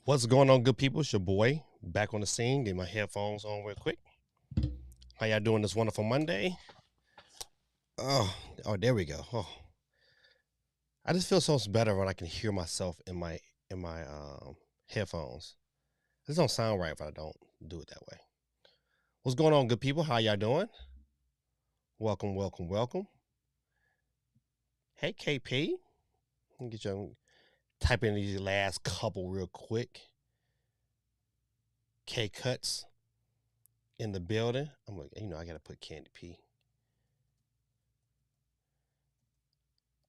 What's going on, good people? It's your boy back on the scene. Get my headphones on real quick. How y'all doing this wonderful Monday? Oh, there we go. Oh, I just feel so much better when I can hear myself in my headphones. This don't sound right if I don't do it that way. What's going on, good people? How y'all doing? Welcome, welcome, welcome. Hey, KP. Let me get you type in these last couple real quick. K Cuts in the building. I'm like, I gotta put Candy P.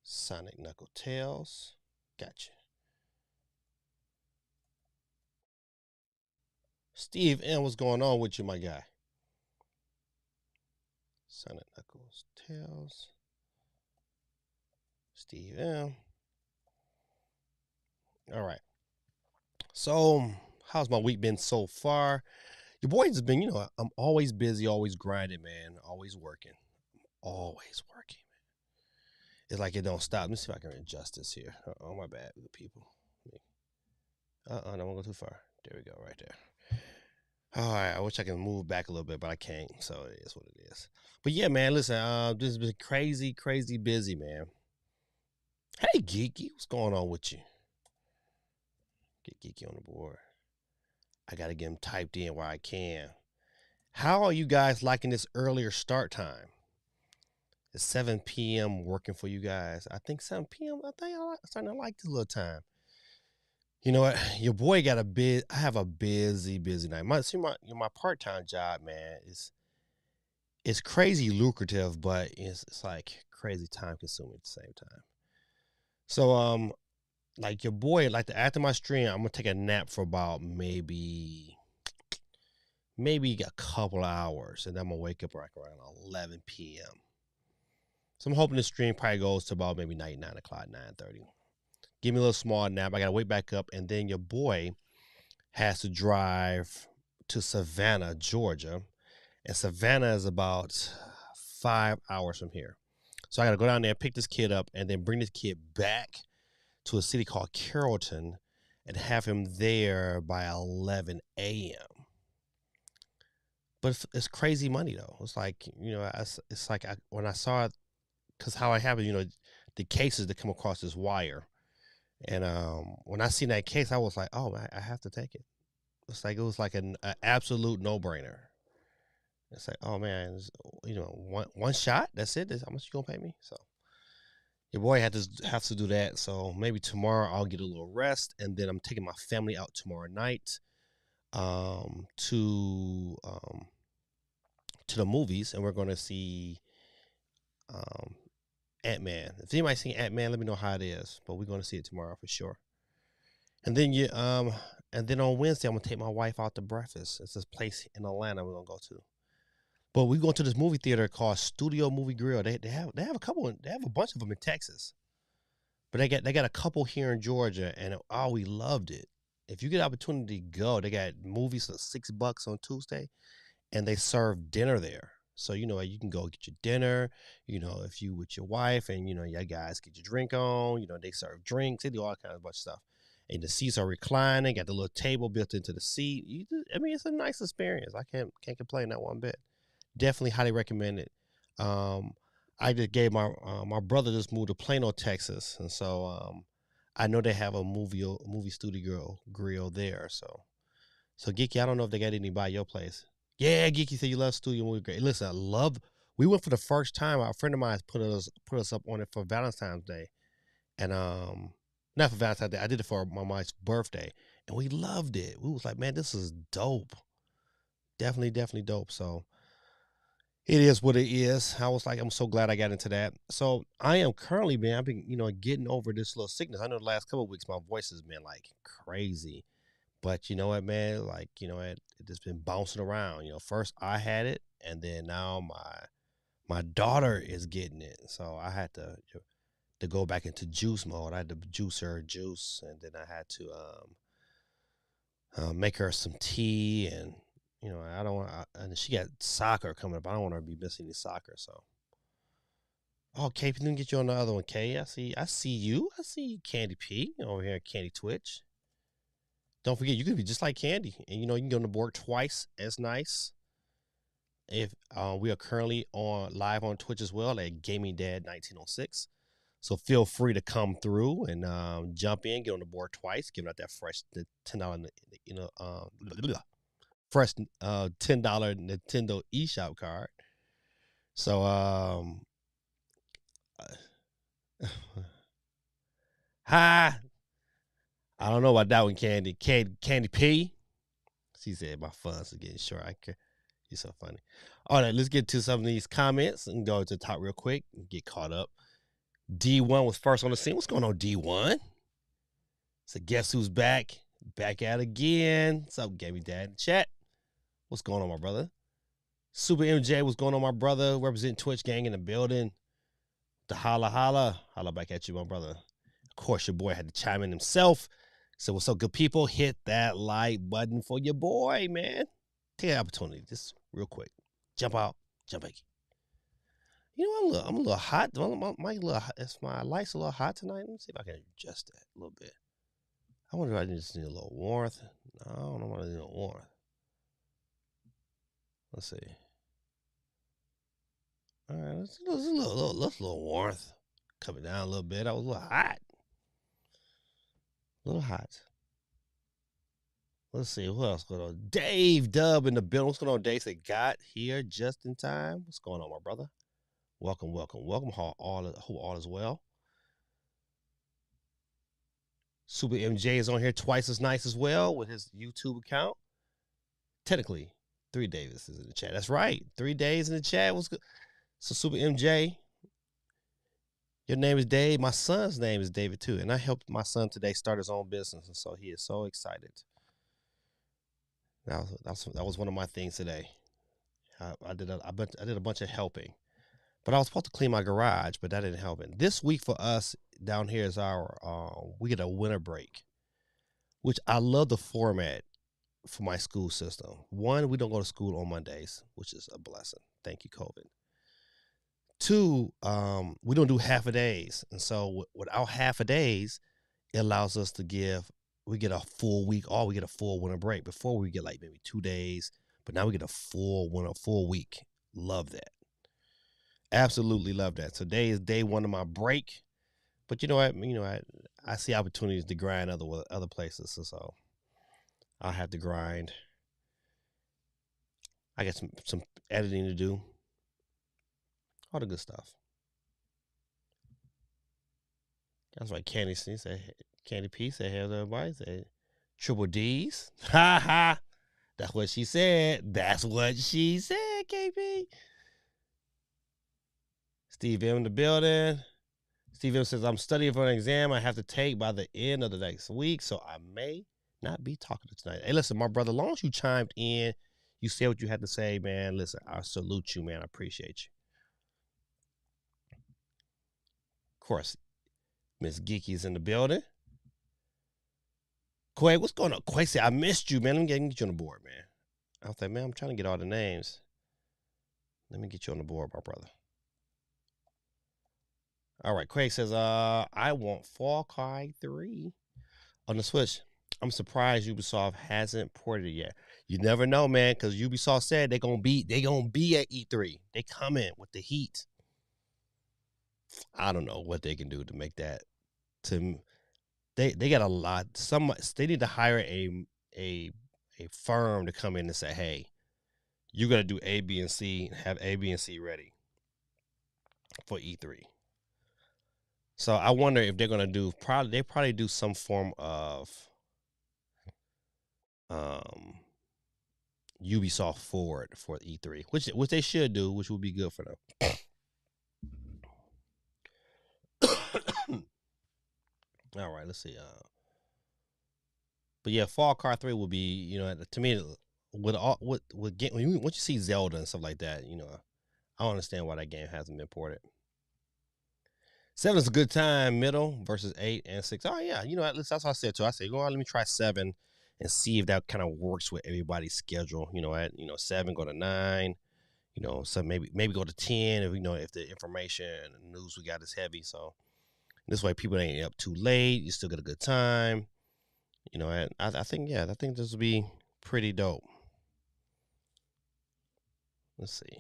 Sonic Knuckle Tails. Gotcha. Steve M, what's going on with you, my guy? Sonic Knuckles Tails. Steve M. All right. So, how's my week been so far? Your boy has been, I'm always busy, always grinding, man. Always working. Always working, man. It's like it don't stop. Let me see if I can adjust this here. Oh, my bad, good people. Don't want to go too far. There we go, right there. All right, I wish I can move back a little bit, but I can't. So it is what it is. But yeah, man, listen, this has been crazy, crazy busy, man. Hey, Geeky, what's going on with you? Get Geeky on the board. I got to get him typed in where I can. How are you guys liking this earlier start time? Is 7 p.m. working for you guys? I think 7 p.m. I think I'm starting to like this little time. You know what? Your boy got I have a busy night. My part-time job, man, it's crazy lucrative, but it's like crazy time consuming at the same time. So like your boy, like after my stream, I'm gonna take a nap for about maybe a couple hours, and then I'm gonna wake up right around 11 p.m. So I'm hoping the stream probably goes to about maybe 9 o'clock, 9:30. Give me a little small nap. I gotta wake back up, and then your boy has to drive to Savannah, Georgia, and Savannah is about 5 hours from here. So I gotta go down there, pick this kid up, and then bring this kid back to a city called Carrollton and have him there by 11 a.m. But it's crazy money though. It's like, it's like when I saw it, because how I have it, the cases that come across this wire. And when I seen that case, I was like, oh, I have to take it. It was like an absolute no brainer. It's like, oh man, one shot. That's it. That's how much you gonna pay me? So your boy has to do that. So maybe tomorrow I'll get a little rest, and then I'm taking my family out tomorrow night, to the movies, and we're gonna see Ant-Man. If anybody's seen Ant-Man, let me know how it is. But we're gonna see it tomorrow for sure. And then and then on Wednesday I'm gonna take my wife out to breakfast. It's this place in Atlanta we're gonna go to. But we go to this movie theater called Studio Movie Grill. They have a bunch of them in Texas, but they got a couple here in Georgia, and we loved it. If you get an opportunity to go, they got movies for $6 on Tuesday, and they serve dinner there. So you can go get your dinner. If you with your wife and you guys get your drink on. They serve drinks. They do all kinds of bunch of stuff. And the seats are reclining. Got the little table built into the seat. It's a nice experience. I can't complain that one bit. Definitely highly recommend it. I just gave my brother just moved to Plano, Texas, and so I know they have a movie studio grill there. So Geeky, I don't know if they got any by your place. Yeah, Geeky said you love studio movie grill. Listen, we went for the first time. A friend of mine put us up on it for Valentine's Day, and not for Valentine's Day. I did it for my wife's birthday, and we loved it. We was like, man, this is dope. Definitely dope. So it is what it is. I was like, I'm so glad I got into that. So I am currently, man, I've been, getting over this little sickness. I know the last couple of weeks my voice has been like crazy. But you know what, man? Like, it just been bouncing around. First I had it, and then now my daughter is getting it. So I had to go back into juice mode. I had to juice her juice, and then I had to make her some tea, and I don't want. And she got soccer coming up. I don't want her to be missing any soccer. So, oh, Kay, didn't get you on the other one, Kay. I see you. I see Candy P over here, Candy Twitch. don't forget you could be just like Candy, and you can get on the board twice as nice. If we are currently on live on Twitch as well at Gaming Dad 1906. So feel free to come through and jump in, get on the board twice, giving out that fresh $10, fresh $10 Nintendo eShop card. So hi, I don't know about that one, Candy. Candy P. She said my funds are getting short. I care. You're so funny. All right, let's get to some of these comments and go to the top real quick and get caught up. D1 was first on the scene. What's going on, D1? So guess who's back? Back at again. What's up, Gaming Dad in the chat? What's going on, my brother? Super MJ, what's going on, my brother? Representing Twitch gang in the building. The holla holla. Holla back at you, my brother. Of course, your boy had to chime in himself. So what's up, good people? Hit that like button for your boy, man. Take an opportunity, just real quick. Jump out, jump back. You know, I'm a little hot. My light's a little hot tonight. Let me see if I can adjust that a little bit. I wonder if I just need a little warmth. No, I don't know what I need a little warmth. Let's see. All right, let's a little warmth. Coming down a little bit. I was a little hot. A little hot. Let's see, who else going on? Dave Dub in the building. What's going on, Dave? Say, got here just in time. What's going on, my brother? Welcome. Hope all is well. Super MJ is on here twice as nice as well with his YouTube account. Technically, 3 Davis is in the chat. That's right. 3 days in the chat. What's good? So Super MJ, your name is Dave. My son's name is David too. And I helped my son today start his own business. And so he is so excited. That was one of my things today. I did a bunch of helping. But I was supposed to clean my garage, but that didn't help. And this week for us down here is we get a winter break, which I love the format for my school system. One, we don't go to school on Mondays, which is a blessing. Thank you, COVID. 2, we don't do half a days. And so without half a days, it allows us to we get a full week off. We get a full winter break. Before we get like maybe 2 days, but now we get a full week. Love that. Absolutely love that. So today is day 1 of my break, but I see opportunities to grind other places, so I'll have to grind. I got some editing to do, all the good stuff. That's why Candy P said, "Hey, everybody say triple D's." Ha ha. That's what she said. That's what she said, KP. Steve M in the building. Steve M says, I'm studying for an exam I have to take by the end of the next week, so I may not be talking tonight. Hey, listen, my brother, as long as you chimed in, you said what you had to say, man. Listen, I salute you, man. I appreciate you. Of course, Miss Geeky's in the building. Quay, what's going on? Quay said, I missed you, man. Let me get you on the board, man. I was like, man, I'm trying to get all the names. Let me get you on the board, my brother. All right, Craig says, I want Far Cry 3 on the Switch. I'm surprised Ubisoft hasn't ported it yet. You never know, man, because Ubisoft said they're gonna be at E3. They coming with the heat. I don't know what they can do to make that. They got a lot. They need to hire a firm to come in and say, hey, you got to do A, B, and C, and have A, B, and C ready for E3. So I wonder if they're gonna do probably do some form of Ubisoft Forward for E3, which they should do, which would be good for them. All right, let's see. But yeah, Far Cry 3 will be, to me, once you see Zelda and stuff like that, I don't understand why that game hasn't been ported. 7 is a good time, middle versus 8 and 6. Oh yeah, that's what I said too. I said, let me try 7 and see if that kind of works with everybody's schedule. 7 go to 9. So maybe go to 10 if the information and news we got is heavy. So this way people ain't up too late. You still get a good time. And I think yeah, I think this would be pretty dope. Let's see.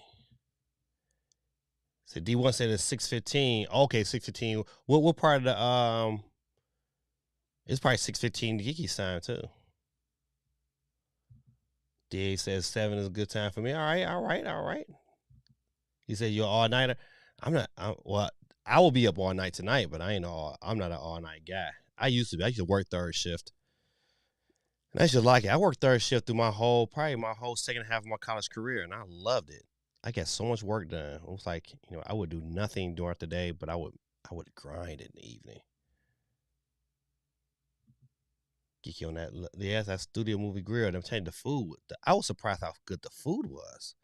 So D1 said it's 6:15. Okay, 6:15. What part of the it's probably 6:15 Geeky time too. D says 7 is a good time for me. All right, all right, all right. He said you're all nighter. I'm not. Well, I will be up all night tonight, but I ain't all. I'm not an all night guy. I used to be. I used to work third shift, and I used to like it. I worked third shift through probably my whole second half of my college career, and I loved it. I got so much work done. It was like I would do nothing during the day, but I would grind in the evening. Geeky on that. Yes, that Studio Movie Grill. I'm telling you, the food. I was surprised how good the food was.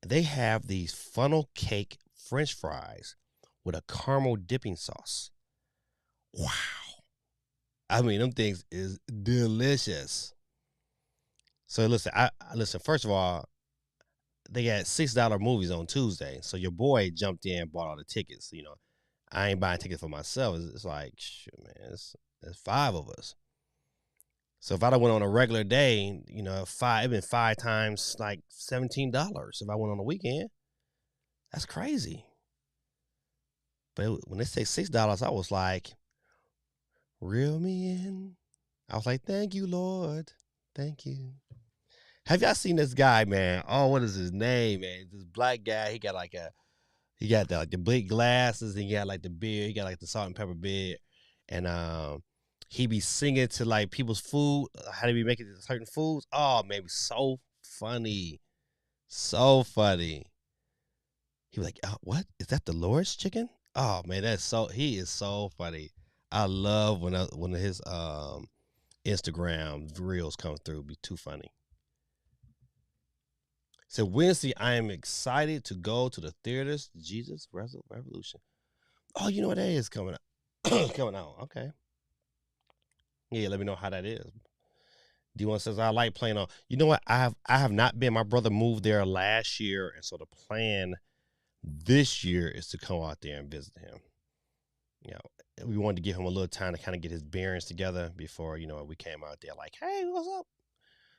They have these funnel cake French fries with a caramel dipping sauce. Wow. I mean, them things is delicious. So listen, I listen. First of all, they got $6 movies on Tuesday. So your boy jumped in, bought all the tickets. I ain't buying tickets for myself. It's like, shoot, man, it's five of us. So if I'd have went on a regular day, it been five times like $17 if I went on a weekend. That's crazy. But when they say $6, I was like, reel me in. I was like, thank you, Lord. Thank you. Have y'all seen this guy, man? Oh, what is his name, man? This black guy. He got the big glasses. And he got like the beard. He got like the salt and pepper beard, and he be singing to like people's food. How they be making certain foods. Oh, man, so funny, so funny. He was like, "What is that? The Lord's chicken?" Oh man, he is so funny. I love when his Instagram reels come through. Be too funny. So Wednesday, I am excited to go to the theaters. Jesus Revolution. Oh, you know what that is coming out. Coming out. Okay. Yeah, let me know how that is. D1 says I like playing on. You know what? I have not been. My brother moved there last year, and so the plan this year is to come out there and visit him. We wanted to give him a little time to kind of get his bearings together before we came out there. Like, hey, what's up?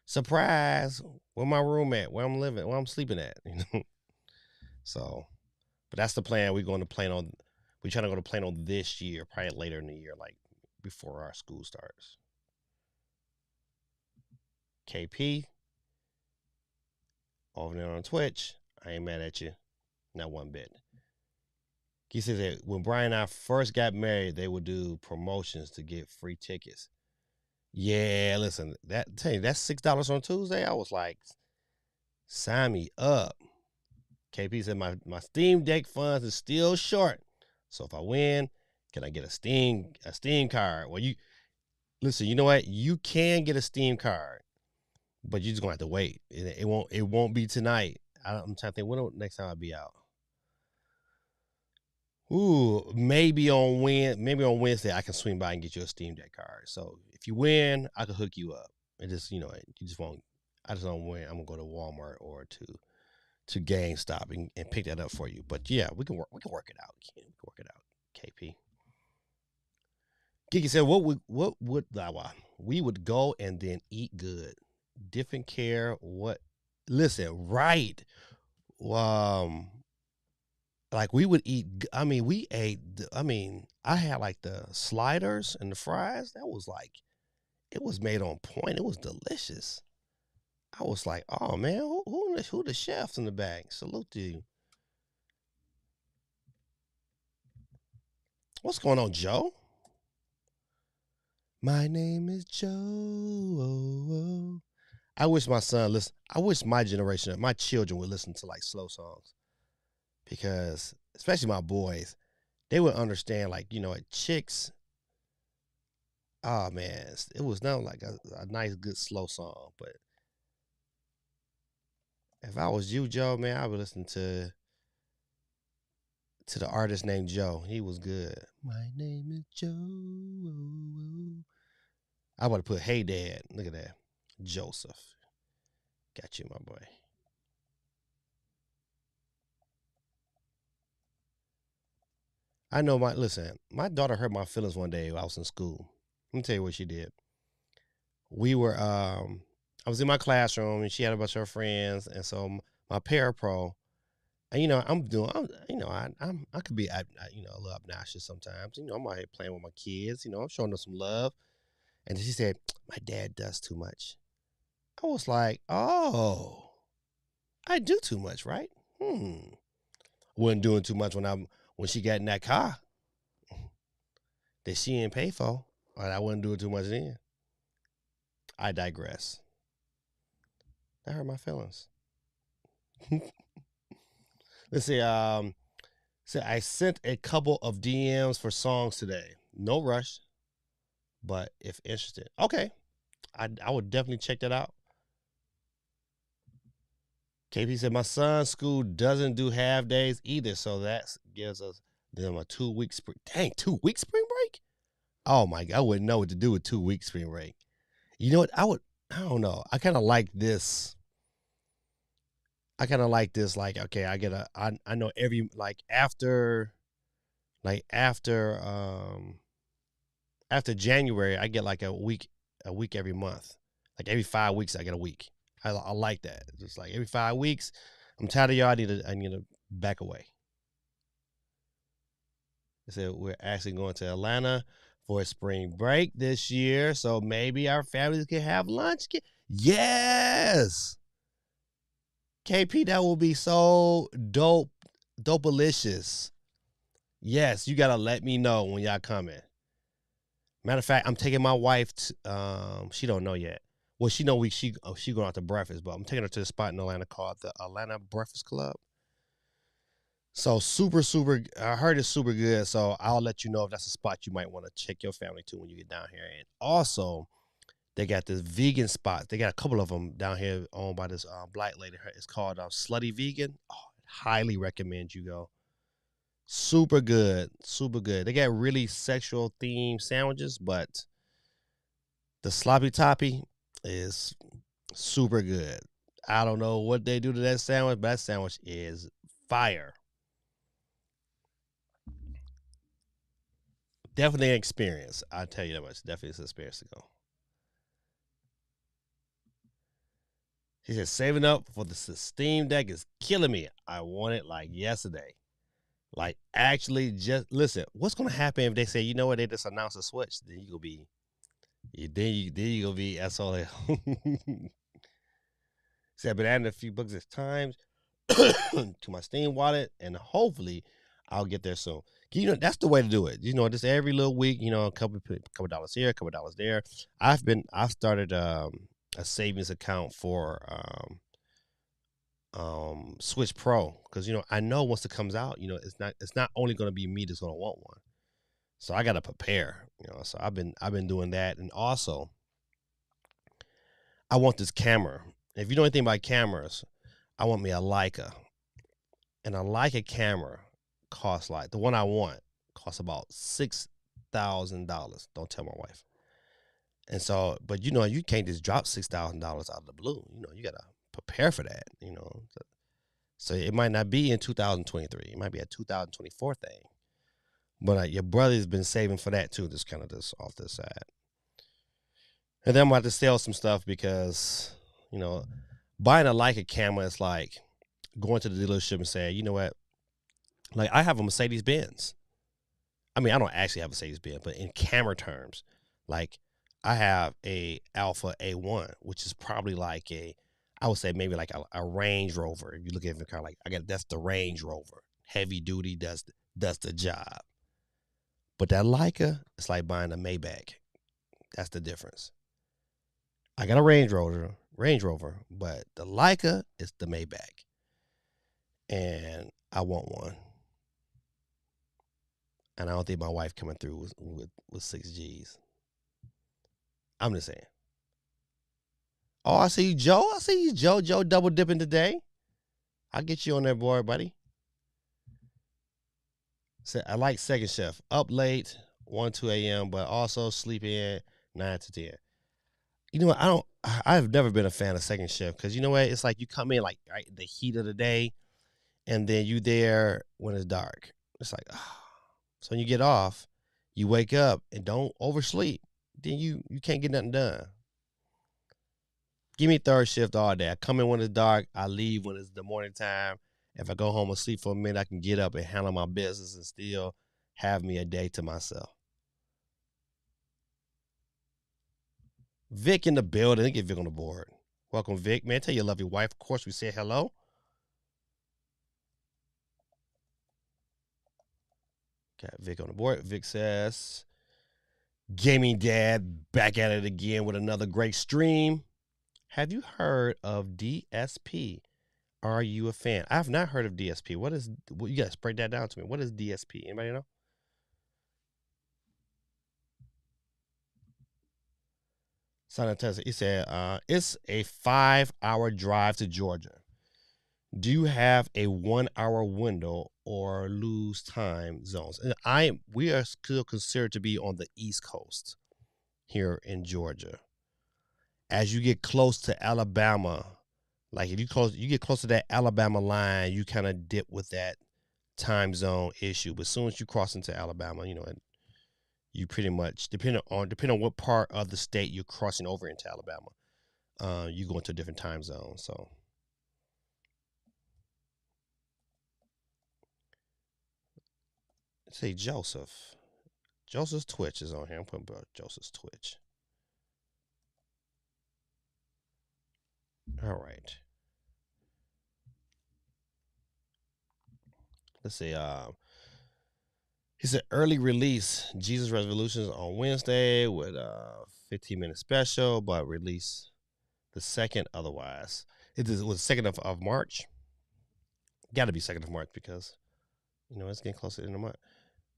Surprise! Where my room at? Where I'm living? Where I'm sleeping at? So, but that's the plan. We're going to plan on. We're trying to go to plan on this year, probably later in the year, like before our school starts. KP over there on Twitch. I ain't mad at you, not one bit. He says that when Brian and I first got married, they would do promotions to get free tickets. Yeah, listen, that's $6 on Tuesday. I was like, sign me up. KP said my Steam Deck funds is still short. So if I win, can I get a Steam card? Well, you listen, you know what? You can get a Steam card, but you're just gonna have to wait. It won't be tonight. I'm trying to think when next time I'll be out. Ooh, maybe on Wednesday I can swing by and get you a Steam Deck card. So if you win, I can hook you up. And just you just won't. I just don't win. I'm gonna go to Walmart or to GameStop and pick that up for you. But yeah, we can work it out. We can work it out. KP. Kiki said, what would we would go and then eat good. Different care. What? Listen, right. Um, like we would eat. I mean, we ate. I mean, I had like the sliders and the fries. That was like it was made on point. It was delicious. I was like, oh man, who the chefs in the back? Salute to you. What's going on, Joe? My name is Joe. I wish my son listen. I wish my generation, my children would listen to like slow songs because, especially my boys, they would understand like chicks. Oh man, it was not like a nice, good slow song. But if I was you, Joe, man, I would listen to the artist named Joe. He was good. My name is Joe. I would have put Hey Dad. Look at that. Joseph. Got you, my boy. I know my listen, my daughter hurt my feelings one day while I was in school. Let me tell you what she did. we were I was in my classroom and she had a bunch of her friends, and so my parapro, and I could be a little obnoxious sometimes. I'm out here playing with my kids. I'm showing them some love, and she said, "My dad does too much." I was like, "Oh, I do too much, right? Hmm. Wasn't doing too much when she got in that car that she didn't pay for. But I wasn't doing too much then. I digress. That hurt my feelings. Let's see. So I sent a couple of DMs for songs today. No rush, but if interested, okay. I would definitely check that out. KP said my son's school doesn't do half days either, so that gives us them a 2 week spring. Dang, 2 week spring break? Oh my god, I wouldn't know what to do with 2 week spring break. You know what? I don't know. I kind of like this. Like, okay, I know every after January, I get like a week every month. Like every 5 weeks, I get a week. I like that. Just like every 5 weeks, I'm tired of y'all. I need to back away. They said we're actually going to Atlanta for a spring break this year, so maybe our families can have lunch. Yes, KP, that will be so dope, dopalicious. Yes, you gotta let me know when y'all coming. Matter of fact, I'm taking my wife. She don't know yet. Well, she know she going out to breakfast, but I'm taking her to the spot in Atlanta called the Atlanta Breakfast Club. So super, super. I heard it's super good. So I'll let you know if that's a spot you might want to check your family to when you get down here. And also, they got this vegan spot. They got a couple of them down here owned by this black lady. It's called Slutty Vegan. Oh, highly recommend you go. Super good, super good. They got really sexual themed sandwiches, but the sloppy toppy is super good. I don't know what they do to that sandwich, but that sandwich is fire. Definitely an experience. I'll tell you that much. Definitely an experience to go. He said, saving up for the Steam Deck is killing me. I want it like yesterday. Like, actually, just listen. What's gonna happen if they say, you know what, they just announced a Switch? Then you gonna be, then you gonna be SOL. Said, I've been adding a few books at times to my Steam wallet, and hopefully, I'll get there soon. That's the way to do it. Just every little week, a couple dollars here, a couple dollars there. I've started a savings account for Switch Pro, because I know once it comes out, it's not only going to be me that's going to want one. So I got to prepare. So I've been doing that, and also I want this camera. If you know anything about cameras, I want me a Leica, and a Leica camera costs, like the one I want costs about $6,000. Don't tell my wife. And so, but you can't just drop $6,000 out of the blue. You gotta prepare for that. So it might not be in 2023. It might be a 2024 thing. But your brother's been saving for that too. Just kind of this off the side. And then I'm about to sell some stuff because buying a Leica camera is like going to the dealership and saying, you know what, like I have a Mercedes Benz. I mean, I don't actually have a Mercedes Benz, but in camera terms, like I have a Alpha A1, which is probably like I would say maybe like a Range Rover. If you look at the car, like that's the Range Rover, heavy duty, does the job. But that Leica, it's like buying a Maybach. That's the difference. I got a Range Rover, but the Leica is the Maybach, and I want one. And I don't think my wife coming through with 6 G's. I'm just saying. Oh, I see you, Joe. I see you, Joe. Joe double dipping today. I'll get you on there, boy, buddy. So I like Second Chef. Up late, 1, 2 a.m., but also sleep in 9 to 10. You know what? I've never been a fan of Second Shift because you know what? It's like you come in like right the heat of the day, and then you there when it's dark. It's like, so when you get off, you wake up and don't oversleep. Then you can't get nothing done. Give me third shift all day. I come in when it's dark. I leave when it's the morning time. If I go home and sleep for a minute, I can get up and handle my business and still have me a day to myself. Vic in the building. Let me get Vic on the board. Welcome, Vic. Man, tell you love your wife. Of course, we said hello. Got Vic on the board. Vic says, Gaming Dad back at it again with another great stream. Have you heard of DSP? Are you a fan? I have not heard of DSP. What is, you guys break that down to me. What is DSP? Anybody know? Simon Tesla, he said, it's a 5-hour drive to Georgia. Do you have a 1-hour window or lose time zones? And we are still considered to be on the East Coast here in Georgia. As you get close to Alabama, like if you get close to that Alabama line, you kind of dip with that time zone issue. But as soon as you cross into Alabama, you pretty much depending on what part of the state you're crossing over into Alabama, you go into a different time zone. So say Joseph. Joseph's Twitch is on here. I'm putting Joseph's Twitch. All right. Let's see. He said early release Jesus Revolutions on Wednesday with a 15-minute special, but release the second otherwise. It was 2nd of March. Got to be 2nd of March because it's getting closer to the month.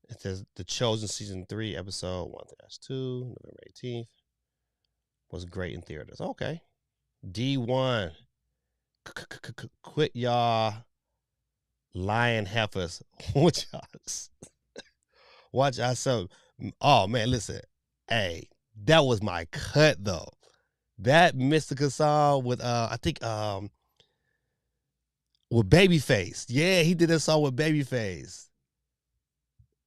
It says The Chosen Season 3, Episode 1-2, November 18th. Was great in theaters. Okay. D1. Quit y'all lying heifers. Watch ourselves. Oh, man, listen. Hey, that was my cut, though. That Mystica song with, I think, with Babyface. Yeah, he did a song with Babyface.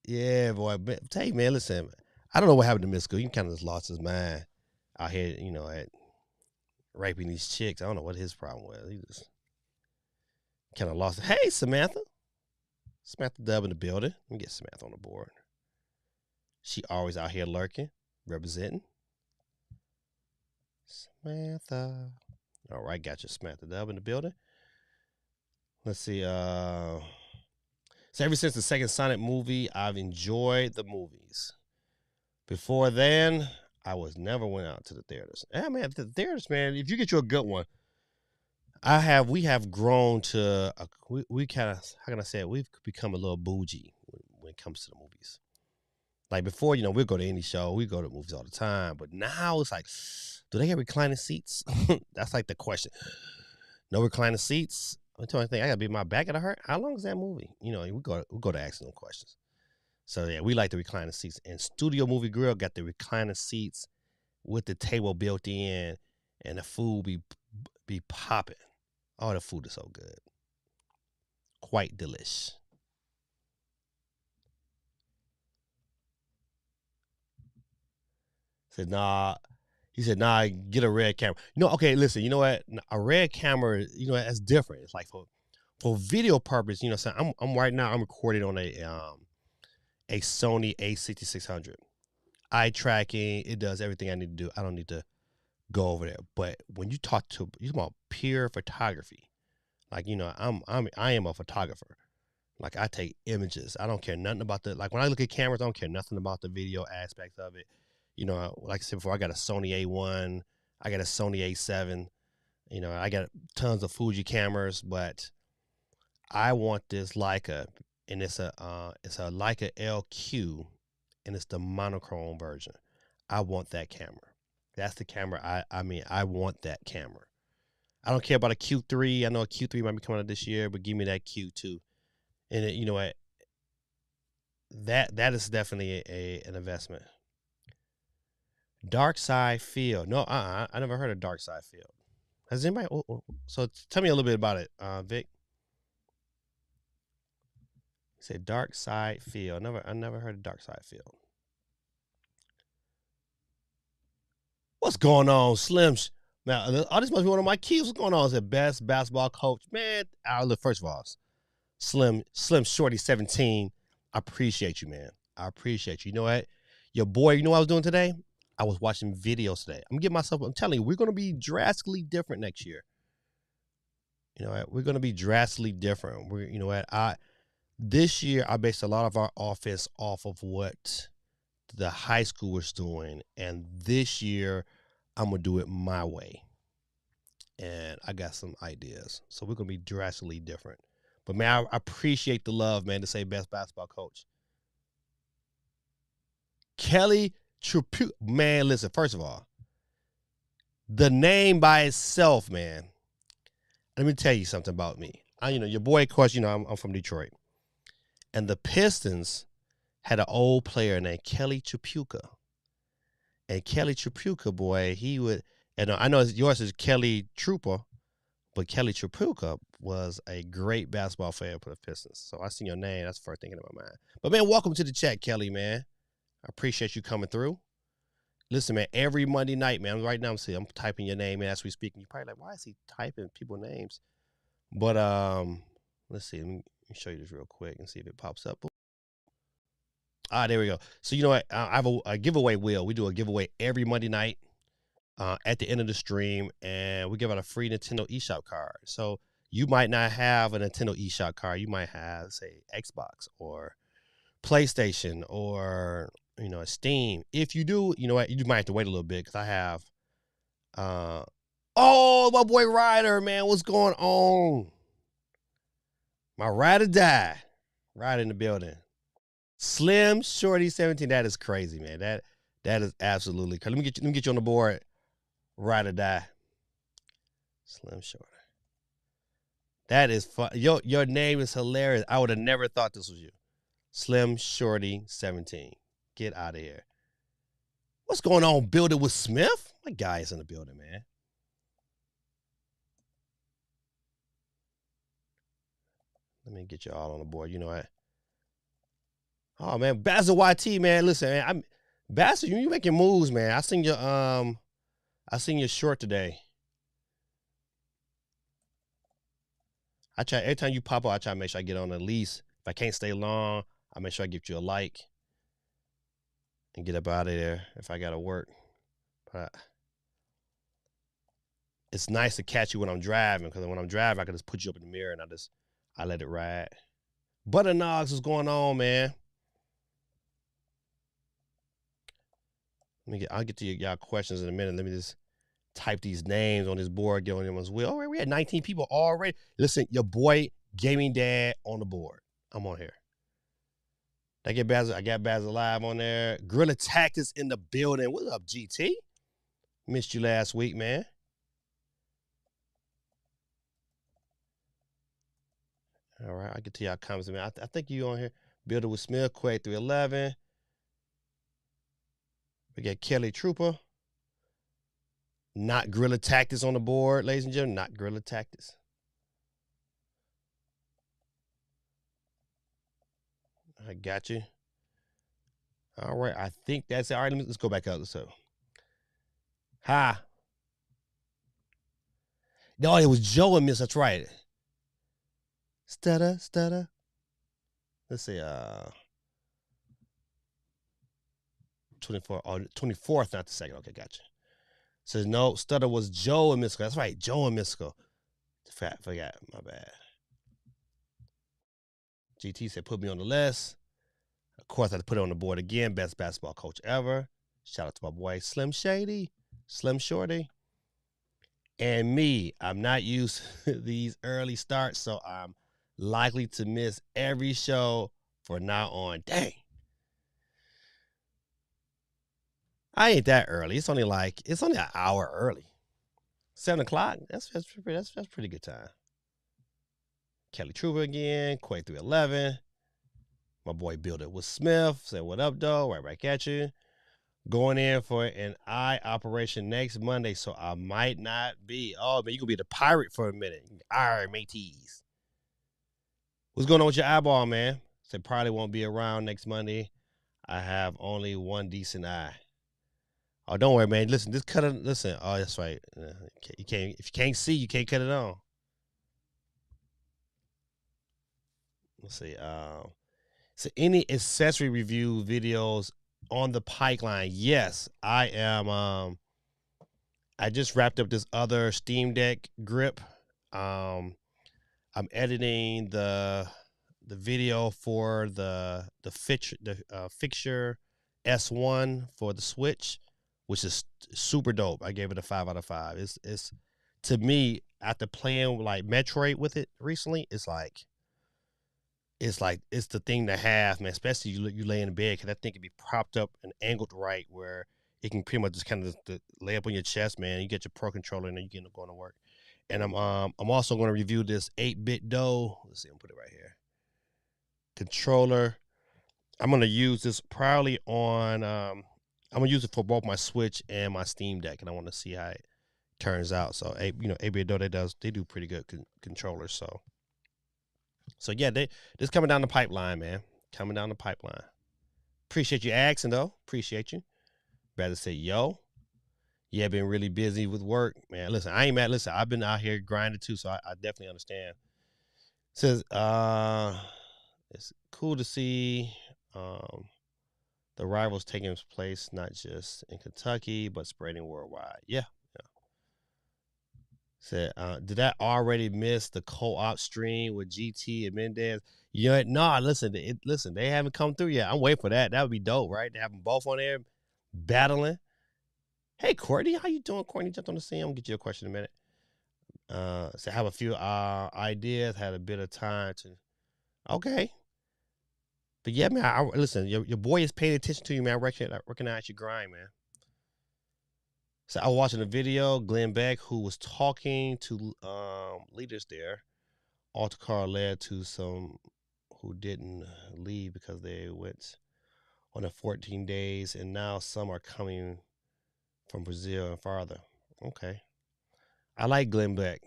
Yeah, boy. Tell you, man, listen. I don't know what happened to Mystica. He kind of just lost his mind out here, at raping these chicks. I don't know what his problem was. He just kind of lost it. Hey, Samantha. Samantha Dub in the building. Let me get Samantha on the board. She always out here lurking, representing. Samantha. All right, got you, Samantha Dub in the building. Let's see. So ever since the second Sonic movie, I've enjoyed the movies. Before then, I was never went out to the theaters. Yeah, man, the theaters, man. If you get you a good one, we have grown to we kind of, how can I say it? We've become a little bougie when it comes to the movies. Like before, we'll go to any show, we go to movies all the time. But now it's like, do they have reclining seats? That's like the question. No reclining seats. I'm telling you, I gotta be my back at a hurt. How long is that movie? We go to asking them questions. So yeah, we like the recliner seats. And Studio Movie Grill got the recliner seats with the table built in, and the food be popping. Oh, the food is so good. Quite delish. Said, nah. He said, nah, get a red camera. Okay, listen, you know what? A red camera, that's different. It's like for video purpose, so I'm right now, I'm recording on a Sony A6600. Eye tracking, it does everything I need to do. I don't need to go over there. But when you talk about pure photography, like I am a photographer. Like I take images. I don't care nothing about when I look at cameras, I don't care nothing about the video aspects of it. Like I said before, I got a Sony A1, I got a Sony A7. I got tons of Fuji cameras, but I want this Leica, and it's a Leica LQ, and it's the monochrome version. I want that camera. That's the camera. I want that camera. I don't care about a Q3. I know a Q3 might be coming out this year, but give me that Q2. And you know what? That is definitely an investment. Dark Side Field. No, I never heard of Dark Side Field. Has anybody? So tell me a little bit about it, Vic. He said Dark Side Field. I never heard of Dark Side Field. What's going on, Slim? Now, all this must be one of my kids. What's going on? Is the best basketball coach, man? Look, first of all, Slim Shorty 17. I appreciate you, man. I appreciate you. You know what? Your boy, you know what I was doing today? I was watching videos today. I'm telling you, we're gonna be drastically different next year. You know what? We're gonna be drastically different. You know what? This year I based a lot of our offense off of what the high school was doing, and this year I'm gonna do it my way. And I got some ideas, so we're gonna be drastically different. But man, I appreciate the love, man, to say best basketball coach. Kelly Tripu, man, listen, first of all, the name by itself, man. Let me tell you something about me. Your boy, of course, I'm from Detroit. And the Pistons had an old player named Kelly Tripucka. And Kelly Tripucka, boy, and I know yours is Kelly Trooper, but Kelly Tripucka was a great basketball player for the Pistons. So I seen your name. That's the first thing in my mind. But, man, welcome to the chat, Kelly, man. I appreciate you coming through. Listen, man, every Monday night, man, right now I'm typing your name in as we speak. And you're probably like, why is he typing people's names? But let's see. Let me show you this real quick and see if it pops up. There we go. So you know what? I have a giveaway wheel. We do a giveaway every Monday night at the end of the stream, and we give out a free Nintendo eShop card. So you might not have a Nintendo eShop card. You might have, say, Xbox or PlayStation or Steam. If you do, you know what? You might have to wait a little bit because I have. Oh, my boy Ryder, man, what's going on? My ride or die, right in the building. Slim Shorty 17. That is crazy, man. That is absolutely crazy. Let me get you on the board. Ride or die. Slim Shorty. That is fun. Your name is hilarious. I would have never thought this was you. Slim Shorty 17. Get out of here. What's going on? Building with Smith? My guy is in the building, man. Let me get you all on the board. You know what? Oh man, Basil YT, man. Listen, man, Basil, you making moves, man. I seen your short today. I try every time you pop up, I try to make sure I get on at least. If I can't stay long, I make sure I give you a like and get up out of there if I gotta work. But it's nice to catch you when I'm driving, because when I'm driving, I can just put you up in the mirror and I let it ride. Butternogs, what's going on, man? I'll get to y'all questions in a minute. Let me just type these names on this board, get on them as well. All right, we had 19 people already. Listen, your boy Gaming Dad on the board. I'm on here. I got Basil live on there. Gorilla Tactics in the building. What's up, GT? Missed you last week, man. All right, I'll get to y'all comments, man. I think you on here. Builder with Smith, Quake 311. We got Kelly Trooper. Not Gorilla Tactics on the board, ladies and gentlemen. Not Gorilla Tactics. I got you. All right, I think that's it. All right, let's go back up. So, hi. No, it was Joe and Miss. That's right. Stutter. Let's see. 24th, not the second. Okay, gotcha. Says no, Stutter was Joe and Misco. That's right, Joe and Misco. Forgot, my bad. GT said put me on the list. Of course, I had to put it on the board again. Best basketball coach ever. Shout out to my boy Slim Shorty. And me, I'm not used to these early starts, so I'm likely to miss every show for now on. Dang. I ain't that early. It's only an hour early. 7 o'clock. That's pretty good time. Kelly Trooper again. Quake 311. My boy Builder with Smith. Say what up, though? Right back at you. Going in for an eye operation next Monday, so I might not be. Oh, man, you gonna be the pirate for a minute. All right, mateys. What's going on with your eyeball, man? Say probably won't be around next Monday. I have only one decent eye. Oh, don't worry, man. Listen, just cut it. Listen. Oh, that's right. You can't. If you can't see, you can't cut it on. Let's see. So any accessory review videos on the pipeline? Yes, I am. I just wrapped up this other Steam Deck grip. Um, I'm editing the video for the fixture S1 for the Switch, which is super dope. I gave it a 5 out of 5. It's to me, after playing like Metroid with it recently, it's the thing to have, man. Especially you lay in bed, because that thing can be propped up and angled right where it can pretty much just kind of lay up on your chest, man. You get your Pro controller and then you get going to work. And I'm also going to review this 8-bit dough. Let's see, I'm gonna put it right here. Controller. I'm gonna use this probably on. I'm gonna use it for both my Switch and my Steam Deck, and I want to see how it turns out. So, 8-bit dough, they do pretty good controllers. So yeah, this coming down the pipeline, man. Coming down the pipeline. Appreciate you asking though. Appreciate you. Better say yo. Yeah, been really busy with work, man. Listen, I ain't mad. Listen, I've been out here grinding too, so I definitely understand. It says it's cool to see the rivals taking place not just in Kentucky but spreading worldwide. Yeah. Said, did I already miss the co-op stream with GT and Mendez? Yeah, no. Listen, they haven't come through yet. I'm waiting for that. That would be dope, right? To have them both on there battling. Hey, Courtney, how you doing? Courtney jumped on the scene. I'm gonna get you a question in a minute. So I have a few ideas. Had a bit of time to. Okay, but yeah, man. Listen, your boy is paying attention to you, man. I recognize your grind, man. So I was watching a video, Glenn Beck, who was talking to leaders there. Autocar led to some who didn't leave because they went on a 14 days, and now some are coming from Brazil and farther. Okay. I like Glenn Beck.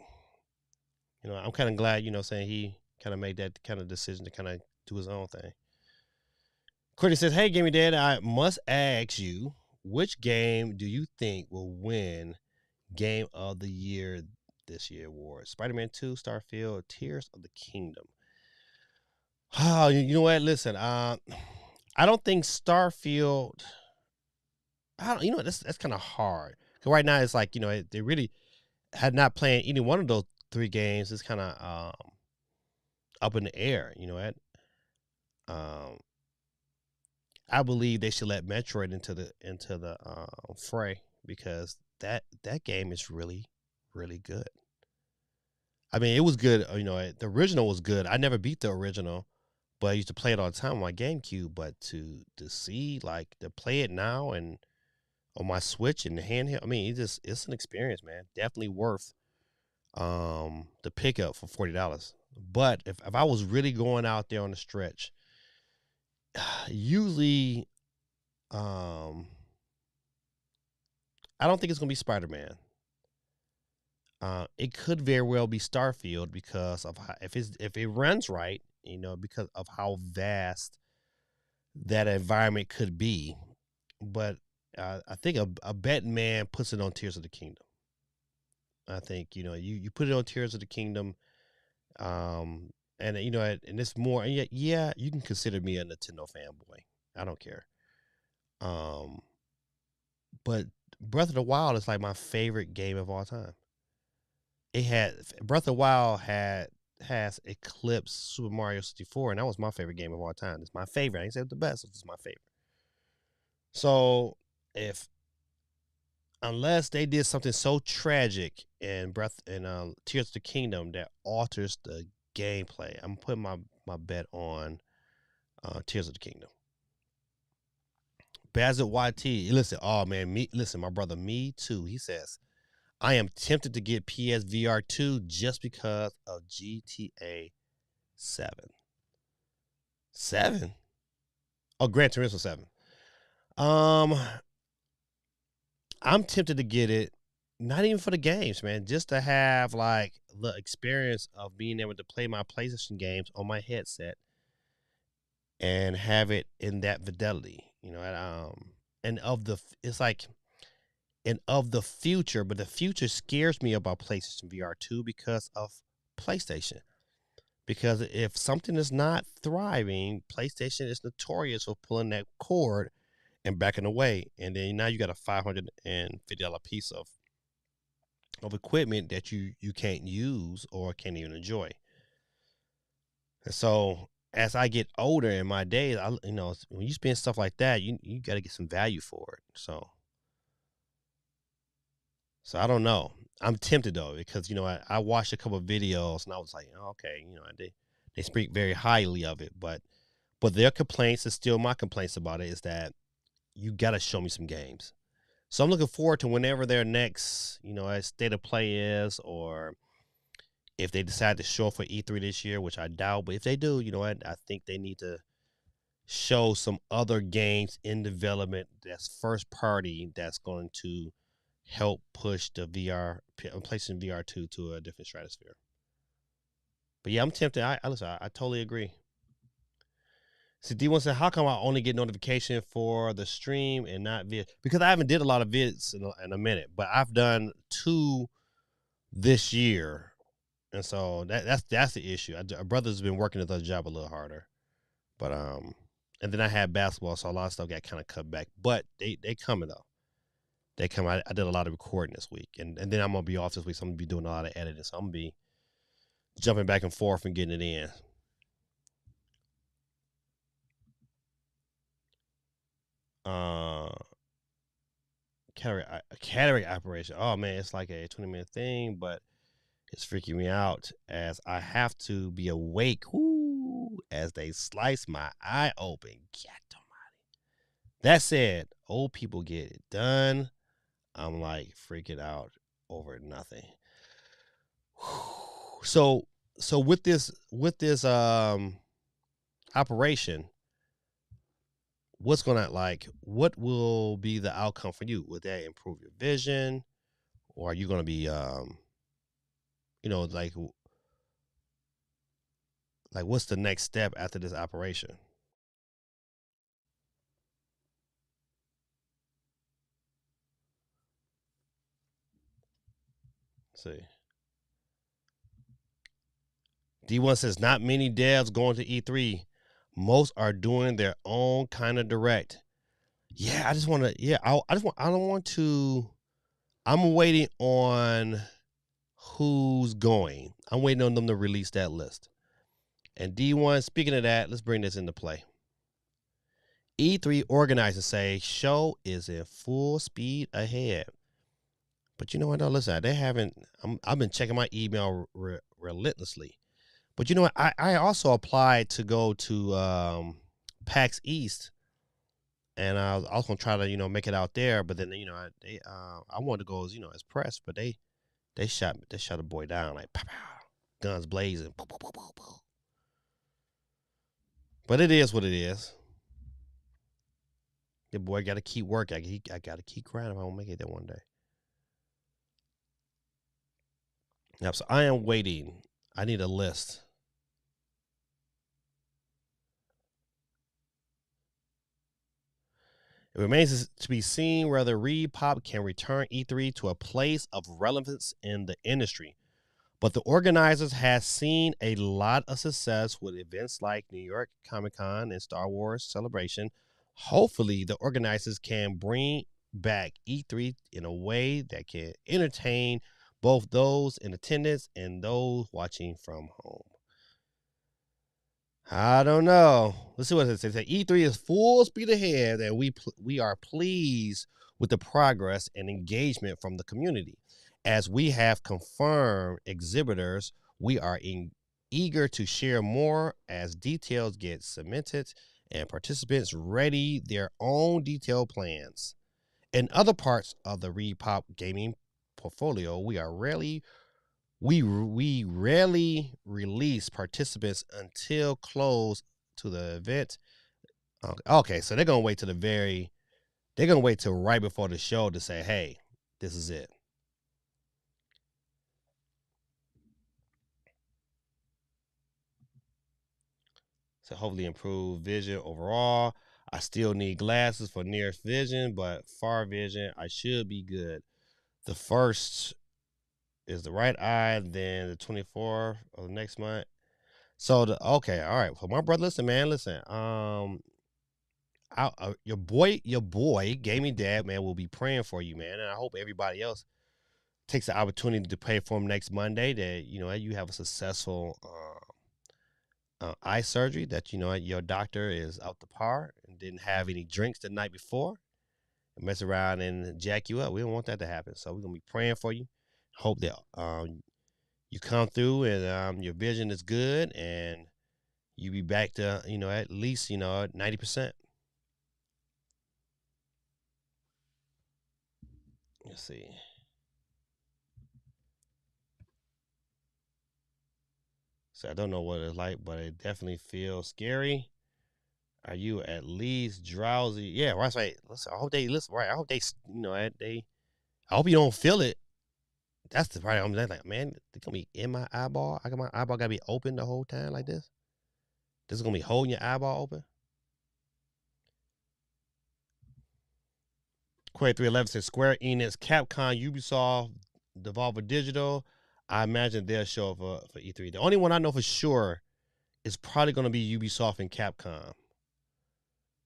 I'm kind of glad, saying he kind of made that kind of decision to kind of do his own thing. Courtney says, hey, Gaming Dad, I must ask you, which game do you think will win Game of the Year this year award? Spider-Man 2, Starfield, or Tears of the Kingdom? Oh, you know what? Listen, I don't think Starfield. I don't. That's kind of hard. 'Cause right now it's like they really had not played any one of those three games. It's kind of up in the air. Um, I believe they should let Metroid into the fray, because that game is really really good. I mean, it was good. The original was good. I never beat the original, but I used to play it all the time on my GameCube. But to see, like, to play it now and on my Switch and the handheld, I mean, it's an experience, man. Definitely worth the pickup for $40. But if I was really going out there on the stretch, usually I don't think it's gonna be Spider-Man. It could very well be Starfield, because of how, if it runs right, because of how vast that environment could be. But I think a bet man puts it on Tears of the Kingdom. I think you put it on Tears of the Kingdom, and and it's more. And yeah, you can consider me a Nintendo fanboy. I don't care. Um, but Breath of the Wild is like my favorite game of all time. It had Breath of the Wild has eclipsed Super Mario 64, and that was my favorite game of all time. It's my favorite. I ain't say it's the best. It's my favorite. So if unless they did something so tragic in Breath and Tears of the Kingdom that alters the gameplay, I'm putting my bet on Tears of the Kingdom. Basil YT, listen, oh man, my brother, me too. He says, I am tempted to get PSVR 2 just because of GTA 7. 7? Oh, Gran Turismo 7. I'm tempted to get it, not even for the games, man, just to have like the experience of being able to play my PlayStation games on my headset and have it in that fidelity, and it's like and of the future, but the future scares me about PlayStation VR 2 because of PlayStation. Because if something is not thriving, PlayStation is notorious for pulling that cord and backing away. And then now you got a $550 piece of equipment that you can't use or can't even enjoy. And so as I get older in my days, when you spend stuff like that, you got to get some value for it. So I don't know. I'm tempted though because I watched a couple of videos and I was like, oh, okay, they speak very highly of it, but their complaints is still my complaints about it is that you got to show me some games. So I'm looking forward to whenever their next, state of play is, or if they decide to show up for E3 this year, which I doubt, but if they do, I think they need to show some other games in development that's first party that's going to help push the PlayStation VR 2 to a different stratosphere. But yeah, I'm tempted. Listen, I totally agree. See, D1 said, how come I only get notification for the stream and not vid? Because I haven't did a lot of vids in a minute, but I've done 2 this year. And so that's the issue. Our brother's been working at the job a little harder. But and then I had basketball, so a lot of stuff got kind of cut back. But they coming though. They come. I did a lot of recording this week, and then I'm gonna be off this week, so I'm gonna be doing a lot of editing. So I'm gonna be jumping back and forth and getting it in. Uh, cataract operation. Oh man, it's like a 20-minute thing, but it's freaking me out as I have to be awake. Whoo, as they slice my eye open. Get that said, old people get it done. I'm like freaking out over nothing. So so with this operation, what will be the outcome for you? Would that improve your vision, or are you going to be you know like what's the next step after this operation? Let's see. D1 says not many devs going to E3. Most are doing their own kind of direct. Yeah, I just want to. Yeah, I don't want to. I'm waiting on who's going. I'm waiting on them to release that list. And D1, speaking of that, let's bring this into play. E3 organizers say show is in full speed ahead. But you know what? No, listen, they haven't. I've been checking my email relentlessly. But you know what? I also applied to go to PAX East, and I was gonna try to make it out there. But then I wanted to go as press, but they shot a boy down like pow, pow, guns blazing. Pow, pow, pow, pow, pow. But it is what it is. The boy got to keep working. I got to keep grinding if I want to make it there one day. Yep. So I am waiting. I need a list. It remains to be seen whether ReedPop can return E3 to a place of relevance in the industry. But the organizers have seen a lot of success with events like New York Comic Con and Star Wars Celebration. Hopefully, the organizers can bring back E3 in a way that can entertain both those in attendance and those watching from home. I don't know. Let's see what it says. E3 is full speed ahead, and we are pleased with the progress and engagement from the community. As we have confirmed exhibitors, we are eager to share more as details get cemented and participants ready their own detailed plans. In other parts of the Repop gaming portfolio, we rarely release participants until close to the event. Okay, so they're gonna wait to they're gonna wait till right before the show to say, hey, this is it. So hopefully improve vision overall. I still need glasses for near vision, but far vision, I should be good. The first is the right eye, then the 24th of the next month. So okay, all right. So my brother, listen, man, listen. Your boy, gaming dad, man, will be praying for you, man, and I hope everybody else takes the opportunity to pray for him next Monday. That you have a successful eye surgery. That your doctor is out the par and didn't have any drinks the night before and mess around and jack you up. We don't want that to happen. So we're gonna be praying for you. Hope that you come through and your vision is good and you be back to at least 90%. Let's see. So I don't know what it's like, but it definitely feels scary. Are you at least drowsy? Yeah, right. Listen, I hope they listen. Right, I hope they. I hope you don't feel it. That's the part. I'm like, man, it's gonna be in my eyeball. I got my eyeball gotta be open the whole time like this. This is gonna be holding your eyeball open. Quay 311 says Square Enix, Capcom, Ubisoft, Devolver Digital. I imagine they'll show up for E3. The only one I know for sure is probably gonna be Ubisoft and Capcom.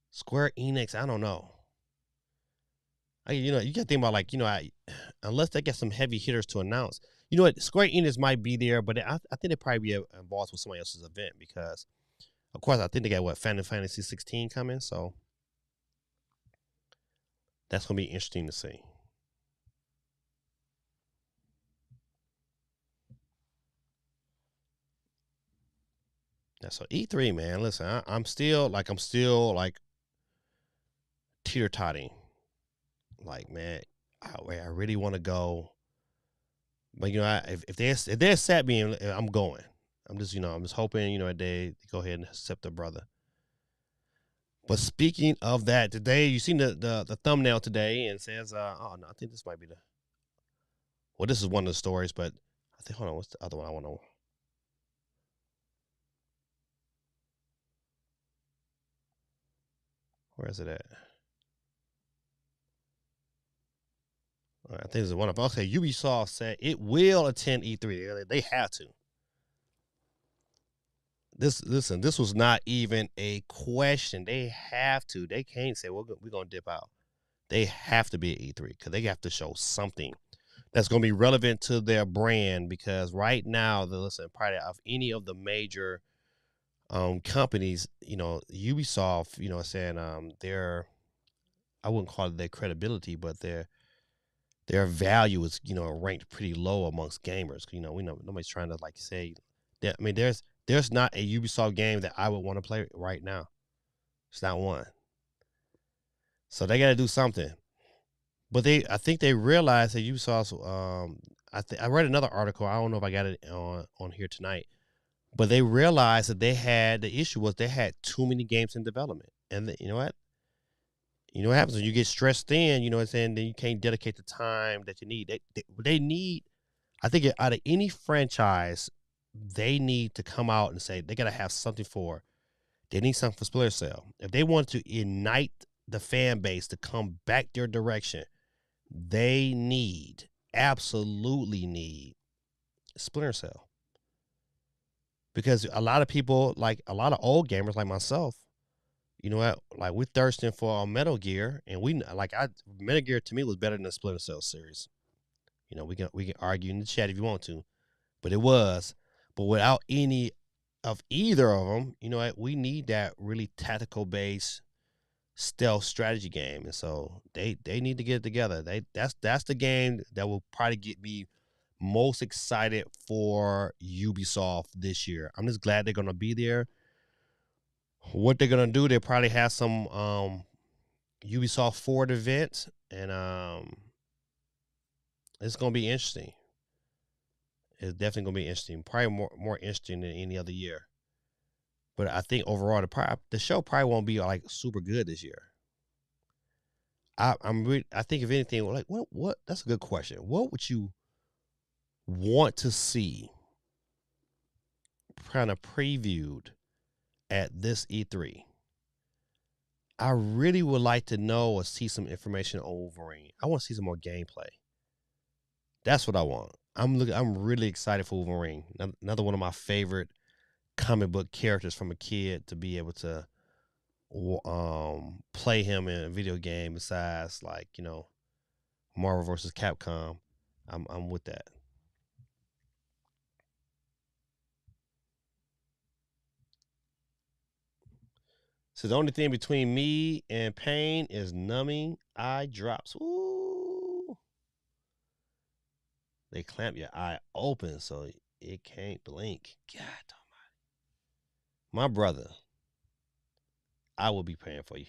Square Enix, I don't know. You got to think about unless they get some heavy hitters to announce. You know what? Square Enix might be there, but I think they probably be involved with somebody else's event because, of course, I think they got Final Fantasy 16 coming, so that's gonna be interesting to see. Yeah, so E3, man. Listen, I'm still like teeter totting. Like, man, I really want to go, but if they accept me, I'm going. I'm just hoping they go ahead and accept the brother. But speaking of that, today you seen the thumbnail today and it says, oh no, I think this might be the. Well, this is one of the stories, but I think hold on, what's the other one I want to? Where is it at? I think this is one of. Okay, Ubisoft said it will attend E3. They have to. This was not even a question. They have to. They can't say we're gonna dip out. They have to be at E3 because they have to show something that's going to be relevant to their brand. Because right now, probably of any of the major companies, Ubisoft, saying their I wouldn't call it their credibility, but their value is ranked pretty low amongst gamers. We know nobody's trying to say that. I mean, there's not a Ubisoft game that I would want to play right now. It's not one. So they got to do something. But I think they realized that Ubisoft. I read another article. I don't know if I got it on here tonight, but they realized that the issue was they had too many games in development, and you know what? You know what happens when you get stressed thin. You know what I'm saying? Then you can't dedicate the time that you need. They need. I think out of any franchise, they need to come out and say they got to have something for. They need something for Splinter Cell. If they want to ignite the fan base to come back their direction, they absolutely need Splinter Cell. Because a lot of people, like a lot of old gamers like myself, you know what? Like we're thirsting for a Metal Gear, and Metal Gear to me was better than the Splinter Cell series. We can argue in the chat if you want to, but it was. But without any of either of them, you know what? We need that really tactical based stealth strategy game, and so they need to get it together. That's the game that will probably get me most excited for Ubisoft this year. I'm just glad they're gonna be there. What they're gonna do? They probably have some Ubisoft Forward events, and it's gonna be interesting. It's definitely gonna be interesting. Probably more interesting than any other year. But I think overall the show probably won't be like super good this year. I think if anything, like what that's a good question. What would you want to see kind of previewed at this E3? I really would like to know or see some information on Wolverine. I want to see some more gameplay. That's what I want. I'm really excited for Wolverine. Another one of my favorite comic book characters from a kid to be able to play him in a video game besides like, Marvel versus Capcom. I'm with that. So the only thing between me and pain is numbing eye drops. Ooh. They clamp your eye open so it can't blink. God almighty. My brother, I will be praying for you.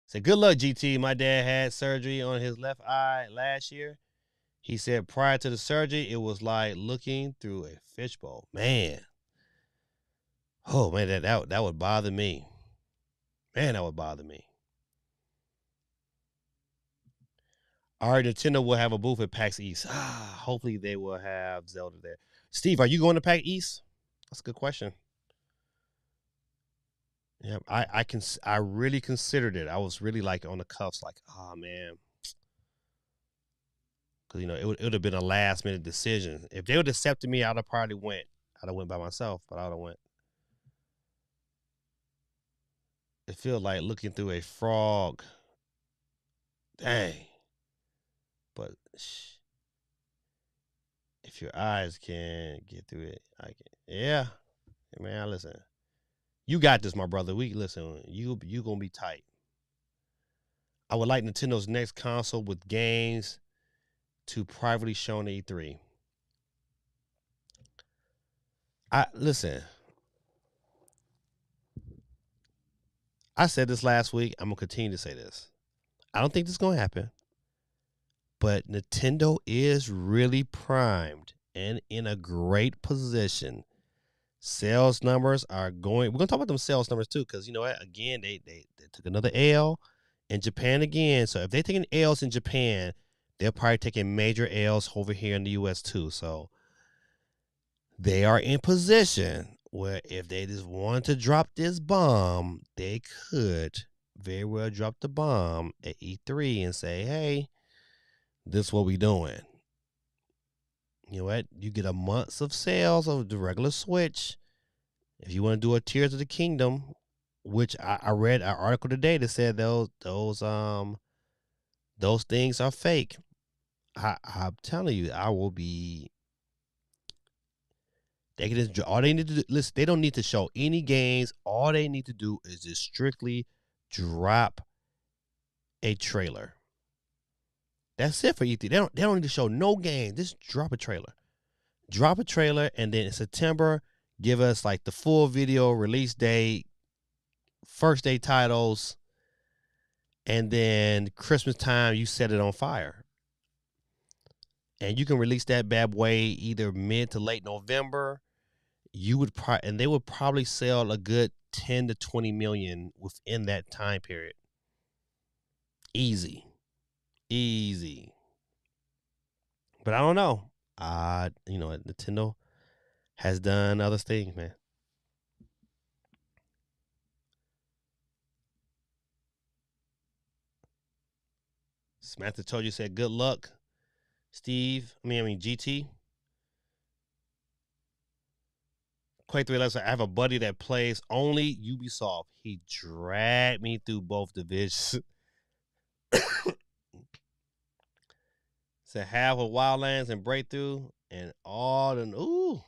Say good luck, GT. My dad had surgery on his left eye last year. He said prior to the surgery, it was like looking through a fishbowl. Man. Oh man, that would bother me. Man, that would bother me. All right, Nintendo will have a booth at PAX East. Hopefully they will have Zelda there. Steve, are you going to PAX East? That's a good question. Yeah, I really considered it. I was really like on the cuffs, like, oh man, because it would have been a last minute decision. If they would have accepted me, I'd have probably went. I'd have went by myself, but I'd have went. It feels like looking through a frog. Dang. But if your eyes can get through it, I can. Yeah, man. Listen, you got this, my brother. We listen. You gonna be tight. I would like Nintendo's next console with games to privately shown at E3. I listen. I said this last week. I'm gonna continue to say this. I don't think this is gonna happen, but Nintendo is really primed and in a great position. Sales numbers are going. We're gonna talk about them sales numbers too, because you know what? Again, they took another L in Japan again. So if they're taking L's in Japan, they're probably taking major L's over here in the U.S. too. So they are in position where if they just wanted to drop this bomb, they could very well drop the bomb at E3 and say, "Hey, this is what we doing." You know what? You get a month of sales of the regular Switch. If you want to do a Tears of the Kingdom, which I read an article today that said those things are fake. I'm telling you, I will be. They can just all they need to do. Listen, they don't need to show any games. All they need to do is just strictly drop a trailer. That's it for E3. They don't need to show no game. Just drop a trailer. Drop a trailer, and then in September, give us like the full video release date, first day titles, and then Christmas time you set it on fire. And you can release that bad boy either mid to late November. And they would probably sell a good 10 to 20 million within that time period. Easy. But I don't know. Nintendo has done other things, man. Samantha told you, said good luck, Steve. I mean GT. Quake 3 said, I have a buddy that plays only Ubisoft. He dragged me through both divisions. Said half of Wildlands and Breakthrough and all the ooh.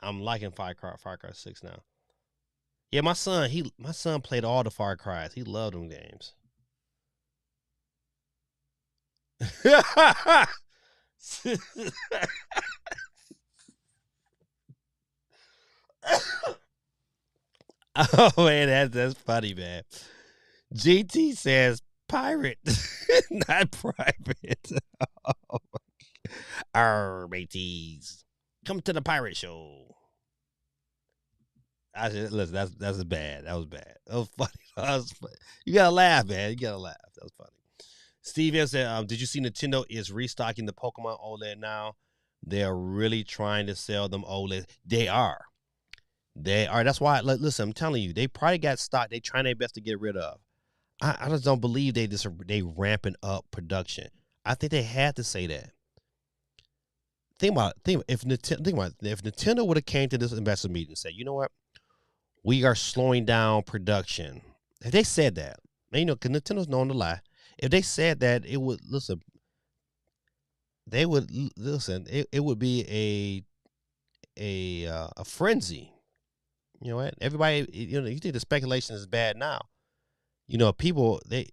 I'm liking Far Cry 6 now. Yeah, my son played all the Far Cries. He loved them games. Oh man, that's funny, man. GT says pirate, not private. Arr, mateys, come to the pirate show. I said, listen, that's bad. That was bad. That was funny. That was funny. You gotta laugh, man. You gotta laugh. That was funny. Steve said, did you see Nintendo is restocking the Pokemon OLED now? They're really trying to sell them OLED. They are. They are. That's why. Listen, I'm telling you, they probably got stock. They trying their best to get rid of. I just don't believe they ramping up production. I think they had to say that. If Nintendo would have came to this investor meeting and said, you know what, we are slowing down production. If they said that, you know, because Nintendo's known to lie. If they said that, it would listen. They would listen. It would be a frenzy. You know what? Everybody, you know, you think the speculation is bad now. You know, people, the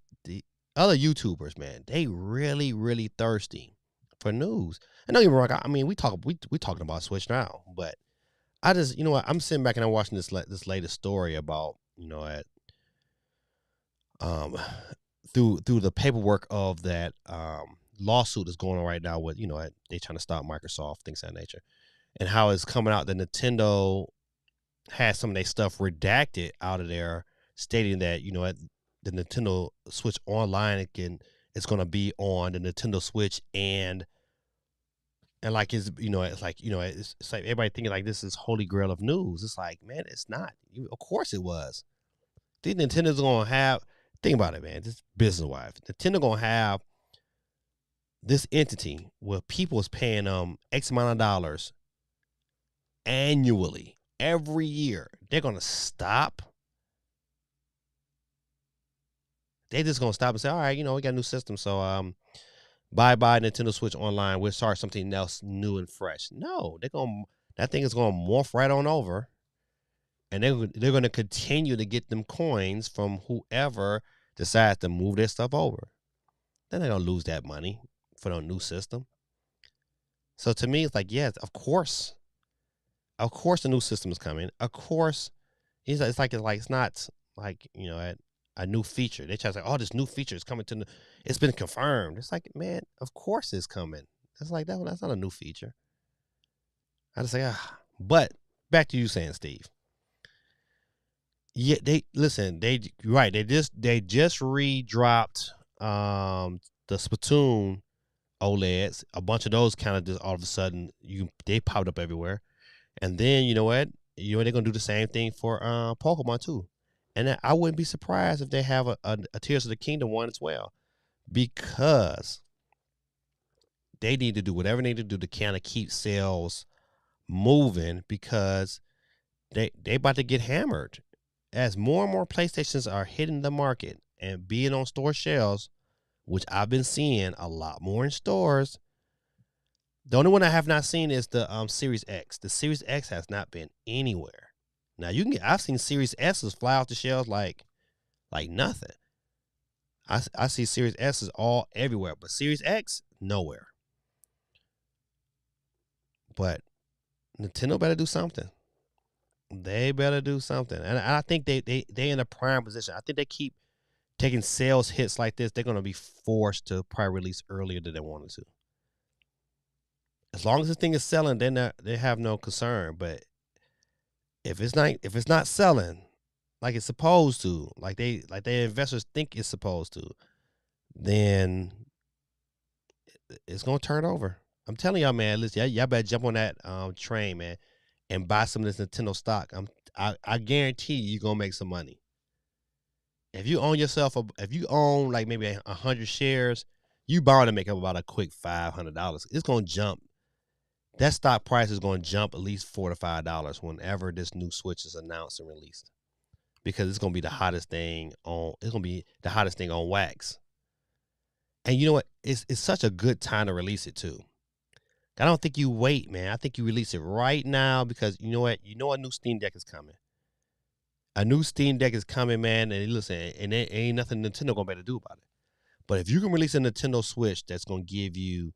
other YouTubers, man, they really thirsty for news. And don't get me wrong. I mean, we talking about Switch now, but I just, you know what? I'm sitting back and I'm watching this latest story about, you know, at um through the paperwork of that lawsuit that's going on right now with, you know, they trying to stop Microsoft, things of that nature, and how it's coming out that Nintendo has some of their stuff redacted out of there, stating that, you know, the Nintendo Switch Online it's going to be on the Nintendo Switch, and like it's, you know, it's like, you know, it's like everybody thinking like this is holy grail of news. It's like, man, it's not. Of course it was. Think Nintendo's going to have. Think about it, man. This business wise, Nintendo going to have this entity where people is paying X amount of dollars annually every year. They're going to stop. They just going to stop and say, all right, you know, we got a new system, so bye Nintendo Switch Online. We'll start something else new and fresh. No, that thing is gonna morph right on over, and they're gonna continue to get them coins from whoever decides to move their stuff over. Then they're gonna lose that money for the new system. So to me, it's like, yes, of course the new system is coming. Of course, it's not like, you know, a new feature. They try to say, oh, this new feature is coming it's been confirmed. It's like, man, of course it's coming. It's like that's not a new feature. I just say, but back to you saying, Steve. Yeah, you're right. They just re-dropped the Splatoon OLEDs. A bunch of those kind of just all of a sudden they popped up everywhere. And then you know what? You know they're gonna do the same thing for Pokemon too. And I wouldn't be surprised if they have a Tears of the Kingdom one as well, because they need to do whatever they need to do to kind of keep sales moving, because they about to get hammered as more and more PlayStations are hitting the market and being on store shelves, which I've been seeing a lot more in stores. The only one I have not seen is the Series X. The Series X has not been anywhere. Now I've seen Series S's fly off the shelves like nothing. I see Series S's all everywhere, but Series X nowhere. But Nintendo better do something. They better do something, and I think they in a prime position. I think they keep taking sales hits like this. They're going to be forced to probably release earlier than they wanted to. As long as this thing is selling, they have no concern. But if it's not selling like it's supposed to, like their investors think it's supposed to, then it's gonna turn over. I'm telling y'all, man. Listen, y'all better jump on that train, man, and buy some of this Nintendo stock. I guarantee you're gonna make some money. If you own like maybe 100 shares, you bound to make up about a quick $500. It's gonna jump. That stock price is gonna jump at least $4 to $5 whenever this new Switch is announced and released, because it's gonna be the hottest thing on. It's gonna be the hottest thing on wax. And you know what? It's such a good time to release it too. I don't think you wait, man. I think you release it right now, because you know what? You know a new Steam Deck is coming. A new Steam Deck is coming, man. And listen, and there ain't nothing Nintendo gonna be able to do about it. But if you can release a Nintendo Switch that's gonna give you,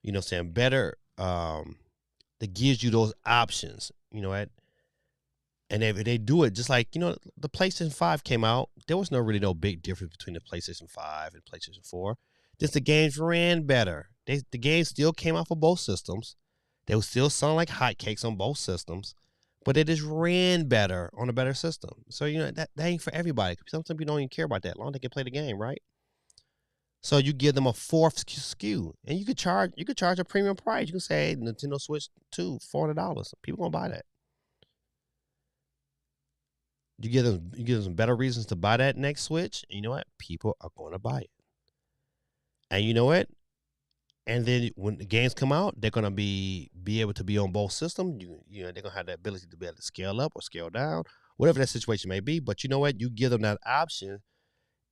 you know, saying better, that gives you those options, you know, and if they do it just like, you know, the PlayStation 5 came out, there was no big difference between the PlayStation 5 and PlayStation 4. Just the games ran better. The games still came out for both systems. They would still sound like hotcakes on both systems, but they just ran better on a better system. So, you know, that ain't for everybody. Sometimes people don't even care about that. As long as they can play the game, right? So you give them a fourth SKU, and you could charge a premium price. You can say, hey, Nintendo Switch 2, $400. People gonna buy that. You give them some better reasons to buy that next Switch. And you know what? People are going to buy it. And you know what? And then when the games come out, they're gonna be able to be on both systems. You know they're gonna have the ability to be able to scale up or scale down, whatever that situation may be. But you know what? You give them that option,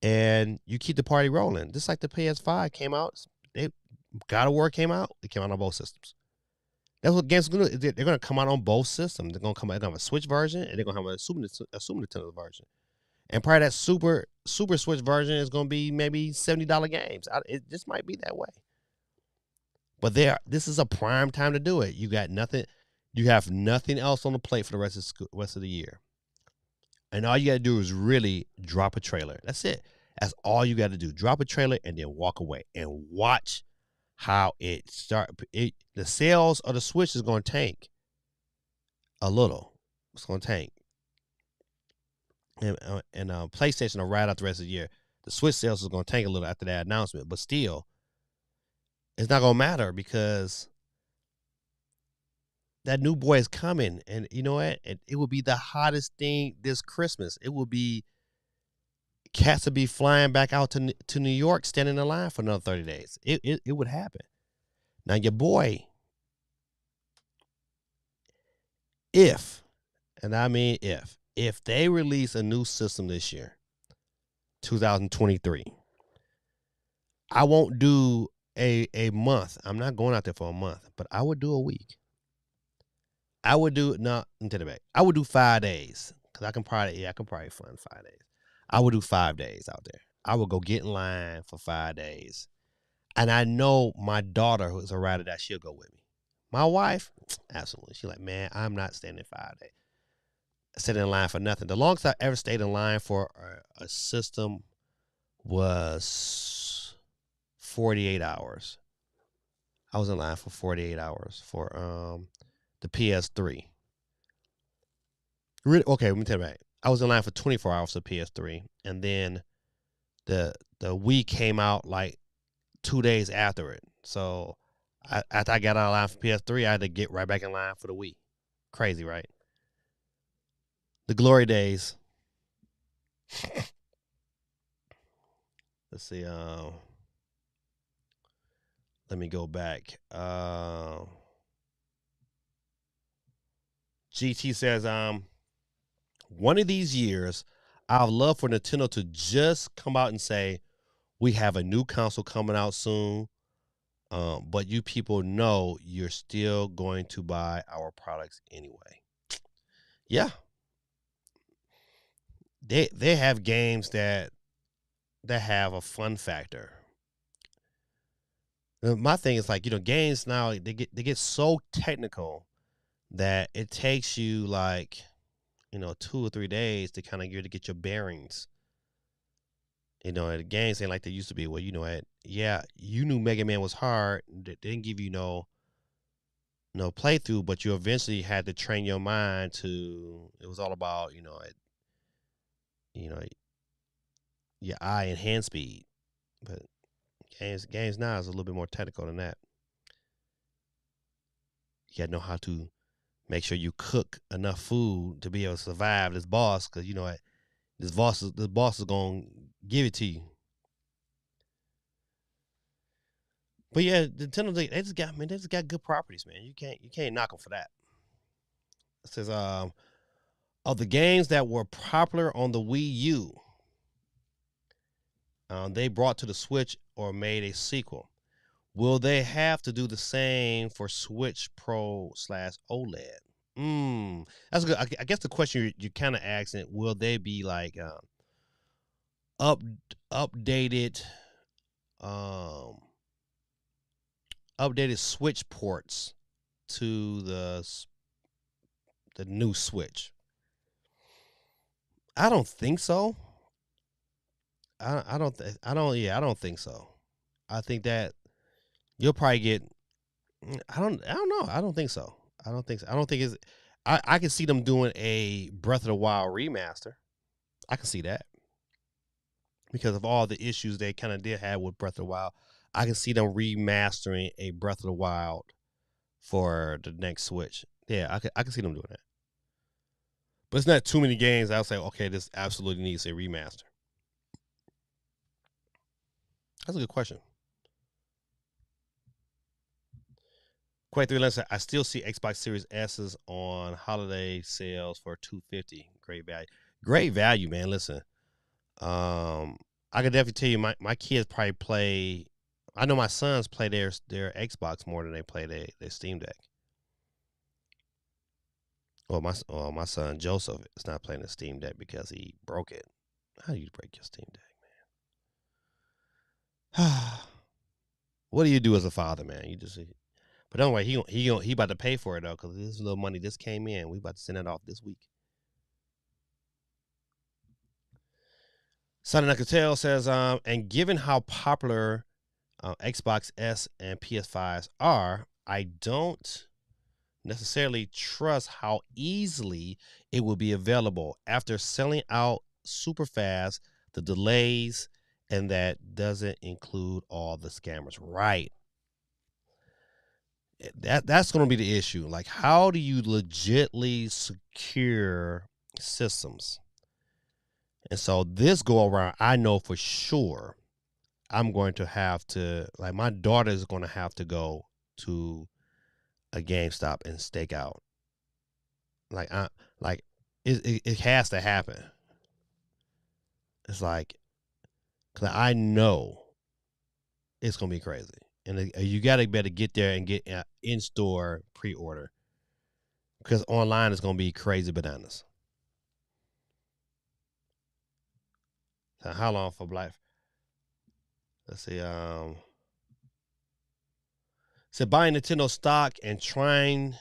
and you keep the party rolling. Just like the PS5 came out, they God of War came out. It came out on both systems. That's what games are gonna do. They're gonna come out on both systems. They're gonna have a Switch version, and they're gonna have a Super Nintendo version. And probably that Super Switch version is gonna be maybe $70 games. It just might be that way. But this is a prime time to do it. You got nothing. You have nothing else on the plate for the rest of the year, and all you got to do is really drop a trailer. That's it. That's all you got to do. Drop a trailer and then walk away and watch how it start. The sales of the Switch is going to tank a little. It's going to tank, and PlayStation will ride out the rest of the year. The Switch sales is going to tank a little after that announcement, but still, it's not going to matter because that new boy is coming, and you know what? It will be the hottest thing this Christmas. It will be cats will be flying back out to New York, standing in line for another 30 days. It would happen. Now your boy, if and I mean if they release a new system this year, 2023, I won't do a month. I'm not going out there for a month, but I would do a week. I would do not into the back. I would do 5 days because I can probably fund 5 days. I would do 5 days out there. I would go get in line for 5 days, and I know my daughter, who's a rider, that she'll go with me. My wife, absolutely, she's like, man, I'm not standing 5 days, sitting in line for nothing. The longest I ever stayed in line for a system was 48 hours. I was in line for 48 hours for the PS3. Okay, let me tell you about it. I was in line for 24 hours for PS3, and then the Wii came out like 2 days after it. So after I got out of line for PS3, I had to get right back in line for the Wii. Crazy, right? The glory days. Let's see. Let me go back. GT says, one of these years, I'd love for Nintendo to just come out and say, we have a new console coming out soon, but you people know you're still going to buy our products anyway. Yeah, they have games that have a fun factor. My thing is like, games now they get so technical that it takes you like 2 or 3 days to kind of get your bearings. The games ain't like they used to be. Well, you knew Mega Man was hard. They didn't give you no playthrough, but you eventually had to train your mind to. It was all about you know your eye and hand speed. But games now is a little bit more technical than that. You got to know how to make sure you cook enough food to be able to survive this boss, because this boss is gonna give it to you. But yeah, Nintendo they just got good properties, man. You can't knock them for that. It says of the games that were popular on the Wii U, they brought to the Switch or made a sequel. Will they have to do the same for Switch Pro / OLED? That's good. I guess the question you're kind of asking, will they be like up updated um updated Switch ports to the new Switch? I don't think so. I don't think so. I think that you'll probably get. I don't know. I don't think so. I don't think so. I don't think it's. I can see them doing a Breath of the Wild remaster. I can see that because of all the issues they kind of did have with Breath of the Wild. I can see them remastering a Breath of the Wild for the next Switch. Yeah, I can see them doing that. But it's not too many games I'll say, okay, this absolutely needs a remaster. That's a good question. Quite three lens. I still see Xbox Series S's on holiday sales for $250. Great value. Great value, man. Listen, I can definitely tell you, my kids probably play. I know my sons play their Xbox more than they play their Steam Deck. Well, my son Joseph is not playing the Steam Deck because he broke it. How do you break your Steam Deck, man? What do you do as a father, man? You just. But don't worry, he about to pay for it though, because this little money just came in. We about to send it off this week. Sonny Nakatel says, and given how popular Xbox S and PS5s are, I don't necessarily trust how easily it will be available after selling out super fast, the delays, and that doesn't include all the scammers. Right. That's going to be the issue. Like, how do you legitly secure systems? And so this go around, I know for sure I'm going to have to, like, my daughter is going to have to go to a GameStop and stake out. Like it has to happen. It's like, cause I know it's gonna be crazy, and you gotta better get there and get in store pre-order, because online is gonna be crazy bananas. So how long for Black? Let's see. So buying Nintendo stock and trying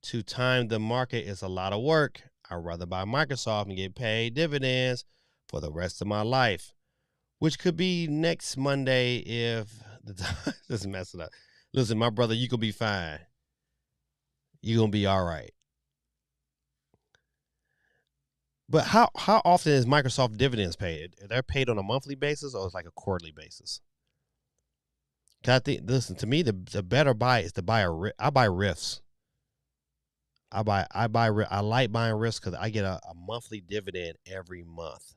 to time the market is a lot of work. I'd rather buy Microsoft and get paid dividends for the rest of my life, which could be next Monday if the just mess it up. Listen, my brother, you could be fine. You're gonna be all right. But how often is Microsoft dividends paid? They're paid on a monthly basis or it's like a quarterly basis? Cause I think, listen, to me, the better buy is to buy I buy Rifts. I like buying Rifts because I get a monthly dividend every month.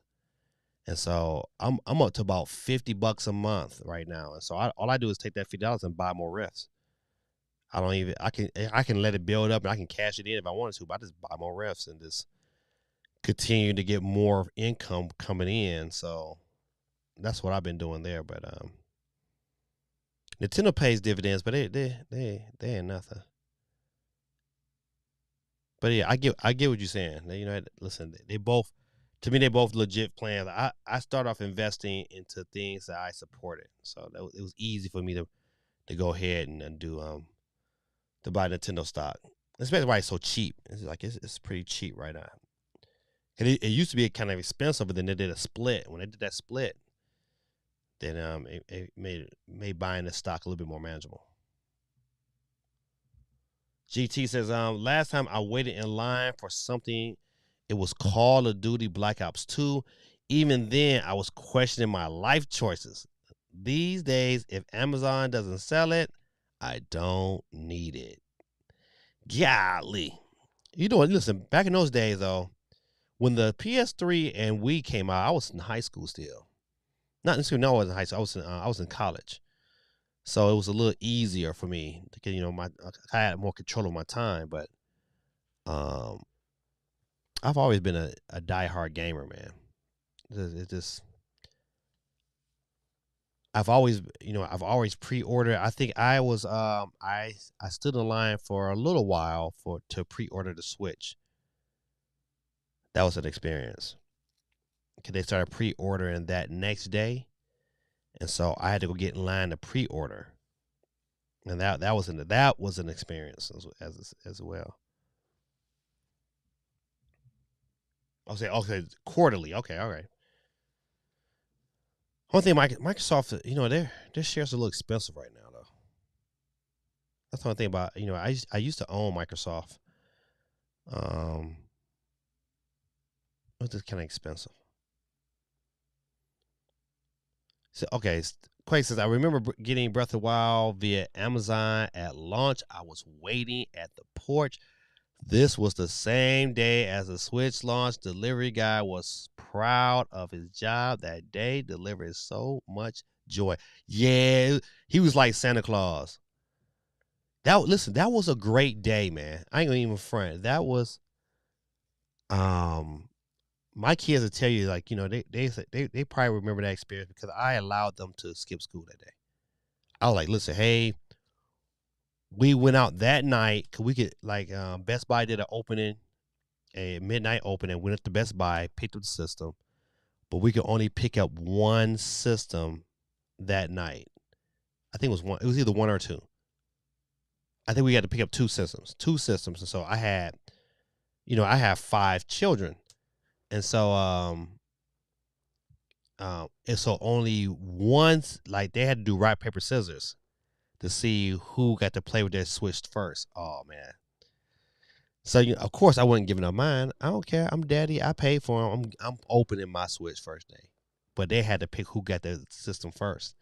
And so I'm up to about $50 a month right now. And so all I do is take that $50 and buy more Rifts. I can let it build up and I can cash it in if I wanted to, but I just buy more Rifts and just continue to get more income coming in. So that's what I've been doing there. But Nintendo pays dividends, but they ain't nothing. But yeah, I get what you're saying. You know, listen, they both, to me, they both legit plans. I start off investing into things that I supported, so it was easy for me to go ahead and do to buy Nintendo stock, especially why it's so cheap. It's like it's pretty cheap right now. And it used to be kind of expensive, but then they did a split. When they did that split, then it made buying the stock a little bit more manageable. GT says, last time I waited in line for something, it was Call of Duty Black Ops 2. Even then, I was questioning my life choices. These days, if Amazon doesn't sell it, I don't need it. Golly. You know what? Listen, back in those days, though, when the PS3 and Wii came out, I was in high school still. Not in school, no, I was in high school. I was in college. So it was a little easier for me because, you know, I had more control of my time. But um, I've always been a diehard gamer, man. It just I've always pre-ordered. I think I was I stood in line for a little while to pre-order the Switch. That was an experience. Cause they started pre-ordering that next day, and so I had to go get in line to pre-order, and that was an experience as well. I'll say okay, quarterly. Okay, all right. One thing, Microsoft, you know, their shares are a little expensive right now, though. That's the only thing about, you know, I used to own Microsoft. Um, it was just kind of expensive. So okay, Quake says I remember getting Breath of the Wild via Amazon at launch. I was waiting at the porch This was the same day as the Switch launch. Delivery guy was proud of his job that day, delivered so much joy. Yeah, he was like Santa Claus. That was a great day, man. I ain't gonna even front. That was um my kids will tell you, like, they probably remember that experience because I allowed them to skip school that day. I was like, listen, hey, we went out that night because we could, like, Best Buy did an opening, a midnight opening. Went up to Best Buy, picked up the system, but we could only pick up one system that night. I think it was one. It was either one or two. I think we had to pick up two systems, and so I have 5 children, and so only once, like, they had to do rock paper scissors to see who got to play with their Switch first. Oh man! So of course I wasn't giving up mine. I don't care. I'm daddy. I paid for them. I'm opening my Switch first day, but they had to pick who got the system first.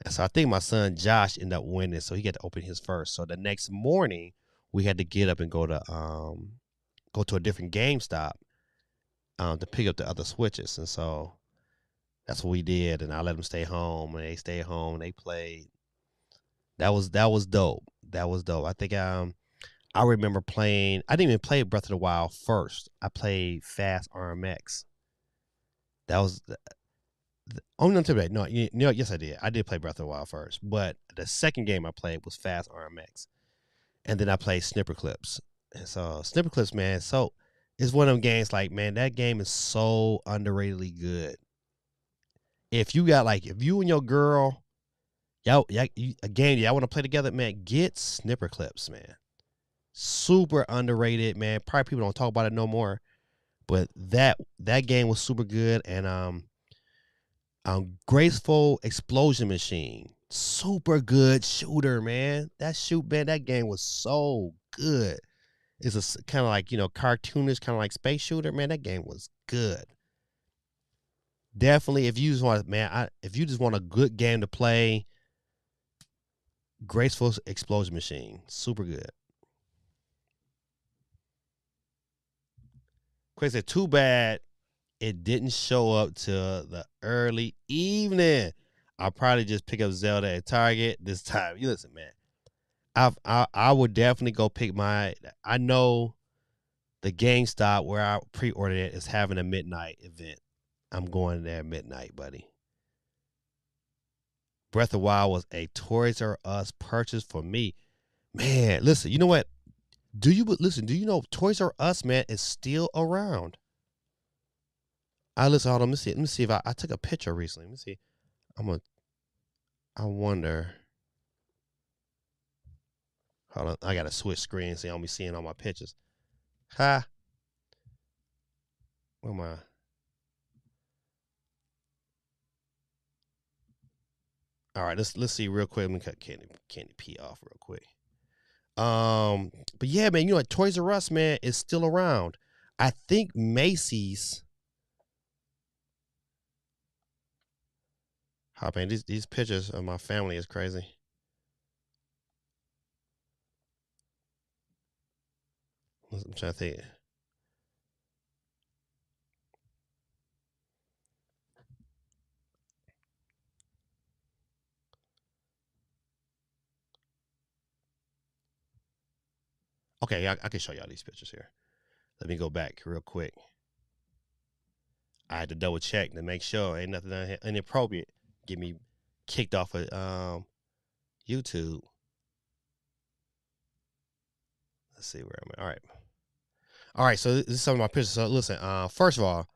And so I think my son Josh ended up winning, so he got to open his first. So the next morning we had to get up and go to a different GameStop to pick up the other Switches, and so that's what we did. And I let them stay home, and they stayed home and they played. That was dope. That was dope. I think I remember playing. I didn't even play Breath of the Wild first. I played Fast RMX. That was oh no, no, yes I did. I did play Breath of the Wild first, but the second game I played was Fast RMX, and then I played Snipper Clips. And so Snipper Clips, man, so it's one of them games. Like, man, that game is so underratedly good. If you and your girl, a game y'all want to play together, man, get Snipper Clips, man. Super underrated, man. Probably people don't talk about it no more, but that game was super good. And Graceful Explosion Machine, super good shooter, man. That game was so good. It's a kind of like, cartoonish, kind of like space shooter, man. That game was good. Definitely, if you just want, man, if you just want a good game to play, Graceful Explosion Machine, super good. Quick said, too bad it didn't show up till the early evening. I'll probably just pick up Zelda at Target this time. You listen, man. I would definitely go pick my. I know the GameStop where I pre-ordered it is having a midnight event. I'm going there at midnight, buddy. Breath of the Wild was a Toys R Us purchase for me. Man, listen, you know what? Do you know Toys R Us, man, is still around? Hold on, let me see. Let me see if I took a picture recently. Let me see. I wonder. Hold on, I gotta switch screens so y'all be seeing all my pictures. Ha. Where am I? All right, let's see real quick. Let me cut Candy P off real quick. But yeah, man, you know what? Toys R Us, man, is still around. I think Macy's. Oh man, these pictures of my family is crazy. I'm trying to think. Okay, I can show y'all these pictures here. Let me go back real quick. I had to double check to make sure ain't nothing inappropriate get me kicked off of YouTube. Let's see where I'm at. All right. So this is some of my pictures. So listen. First of all,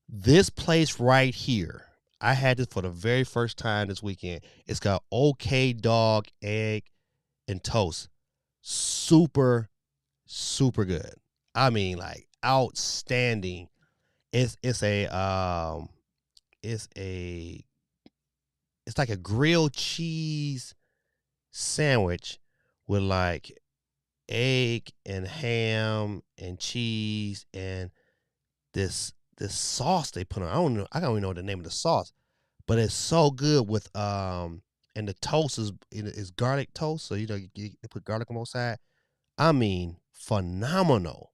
this place right here, I had this for the very first time this weekend. It's got OK Dog Egg and Toast. Super, super good. I mean, like, outstanding. It's like a grilled cheese sandwich with, like, egg and ham and cheese and this sauce they put on. I don't even know the name of the sauce, but it's so good with and the toast is garlic toast, so you put garlic on both sides. I mean, phenomenal.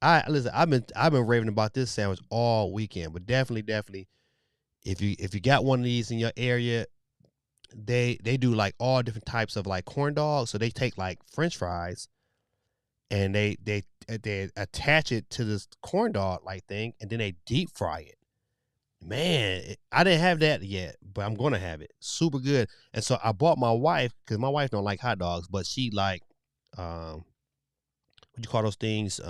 I listen. I've been raving about this sandwich all weekend, but definitely, if you got one of these in your area, they do like all different types of like corn dogs. So they take like French fries and they attach it to this corn dog like thing, and then they deep fry it. Man, I didn't have that yet, but I'm gonna have it. Super good. And so I bought my wife because my wife don't like hot dogs, but she like what you call those things?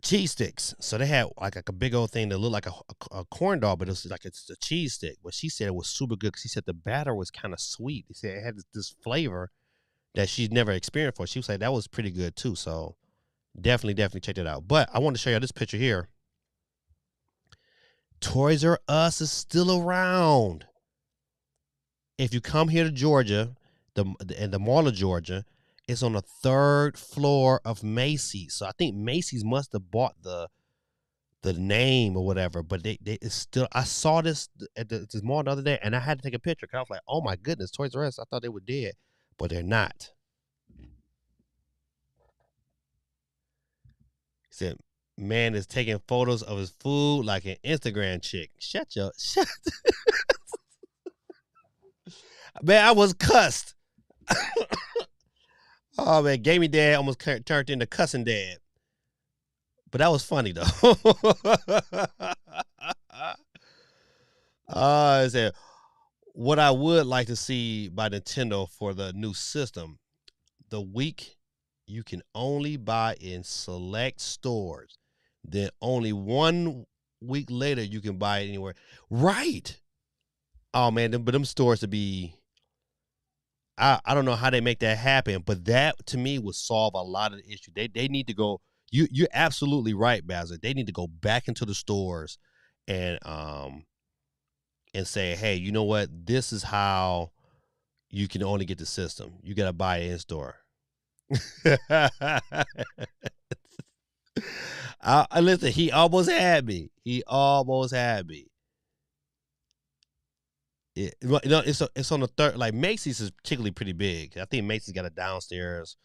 Cheese sticks. So they had like a big old thing that looked like a corn dog, but it was like it's a cheese stick. But she said it was super good because she said the batter was kind of sweet. She said it had this flavor that she'd never experienced before. She was like that was pretty good too. So definitely check it out. But I want to show you this picture here. Toys R Us is still around. If you come here to Georgia, the Mall of Georgia, it's on the third floor of Macy's. So I think Macy's must have bought the name or whatever, but they it's still. I saw this at this mall the other day, and I had to take a picture because I was like, "Oh my goodness, Toys R Us!" I thought they were dead, but they're not. He said, "Man is taking photos of his food like an Instagram chick." Shut. Man, I was cussed. Oh man, gaming dad almost turned into cussing dad, but that was funny though. I said, what I would like to see by Nintendo for the new system, the week you can only buy in select stores. Then only 1 week later you can buy it anywhere. Right. Oh man, but them stores to be I don't know how they make that happen, but that to me would solve a lot of the issue. They need to go. You're absolutely right, Basil. They need to go back into the stores and and say, hey, you know what? This is how you can only get the system. You got to buy it in store. Listen, he almost had me. He almost had me. It's on the third. Like Macy's is particularly pretty big. I think Macy's got a downstairs,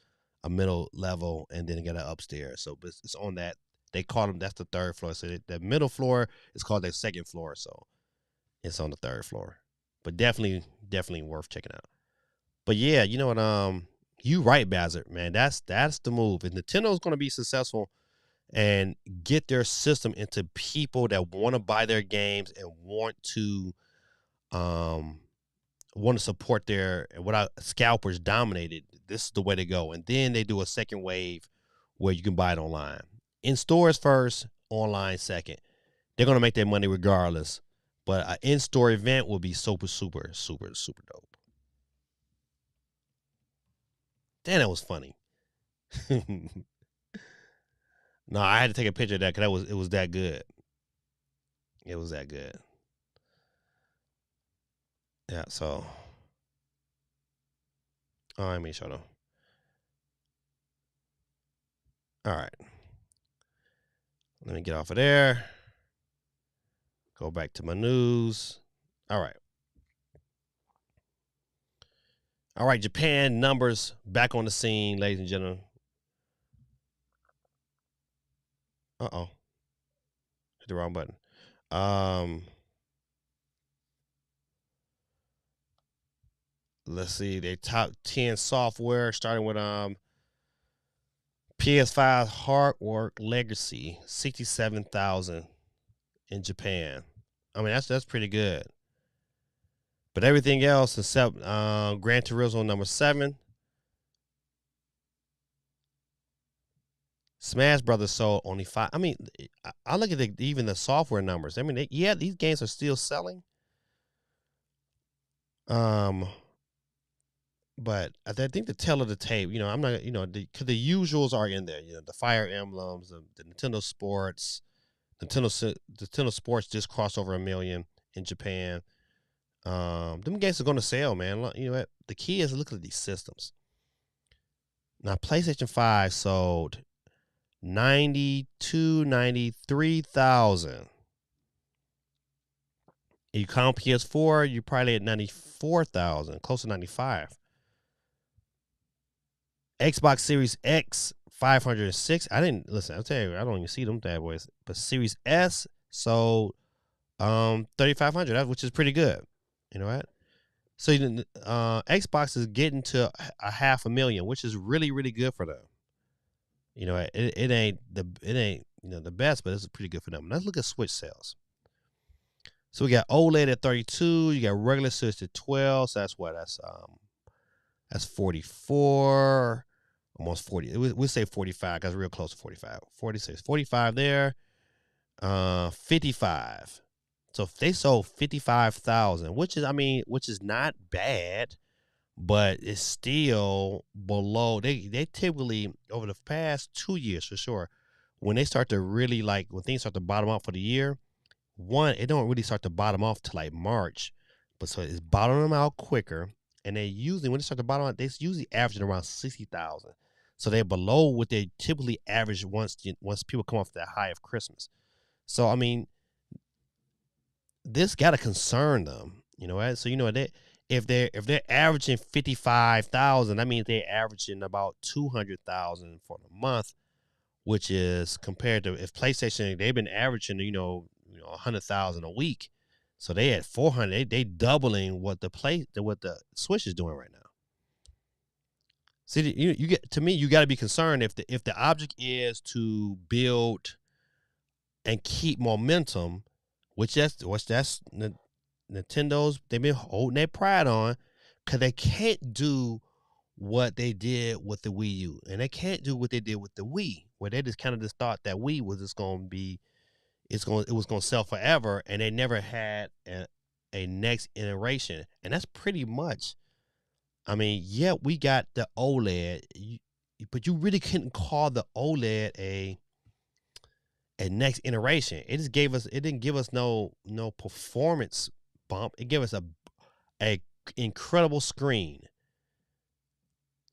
a middle level, and then got an upstairs. So it's on that. They call them. That's the third floor. So the middle floor is called the second floor. So it's on the third floor. But definitely worth checking out. But yeah, you know what? You right, Bazard, man. That's the move. If Nintendo's going to be successful and get their system into people that want to buy their games and um want to support their what scalpers dominated, this is the way to go. And then they do a second wave where you can buy it online. In stores first, online second. They're gonna make their money regardless. But an in-store event will be super dope. Damn, that was funny. No, I had to take a picture of that because it was that good. It was that good. Yeah, so I mean show them. All right. Let me get off of there. Go back to my news. All right. All right, Japan numbers back on the scene, ladies and gentlemen. Uh-oh. Hit the wrong button. Let's see. They top 10 software starting with PS5 hard work legacy, 67,000 in Japan. I mean, that's pretty good. But everything else except Gran Turismo number 7. Smash Brothers sold only 5. I mean, I look at even the software numbers. I mean, these games are still selling. But I think the tale of the tape, I'm not, cause the usuals are in there. The Fire Emblems, the Nintendo Sports, Nintendo Sports just crossed over 1 million in Japan. Them games are going to sell, man. You know what? The key is look at these systems. Now, PlayStation 5 sold 93,000. If you count PS4, you're probably at 94,000, close to 95. Xbox Series X 506. I didn't listen. I'll tell you, I don't even see them bad boys. But Series S sold 3,500, which is pretty good. You know what? So Xbox is getting to a 500,000, which is really really good for them. You know, it ain't the best, but it's pretty good for them. Let's look at Switch sales. So we got OLED at 32. You got regular Switch at 12. So that's what that's 44, almost 40. We'll say 45 because real close to 45. 46, 45 there. 55. So if they sold 55,000, which is not bad, but it's still below. They typically over the past 2 years for sure, when they start to really when things start to bottom out for the year, one, it don't really start to bottom off till like March, but so it's bottoming them out quicker. And they usually, when they start to bottom out, they usually averaging around 60,000. So they're below what they typically average once people come off that high of Christmas. So this got to concern them, you know. Right? So if they're averaging 55,000, that means they're averaging about 200,000 for the month, which is compared to if PlayStation they've been averaging 100,000 a week, so they at 400. They doubling what the Switch is doing right now. See, you get to me, you got to be concerned if the object is to build and keep momentum, which that's Nintendo's they've been holding their pride on, because they can't do what they did with the Wii U, and they can't do what they did with the Wii, where they just kind of just thought that Wii was just going to be it was going to sell forever, and they never had a next iteration, and that's pretty much. I mean, yeah, we got the OLED, but you really couldn't call the OLED a next iteration. It didn't give us no performance bump. It gave us a incredible screen.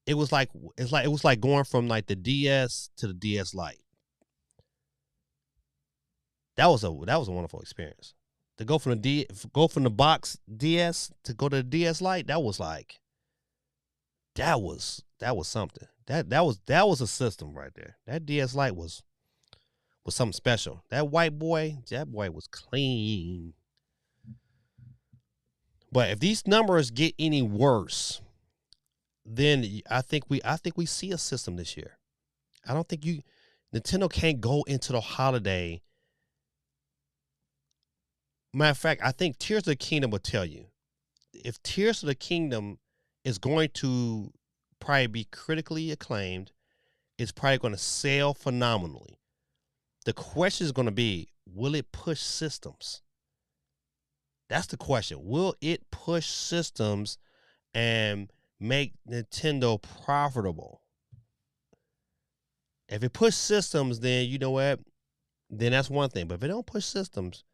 It was like going from like the DS to the DS Lite. That was a wonderful experience. To go from the box DS to go to the DS Lite, that was something. That was a system right there. That DS Lite was something special. That boy was clean. But if these numbers get any worse, then I think we see a system this year. I don't think Nintendo can't go into the holiday. Matter of fact, I think Tears of the Kingdom will tell you. If Tears of the Kingdom is going to probably be critically acclaimed, it's probably going to sell phenomenally. The question is going to be, will it push systems? That's the question. Will it push systems and make Nintendo profitable? If it push systems, then you know what? Then that's one thing. But if it don't push systems,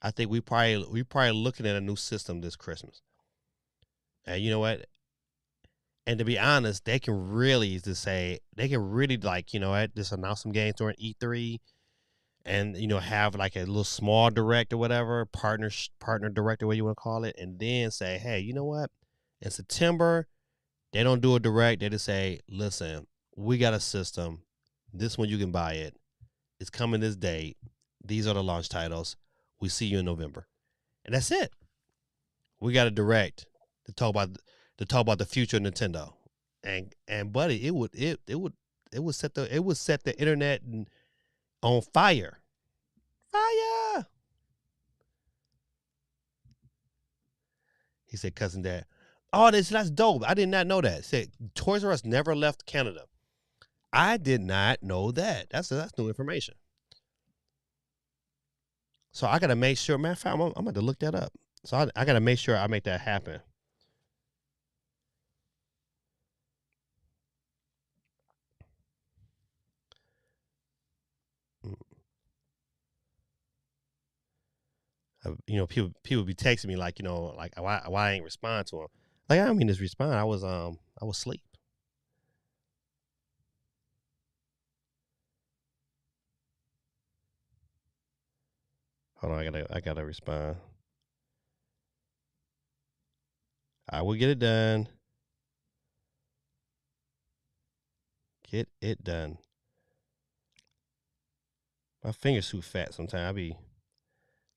I think we probably looking at a new system this Christmas. And you know what? And to be honest, they can really just just announce some games during E3, and have like a little small direct or whatever, partner direct or what you want to call it, and then say, hey, you know what? In September, they don't do a direct. They just say, listen, we got a system. This one you can buy it. It's coming this date. These are the launch titles. We see you in November, and that's it. We got a direct to talk about the future of Nintendo, and buddy, it would set the internet on fire. Fire. He said, cousin dad. Oh, that's dope. I did not know that. Said Toys R Us never left Canada. I did not know that. That's new information. So I gotta make sure. Matter of fact, I'm going to look that up. So I gotta make sure I make that happen. People be texting me like why I ain't respond to them. Like I don't mean to respond. I was asleep. Hold on, I gotta respond. I will get it done. Get it done. My fingers too fat sometimes. I be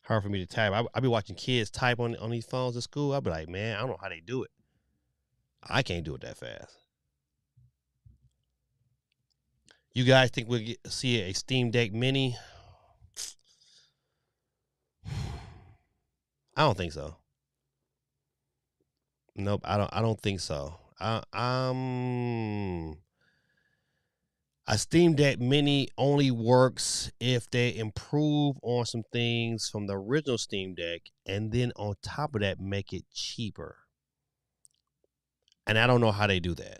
hard for me to type. I be watching kids type on these phones at school. I be like, man, I don't know how they do it. I can't do it that fast. You guys think we'll see a Steam Deck Mini? I don't think so. Nope, I don't think so. A Steam Deck Mini only works if they improve on some things from the original Steam Deck, and then on top of that, make it cheaper. And I don't know how they do that.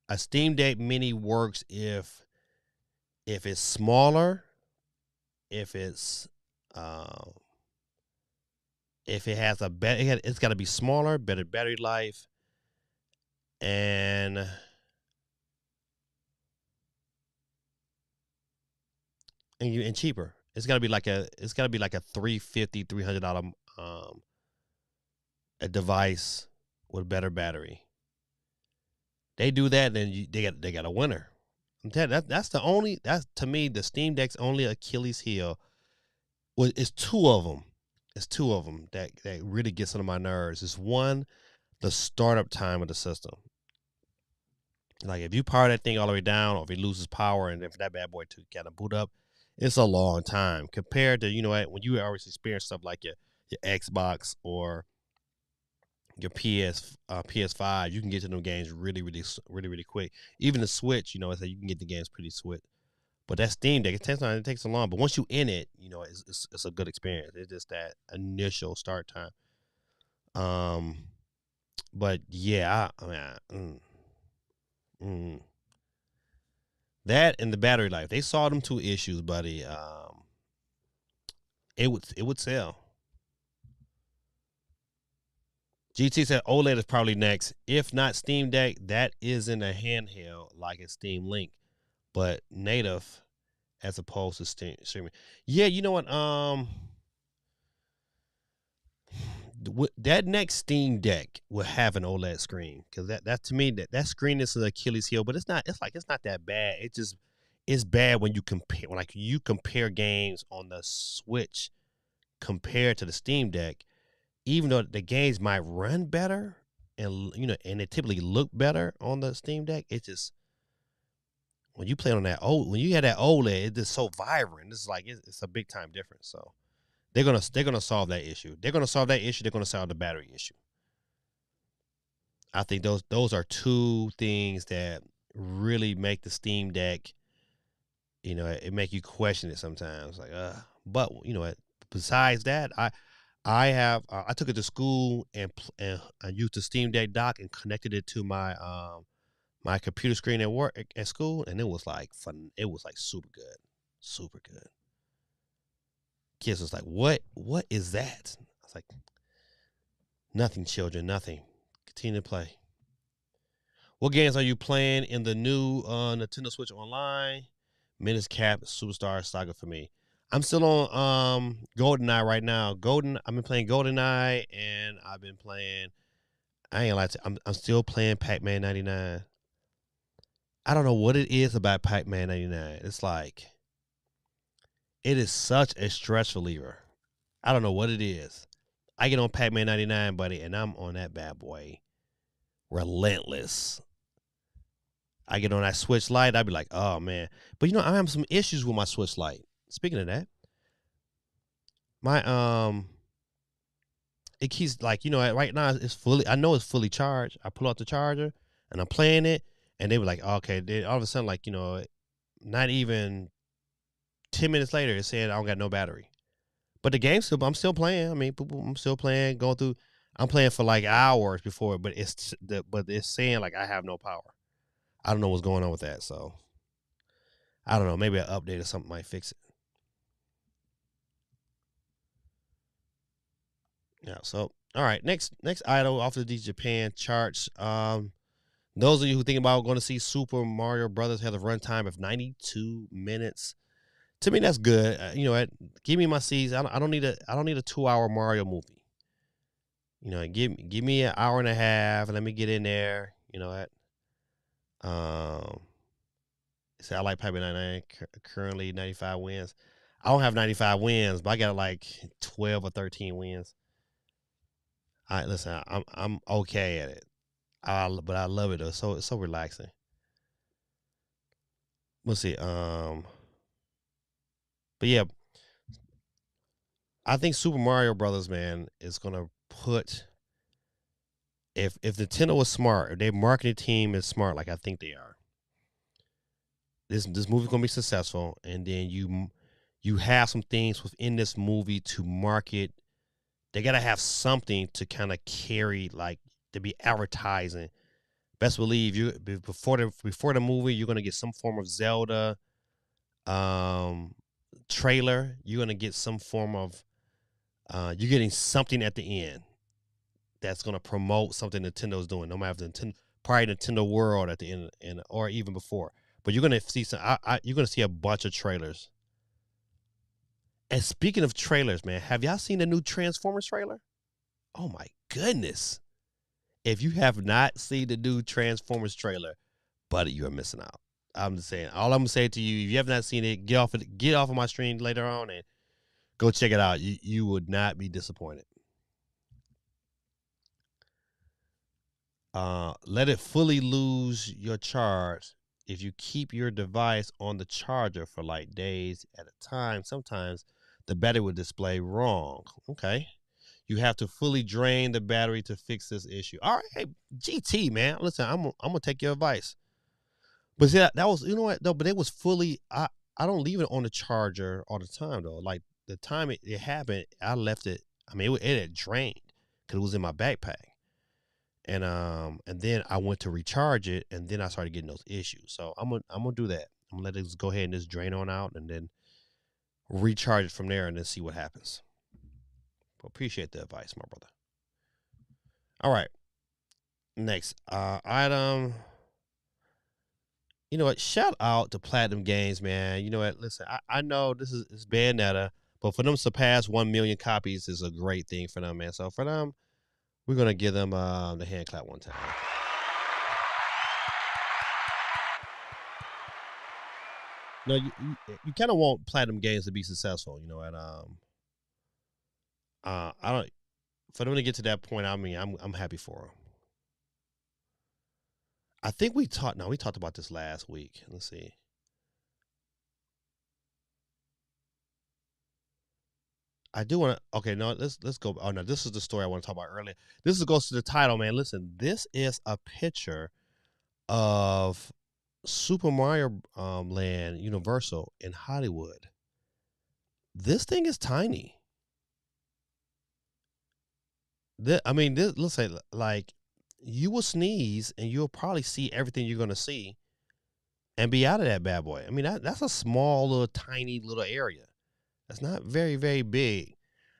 A Steam Deck Mini works if it's smaller, if it's if it has a better, it's got to be smaller, better battery life, and cheaper. It's got to be like a $350, $300 a device with better battery. They do that, then they got a winner. I'm telling you, that's to me the Steam Deck's only Achilles heel. Well, it's two of them. It's two of them that really gets under my nerves. It's one, the startup time of the system. Like if you power that thing all the way down, or if it loses power, and if that bad boy to kind of boot up, it's a long time compared to when you always experience stuff like your Xbox or your PS5. You can get to them games really quick. Even the Switch, I say you can get the games pretty swift. But that Steam Deck, it takes so long. But once you in it, it's a good experience. It's just that initial start time. But yeah, that and the battery life, they saw them two issues, buddy. It would sell. GT said OLED is probably next. If not Steam Deck, that isn't a handheld like a Steam Link, but native as opposed to streaming. Yeah, you know what? That next Steam Deck will have an OLED screen, because that to me that screen is the Achilles heel, but it's not. It's not that bad. It's bad when you compare games on the Switch compared to the Steam Deck. Even though the games might run better and and they typically look better on the Steam Deck, it's just when you play on when you have that OLED, it's just so vibrant. It's like it's a big time difference. So they're gonna solve that issue. They're gonna solve that issue. They're gonna solve the battery issue. I think those are two things that really make the Steam Deck. It make you question it sometimes. Like, but besides that, I took it to school and I used the Steam Deck dock and connected it to my my computer screen at work at school, and it was like fun. It was like super good, super good. Kids was like, "What is that?" I was like, "Nothing, children, nothing. Continue to play." What games are you playing in the new Nintendo Switch Online? Menace Cap Superstar Saga for me. I'm still on GoldenEye right now. I've been playing GoldenEye, and I've been playing. I ain't gonna lie to you, I'm still playing Pac-Man 99. I don't know what it is about Pac-Man 99. It's like it is such a stress reliever. I don't know what it is. I get on Pac-Man 99, buddy, and I'm on that bad boy. Relentless. I get on that Switch Lite, I'd be like, oh man. But I have some issues with my Switch Lite. Speaking of that, my it keeps like right now it's fully. I know it's fully charged. I pull out the charger and I'm playing it, and they were like, okay. Then all of a sudden, like not even 10 minutes later, it said I don't got no battery. But the game I'm still playing. I mean, I'm still playing. Going through. I'm playing for like hours before, but it's saying like I have no power. I don't know what's going on with that. So I don't know. Maybe an update or something might fix it. Yeah. So all right. Next idol off of these Japan charts. Those of you who think about going to see Super Mario Brothers have a runtime of 92 minutes. To me, that's good. Give me my seats. I don't need a 2-hour Mario movie. Give me an hour and a half and let me get in there. Um, say I like Piper 99. Currently 95 wins. I don't have 95 wins, but I got like 12 or 13 wins. I listen. I'm okay at it. But I love it though. So it's so relaxing. We'll see. But yeah, I think Super Mario Brothers, man, is gonna put if Nintendo was smart, if their marketing team is smart, like I think they are, this movie's gonna be successful, and then you have some things within this movie to market. They gotta have something to kind of carry, like to be advertising. Best believe you before the movie, you're gonna get some form of Zelda um trailer. You're gonna get some form of you're getting something at the end that's gonna promote something Nintendo's doing. No matter if Nintendo, probably Nintendo World at the end, and or even before. But you're gonna see some. You're gonna see a bunch of trailers. And speaking of trailers, man, have y'all seen the new Transformers trailer? Oh my goodness! If you have not seen the new Transformers trailer, buddy, you are missing out. I'm just saying. All I'm gonna say to you, if you have not seen it, get off of my stream later on and go check it out. You would not be disappointed. Let it fully lose your charge. If you keep your device on the charger for like days at a time, sometimes the battery will display wrong. Okay. You have to fully drain the battery to fix this issue. All right, hey, GT man, listen, I'm gonna take your advice. But see, that was, you know what though, but it was fully. I don't leave it on the charger all the time though. Like the time it happened, I left it. I mean, it had drained because it was in my backpack, and then I went to recharge it, and then I started getting those issues. So I'm gonna do that. I'm gonna let it just go ahead and just drain on out, and then recharge it from there, and then see what happens. Appreciate the advice, my brother. All right, next item. You know what? Shout out to Platinum Games, man. You know what? Listen, I know this is it's Bayonetta, but for them to surpass 1 million copies is a great thing for them, man. So for them, we're gonna give them the hand clap one time. No, you kind of want Platinum Games to be successful, you know, and I don't for them to get to that point. I mean, I'm happy for them. I think we talked about this last week. Let's see. I do want to. Okay, no, let's go. Oh no, this is the story I want to talk about earlier. Goes to the title, man. Listen, this is a picture of Super Mario Land Universal in Hollywood. This thing is tiny. I mean, let's say like you will sneeze and you'll probably see everything you're gonna see and be out of that bad boy. I mean, that's a small little tiny little area. That's not very big.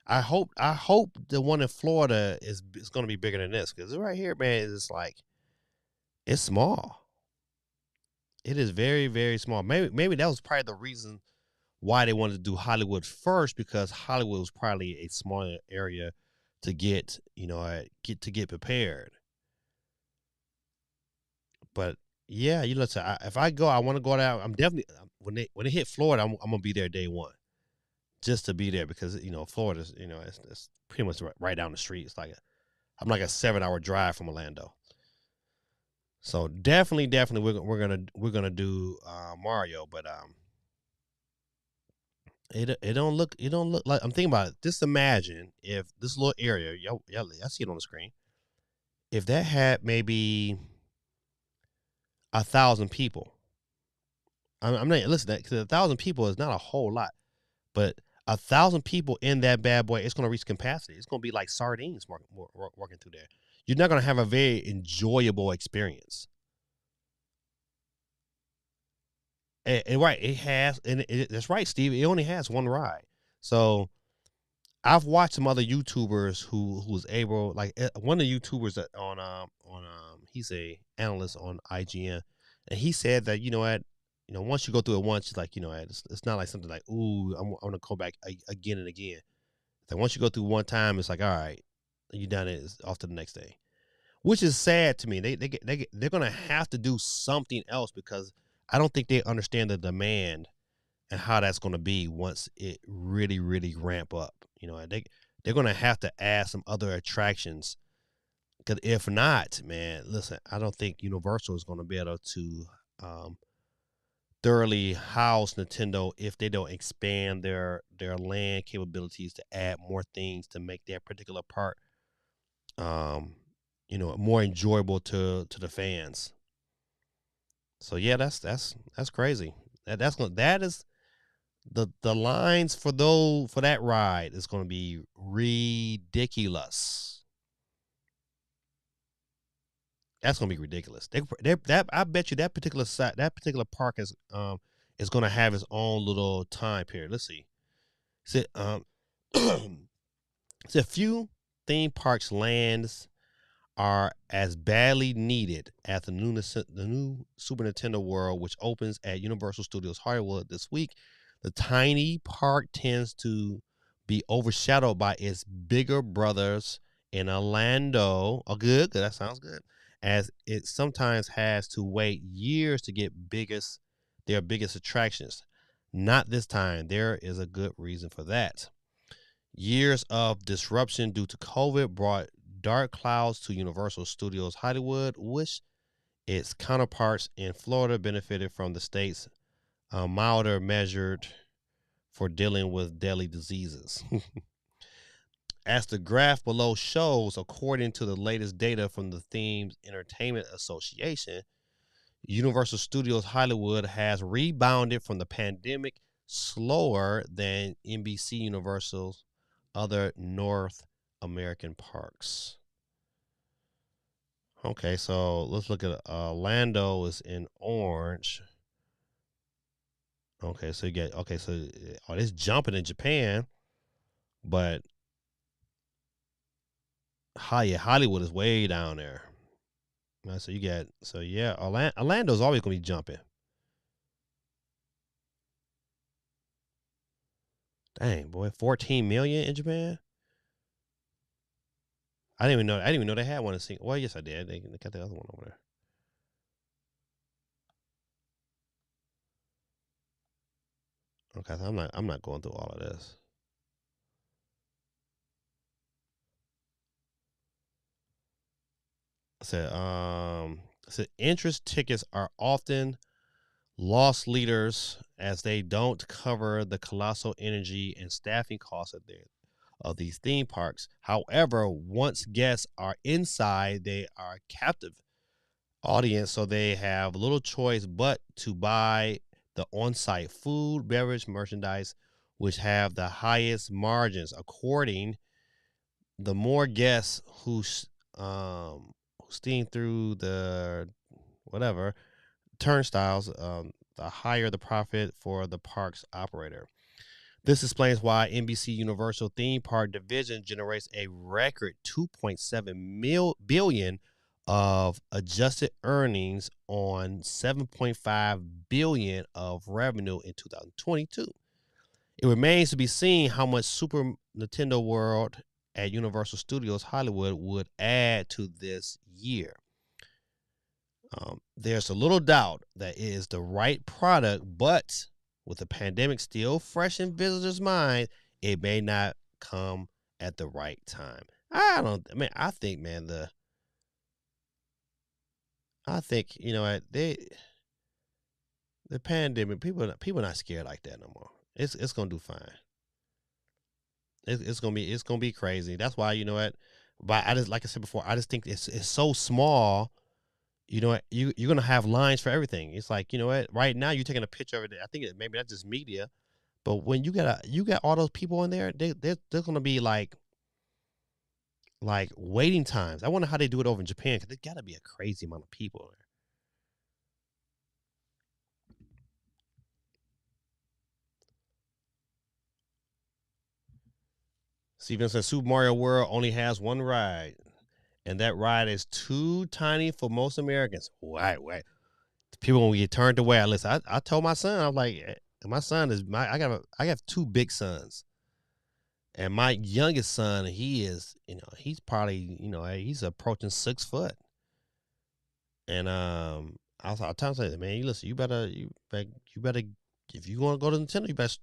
I hope the one in Florida is going to be bigger than this because right here, man, is like it's small. It is very small. Maybe that was probably the reason why they wanted to do Hollywood first because Hollywood was probably a smaller area to get get prepared. But yeah, you know, if I go, I want to go out. I'm definitely when they hit Florida, I'm gonna be there day one just to be there because Florida's it's pretty much right down the street. It's like I'm like a 7 hour drive from Orlando. So definitely we're gonna do Mario, but it don't look like I'm thinking about it. Just imagine if this little area, I see it on the screen. If that had maybe 1,000 people, I'm not listen because 1,000 people is not a whole lot, but 1,000 people in that bad boy, it's gonna reach capacity. It's gonna be like sardines working through there. You're not gonna have a very enjoyable experience. And right, it has, and that's right, Steve. It only has one ride. So I've watched some other YouTubers who was able, like one of the YouTubers that he's a analyst on IGN, and he said that once you go through it once, it's like it's not like something like I'm gonna go back again and again. Like once you go through one time, it's like all right, you done it. It's off to the next day. which is sad to me. They're gonna have to do something else because I don't think they understand the demand and how that's gonna be once it really ramp up. They're gonna have to add some other attractions. Because if not, man, listen, I don't think Universal is gonna be able to um, thoroughly house Nintendo if they don't expand their land capabilities to add more things to make that particular part um more enjoyable to the fans. So yeah, that's crazy. That is the lines for that ride is going to be ridiculous. That's going to be ridiculous. That I bet you that particular park is going to have its own little time period. Let's see. So, it's a few theme parks lands are as badly needed as the new Super Nintendo World, which opens at Universal Studios Hollywood this week. The tiny park tends to be overshadowed by its bigger brothers in Orlando. Oh, good, that sounds good. As it sometimes has to wait years to get their biggest attractions. Not this time. There is a good reason for that. Years of disruption due to COVID brought dark clouds to Universal Studios Hollywood, which its counterparts in Florida benefited from the state's milder measured for dealing with deadly diseases. As the graph below shows, according to the latest data from the Themes Entertainment Association, Universal Studios Hollywood has rebounded from the pandemic slower than NBC Universal's other North American parks. Okay, so let's look at Orlando is in orange. Okay, so you get it's jumping in Japan, but Hollywood is way down there. So Orlando's always gonna be jumping. Dang boy, 14 million in Japan. I didn't even know they had one in Singapore. Well, yes, I did. They got the other one over there. Okay, so I'm not going through all of this. I said interest tickets are often loss leaders as they don't cover the colossal energy and staffing costs of these theme parks. However, once guests are inside, they are captive audience, so they have little choice but to buy the on-site food, beverage, merchandise, which have the highest margins. According, the more guests who steam through the whatever turnstiles, the higher the profit for the park's operator. This explains why NBC Universal Theme Park Division generates a record 2.7 billion of adjusted earnings on 7.5 billion of revenue in 2022. It remains to be seen how much Super Nintendo World at Universal Studios Hollywood would add to this year. There's a little doubt that it is the right product, but with the pandemic still fresh in visitors' mind, it may not come at the right time. I think, man, the pandemic, people not scared like that no more. It's gonna do fine. It's gonna be crazy. That's why but I just like I said before, I just think it's so small. You're gonna have lines for everything. It's like right now you're taking a picture of it. I think maybe that's just media, but when you got all those people in there, they're gonna be like waiting times. I wonder how they do it over in Japan because there gotta be a crazy amount of people there. Steven says Super Mario World only has one ride, and that ride is too tiny for most Americans. Why? People when we get turned away. I told my son, I'm like, my son is I got two big sons, And my youngest son, he is, he's probably, he's approaching 6 foot. And I tell him, man, listen, you better, if you want to go to Nintendo, you better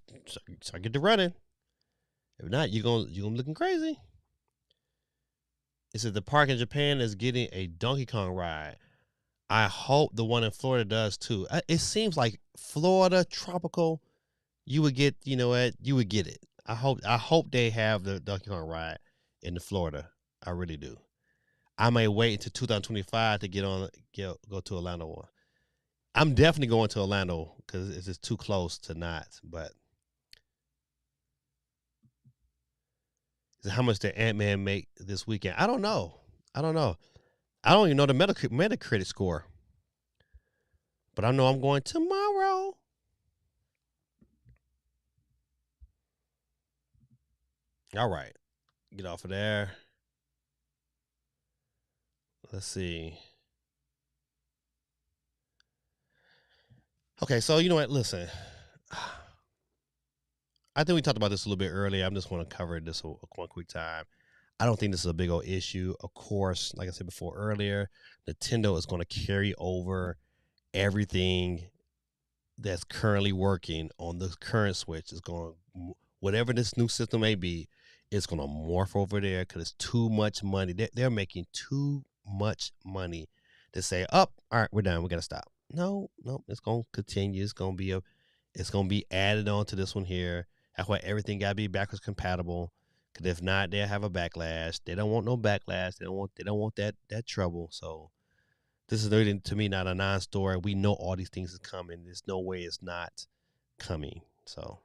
start get to running. If not, you're gonna be looking crazy. It said the park in Japan is getting a Donkey Kong ride. I hope the one in Florida does too. It seems like Florida tropical, you would get, you would get it. I hope they have the Donkey Kong ride in the Florida. I really do. I may wait until 2025 to go to Orlando one. I'm definitely going to Orlando because it's just too close to not. But how much did Ant-Man make this weekend? I don't know. I don't know. I don't even know the Metacritic score. But I know I'm going tomorrow. All right. Get off of there. Let's see. Okay, so you know what? Listen. I think we talked about this a little bit earlier. I'm just going to cover this one quick time. I don't think this is a big old issue. Of course, like I said before earlier, Nintendo is going to carry over everything that's currently working on the current Switch. Is going whatever this new system may be, it's going to morph over there because it's too much money. They're making too much money to say, "Up, all right, we're done. We got to stop." No, it's going to continue. It's going to be added on to this one here. That's why everything got to be backwards compatible. Because if not, they'll have a backlash. They don't want no backlash. They don't want that trouble. So this is really, to me, not a non-story. We know all these things is coming. There's no way it's not coming. So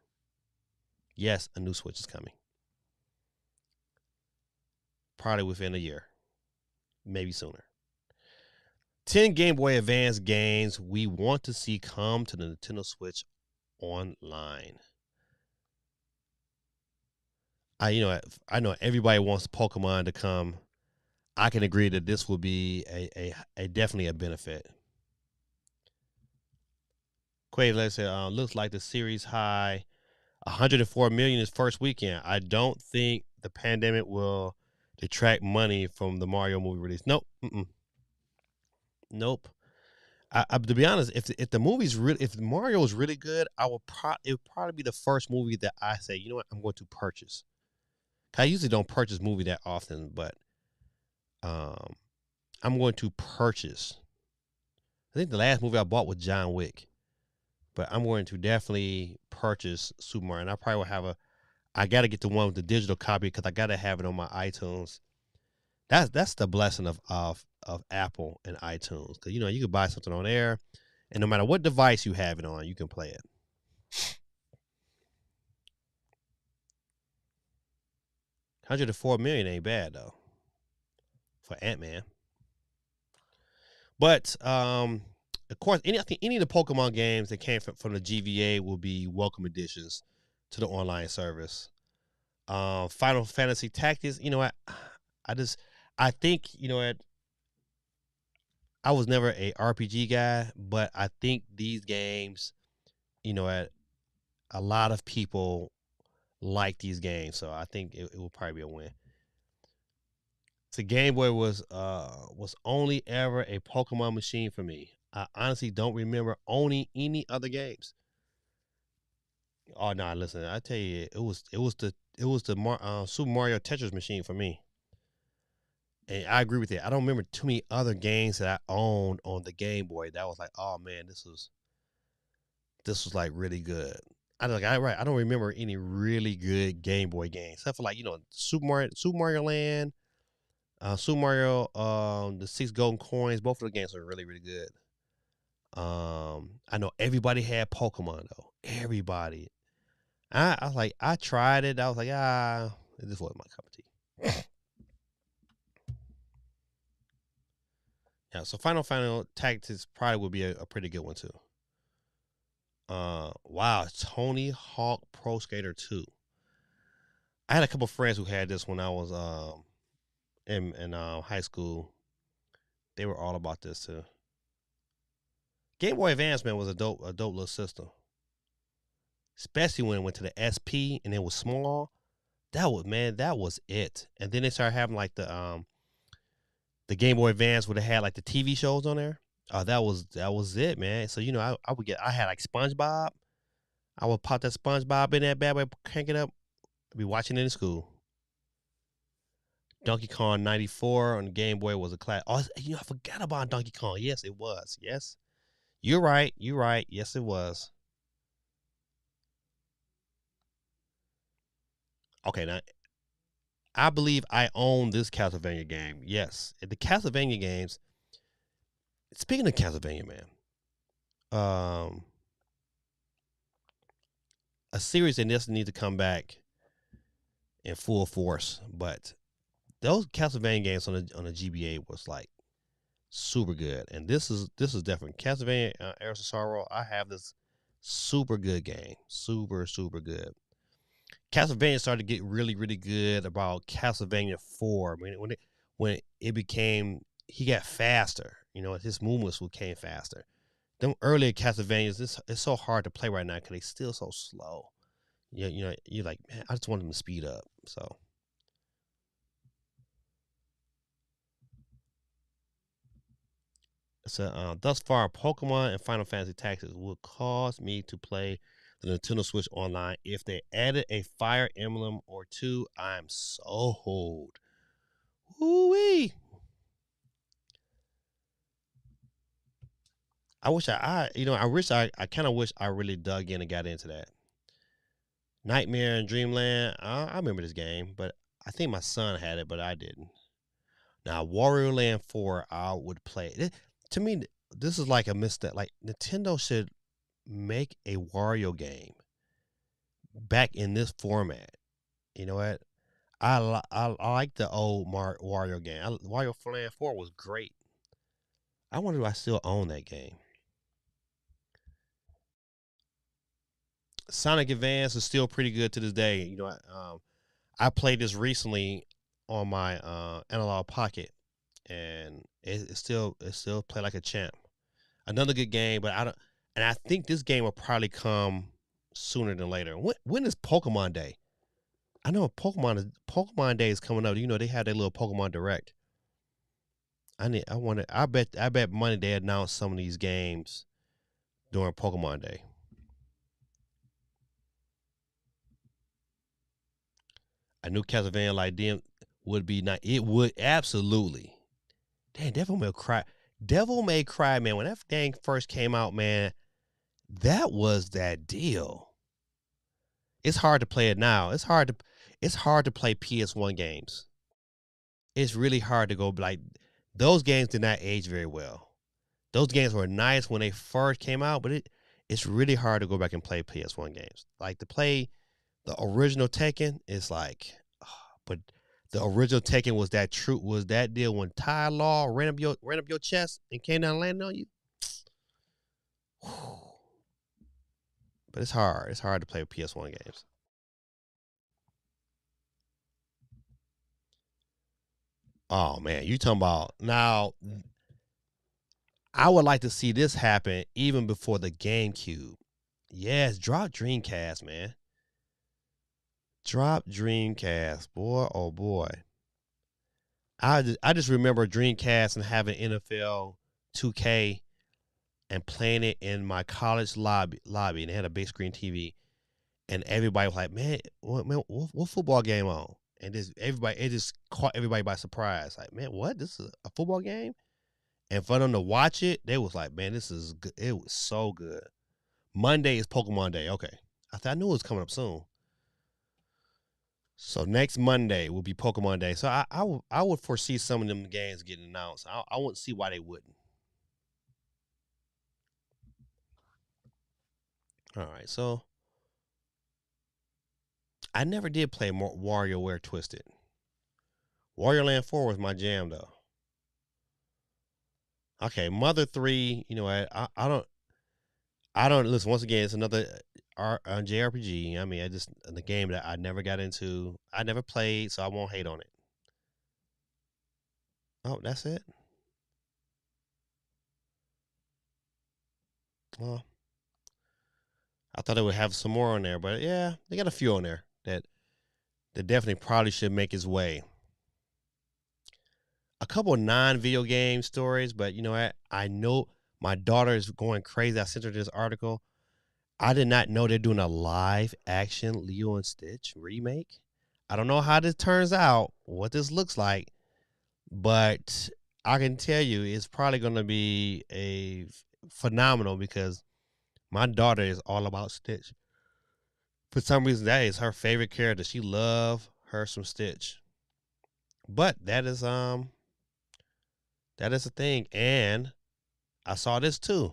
yes, a new Switch is coming. Probably within a year, maybe sooner. 10 Game Boy Advance games we want to see come to the Nintendo Switch online. I know everybody wants Pokemon to come. I can agree that this will be a definitely a benefit. Quay, let's say, looks like the series high 104 million is first weekend. I don't think the pandemic will detract money from the Mario movie release. Nope. Nope. To be honest, if the movie's really, if Mario is really good, it would probably be the first movie that I say, you know what, I'm going to purchase. I usually don't purchase movie that often, but um, I'm going to purchase. I think the last movie I bought was John Wick, but I'm going to definitely purchase Super Mario. And I probably will have I got to get the one with the digital copy because I got to have it on my iTunes. That's the blessing of Apple and iTunes, because you can buy something on there, and no matter what device you have it on, you can play it. 104 million ain't bad though for Ant-Man. But of course, I think any of the Pokemon games that came from the GVA will be welcome additions to the online service. Final Fantasy Tactics, you know what? I think, what? I was never a RPG guy, but I think these games, what? A lot of people like these games, so I think it will probably be a win. The Game Boy was only ever a Pokemon machine for me. I honestly don't remember owning any other games. Oh no, listen, I tell you, it was the Super Mario Tetris machine for me. And I agree with you. I don't remember too many other games that I owned on the Game Boy that was like, oh man, this was like really good. I don't remember any really good Game Boy games except for, like, Super Mario Land, Super Mario, the Six Golden Coins. Both of the games are really really good. I know everybody had Pokemon though. Everybody. I was like, I tried it. I was like, this wasn't my cup of tea. Yeah, so Final Tactics probably would be a pretty good one too. Wow, Tony Hawk Pro Skater 2. I had a couple friends who had this when I was in high school. They were all about this too. Game Boy Advance, man, was a dope little system. Especially when it went to the SP and it was small. that was it. And then they started having like the Game Boy Advance would have had like the TV shows on there. That was it, man. So I had like SpongeBob. I would pop that SpongeBob in that bad boy, crank it up, be watching it in school. Donkey Kong 94 on the Game Boy was a class. Oh, I forgot about Donkey Kong. Yes, it was. Yes. You're right. You're right. Yes, it was. Okay, now I believe I own this Castlevania game. Yes. The Castlevania games, speaking of Castlevania, man, um, a series that just needs to come back in full force. But those Castlevania games on the GBA was like super good, and this is different. Castlevania Eras of Sorrow. I have this super good game, super good. Castlevania started to get really really good about Castlevania 4. I mean, when it became he got faster. His movements became faster. Them earlier Castlevanias, it's so hard to play right now because they still so slow. You're like, man, I just want them to speed up. So thus far, Pokemon and Final Fantasy Tactics will cause me to play the Nintendo Switch online. If they added a Fire Emblem or two, I'm sold. Woo-wee. I wish I kind of wish I really dug in and got into that. Nightmare in Dreamland. I remember this game, but I think my son had it, but I didn't. Now, Wario Land 4, I would play. To me, this is like a mistake. Like, Nintendo should make a Wario game back in this format. You know what? I like the old Wario game. Wario Land 4 was great. I wonder if I still own that game. Sonic Advance is still pretty good to this day. I played this recently on my analog pocket, and it still play like a champ. Another good game, but I don't. And I think this game will probably come sooner than later. When is Pokemon Day? I know Pokemon Day is coming up. They had their little Pokemon Direct. I bet money they announced some of these games during Pokemon Day. A new Castlevania like them would be nice. It would absolutely. Damn, Devil May Cry. Devil May Cry, man. When that thing first came out, man, that was that deal. It's hard to play it now. It's hard to play PS1 games. It's really hard to go like those games did not age very well. Those games were nice when they first came out, but it's really hard to go back and play PS1 games. Like to play the original Tekken is like, but the original Tekken was that deal when Ty Law ran up your chest and came down and landed on you. But it's hard. It's hard to play PS1 games. Oh man, you talking about now? I would like to see this happen even before the GameCube. Yes, drop Dreamcast, man. Drop Dreamcast, boy. Oh boy. I just remember Dreamcast and having NFL 2K and playing it in my college lobby, and they had a big screen TV, and everybody was like, "Man, what football game on?" And it just caught everybody by surprise. Like, man, what? This is a football game? And for them to watch it, they was like, "Man, this is good." It was so good. Monday is Pokemon Day. Okay, I knew it was coming up soon. So next Monday will be Pokemon Day. So I would foresee some of them games getting announced. I wouldn't see why they wouldn't. All right, so I never did play WarioWare Twisted. Wario Land 4 was my jam though. Okay, Mother 3. I don't listen. Once again, it's another JRPG. I mean, I just the game that I never got into. I never played, so I won't hate on it. Oh, that's it. Well, I thought they would have some more on there, but yeah, they got a few on there that that definitely probably should make its way. A couple of non-video game stories, but you know what? I know my daughter is going crazy. I sent her this article. I did not know they're doing a live action Lilo and Stitch remake. I don't know how this turns out, what this looks like, but I can tell you it's probably going to be a phenomenal because my daughter is all about Stitch. For some reason, that is her favorite character. She love her some Stitch. But that is a thing. And I saw this too.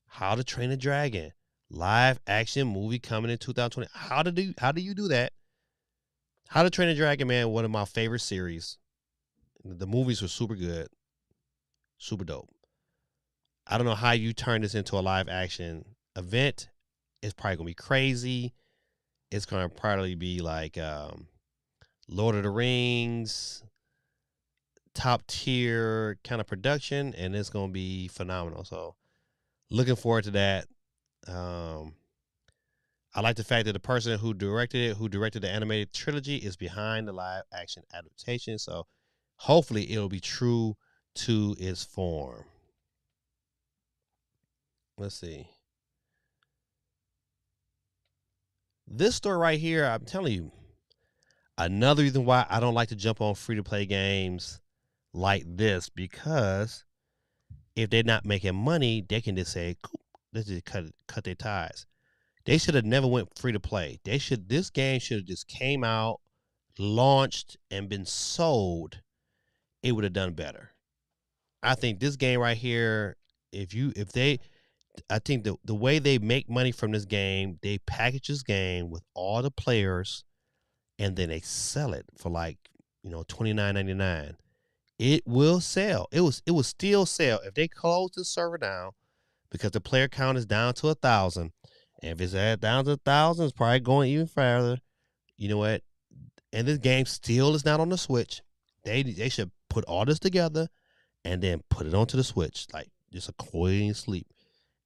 How to Train a Dragon. Live action movie coming in 2020. How do you do that? How to Train a Dragon, man, one of my favorite series. The movies were super good. Super dope. I don't know how you turn this into a live action event. It's probably gonna be crazy. It's gonna probably be like Lord of the Rings, top tier kind of production, and it's gonna be phenomenal. So looking forward to that. Um, I like the fact that the person who directed the animated trilogy, is behind the live action adaptation. So hopefully it'll be true to its form. Let's see. This story right here, I'm telling you, another reason why I don't like to jump on free to play games like this, because if they're not making money, they can just say, "Cool, let's just cut their ties." They should have never went free to play. This game should have just came out, launched, and been sold. It would have done better. I think this game right here, if they I think the way they make money from this game, they package this game with all the players and then they sell it for like, $29.99. It will sell. It will still sell if they close the server down because the player count is down to 1,000. And if it's down to 1,000, it's probably going even further. You know what? And this game still is not on the Switch. They should put all this together and then put it onto the Switch, like just a clean sleep.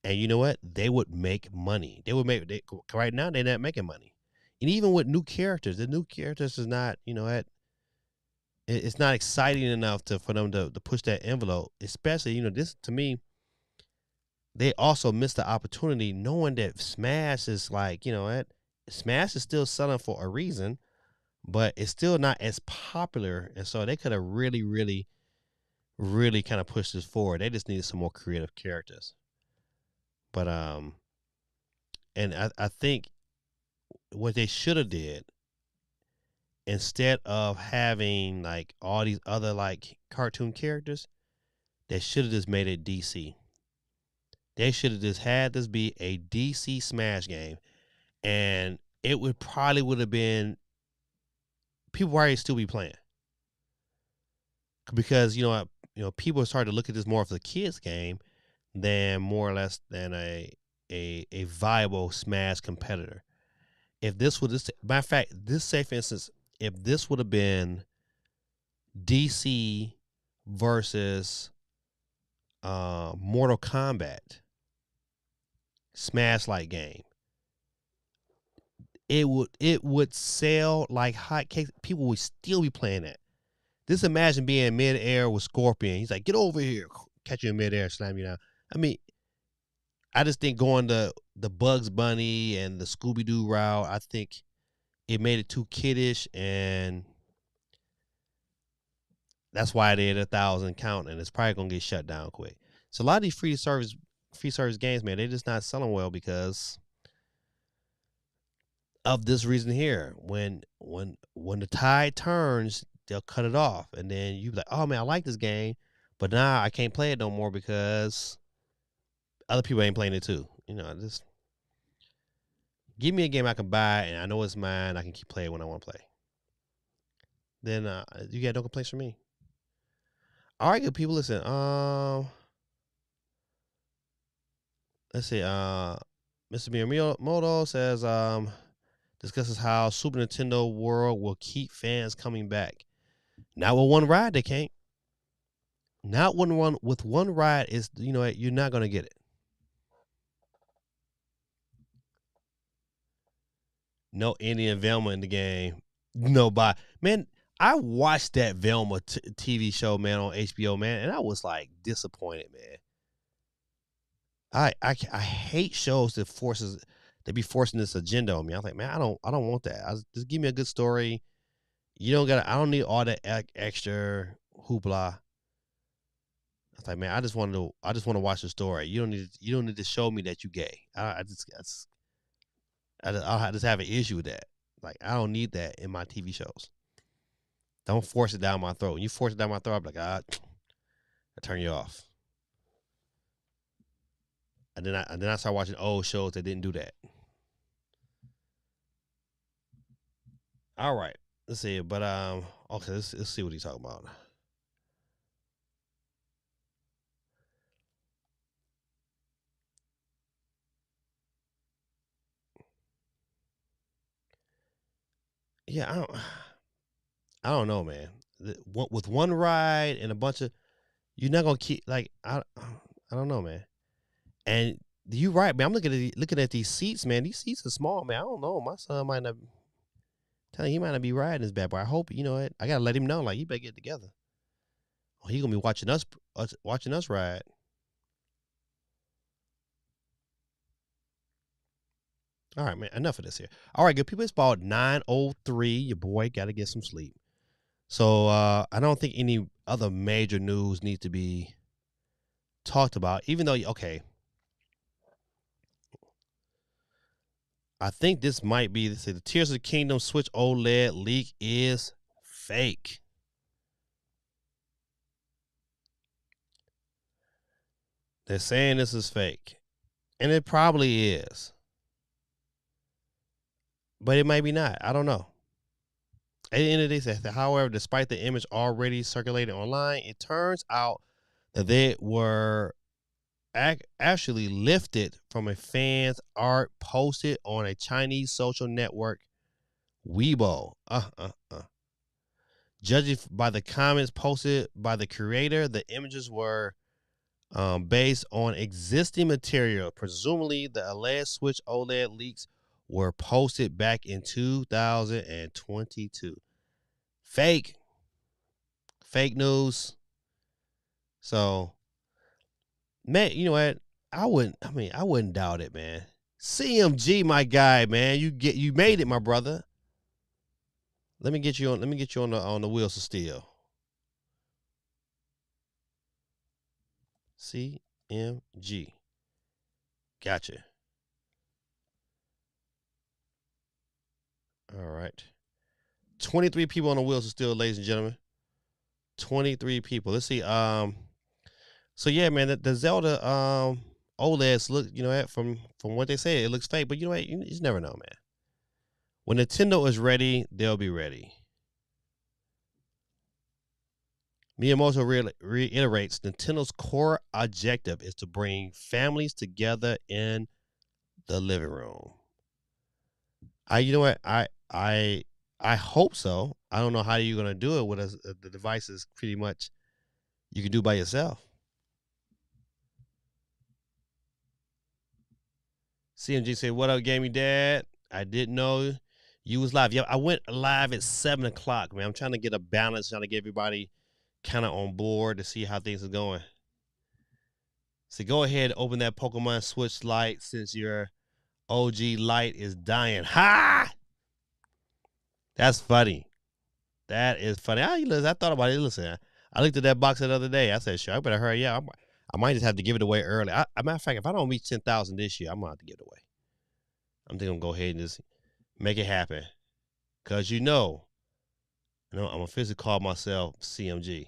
And you know what? They would make money. Right now they're not making money. And even with new characters, the new characters is not, it's not exciting enough for them to push that envelope. Especially, this to me, they also missed the opportunity knowing that Smash is like, Smash is still selling for a reason, but it's still not as popular. And so they could have really, really, really kind of pushed this forward. They just needed some more creative characters. But and I think what they should have did, instead of having like all these other like cartoon characters, they should have just made it DC. They should have just had this be a DC Smash game, and it would have been, people probably still be playing, because people started to look at this more of a kids game than more or less than a viable Smash competitor. If this would, matter of fact, this, say for instance, if this would have been DC versus Mortal Kombat Smash like game, it would sell like hotcakes. People would still be playing that. Just imagine being in midair with Scorpion. He's like, "Get over here!" Catch you in midair, slam you down. I mean, I just think going the Bugs Bunny and the Scooby Doo route, I think it made it too kiddish, and that's why they had 1,000 count, and it's probably gonna get shut down quick. So a lot of these free service games, man, they're just not selling well because of this reason here. When the tide turns, they'll cut it off, and then you be like, "Oh man, I like this game, but now I can't play it no more because other people ain't playing it too." Just give me a game I can buy and I know it's mine. I can keep playing when I want to play. Then you got no complaints from me. All right, good people. Listen, let's see. Mr. Miyamoto says discusses how Super Nintendo World will keep fans coming back. Not with one ride, they can't. Not one with one ride is, you're not gonna get it. No Indian Velma in the game. No, but man, I watched that Velma TV show, man, on HBO, man, and I was like disappointed, man. I hate shows that forces they be forcing this agenda on me. I'm like, man, I don't want that. Just give me a good story. You don't got. I don't need all that extra hoopla. I was like, man, I just want to watch the story. You don't need to show me that you gay. I just have an issue with that. Like, I don't need that in my TV shows. Don't force it down my throat. When you force it down my throat, I'm like, I turn you off. And then I start watching old shows that didn't do that. All right, let's see. But okay, let's see what he's talking about. Yeah, I don't know, man. With one ride and a bunch of, you're not gonna keep like I don't know, man. And you right, man. I'm looking at these seats, man. These seats are small, man. I don't know. My son might not. Tell you, he might not be riding this bad boy. I hope you know it. I gotta let him know. Like, you better get together. Oh, he gonna be watching us ride. All right, man. Enough of this here. All right, good people. It's about 9:03. Your boy got to get some sleep. So I don't think any other major news needs to be talked about. Even though, okay, I think this might be. Say the Tears of the Kingdom Switch OLED leak is fake. They're saying this is fake, and it probably is, but it might be not. I don't know. At the end of the day, however, despite the image already circulating online, it turns out that they were actually lifted from a fan's art posted on a Chinese social network, Weibo. Judging by the comments posted by the creator, the images were based on existing material. Presumably, the alleged Switch OLED leaks were posted back in 2022. Fake. Fake news. So, man, you know what? I wouldn't doubt it, man. CMG, my guy, man. You made it, my brother. Let me get you on the wheels of steel. CMG. Gotcha. All right. 23 people on the wheels of steel, ladies and gentlemen. 23 people. Let's see. So yeah, man, the Zelda OLEDs look, you know, from what they say, it looks fake, but you know what? You just never know, man. When Nintendo is ready, they'll be ready. Miyamoto reiterates Nintendo's core objective is to bring families together in the living room. You know what? I hope so. I don't know how you're gonna do it with the devices. Pretty much, you can do by yourself. CMG said, "What up, gaming dad? I didn't know you was live. Yeah, I went live at 7 o'clock, man. I'm trying to get a balance, trying to get everybody kind of on board to see how things are going. So go ahead, open that Pokemon Switch Lite since your OG Lite is dying. Ha! That's funny. That is funny. I thought about it. Listen, I looked at that box the other day. I said, sure, I better hurry up. I might just have to give it away early. Matter of fact, if I don't reach 10,000 this year, I'm going to have to give it away. I'm just going to go ahead and just make it happen. Because I'm going to physically call myself CMG.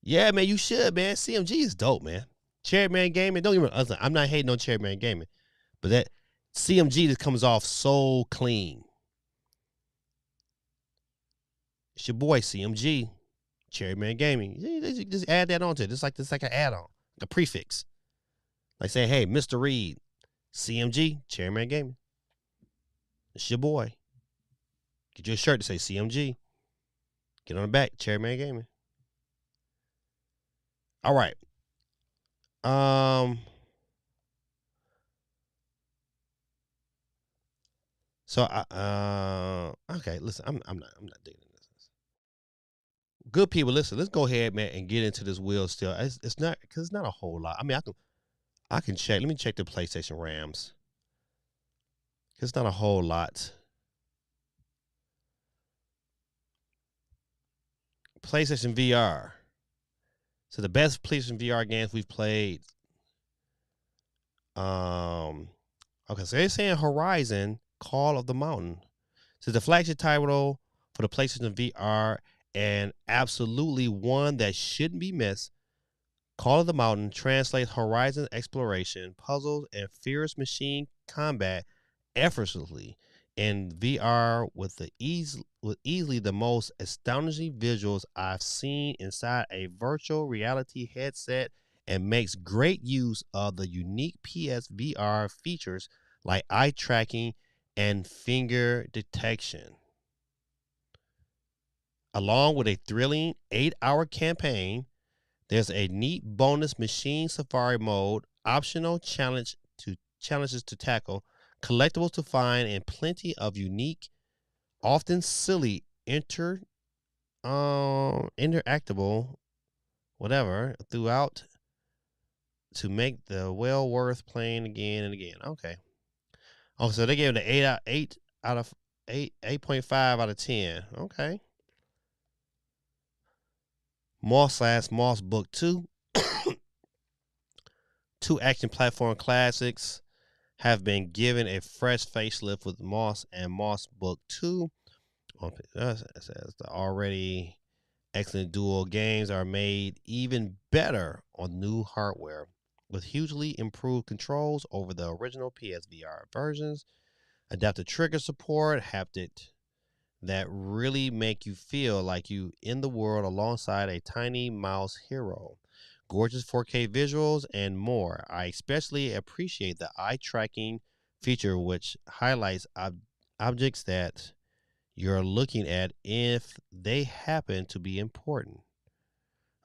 Yeah, man, you should, man. CMG is dope, man. Chairman Gaming, don't even, I'm not hating on Chairman Gaming, but that CMG just comes off so clean. It's your boy CMG, Chairman Gaming. Just add that on to it. It's like an add-on, a prefix. Like saying, hey, Mr. Reed, CMG, Chairman Gaming. It's your boy. Get your shirt to say CMG. Get on the back, Chairman Gaming. All right. So okay, listen, I'm not digging this. Good people, listen. Let's go ahead, man, and get into this wheel. Still, it's not because it's not a whole lot. I mean, I can check. Let me check the PlayStation RAMs. It's not a whole lot. PlayStation VR. So the best PlayStation VR games we've played. Um, okay, so they're saying Horizon Call of the Mountain. So the flagship title for the PlayStation VR and absolutely one that shouldn't be missed. Call of the Mountain translates horizon exploration, puzzles, and fierce machine combat effortlessly in VR with easily the most astonishing visuals I've seen inside a virtual reality headset, and makes great use of the unique PSVR features like eye tracking and finger detection. Along with a thrilling 8-hour campaign, there's a neat bonus machine safari mode, optional challenges to tackle, collectibles to find, and plenty of unique, often silly interactable whatever throughout to make the well worth playing again and again. Okay. Oh, so they gave it an 8 out of 8.5 out of 10. Okay. Moss Book 2. Two action platform classics have been given a fresh facelift with Moss and Moss Book 2. It says the already excellent dual games are made even better on new hardware with hugely improved controls over the original PSVR versions, adaptive trigger support, haptic that really make you feel like you in the world alongside a tiny mouse hero. Gorgeous 4K visuals and more. I especially appreciate the eye tracking feature, which highlights objects that you're looking at if they happen to be important.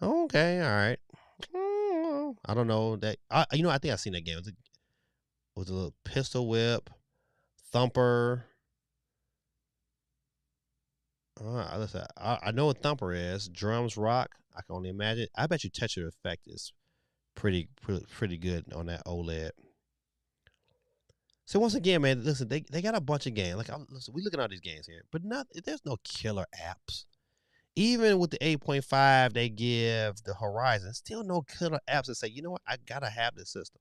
Okay, all right. I don't know that. I think I've seen that game. It was a little pistol whip, thumper. Listen, I know what thumper is. Drums rock. I can only imagine. I bet you texture effect is pretty good on that OLED. So once again, man, listen, they got a bunch of games. Like, listen, we looking at all these games here, but not there's no killer apps. Even with the 8.5 they give the Horizon, still no killer apps that say, you know what, I gotta have this system.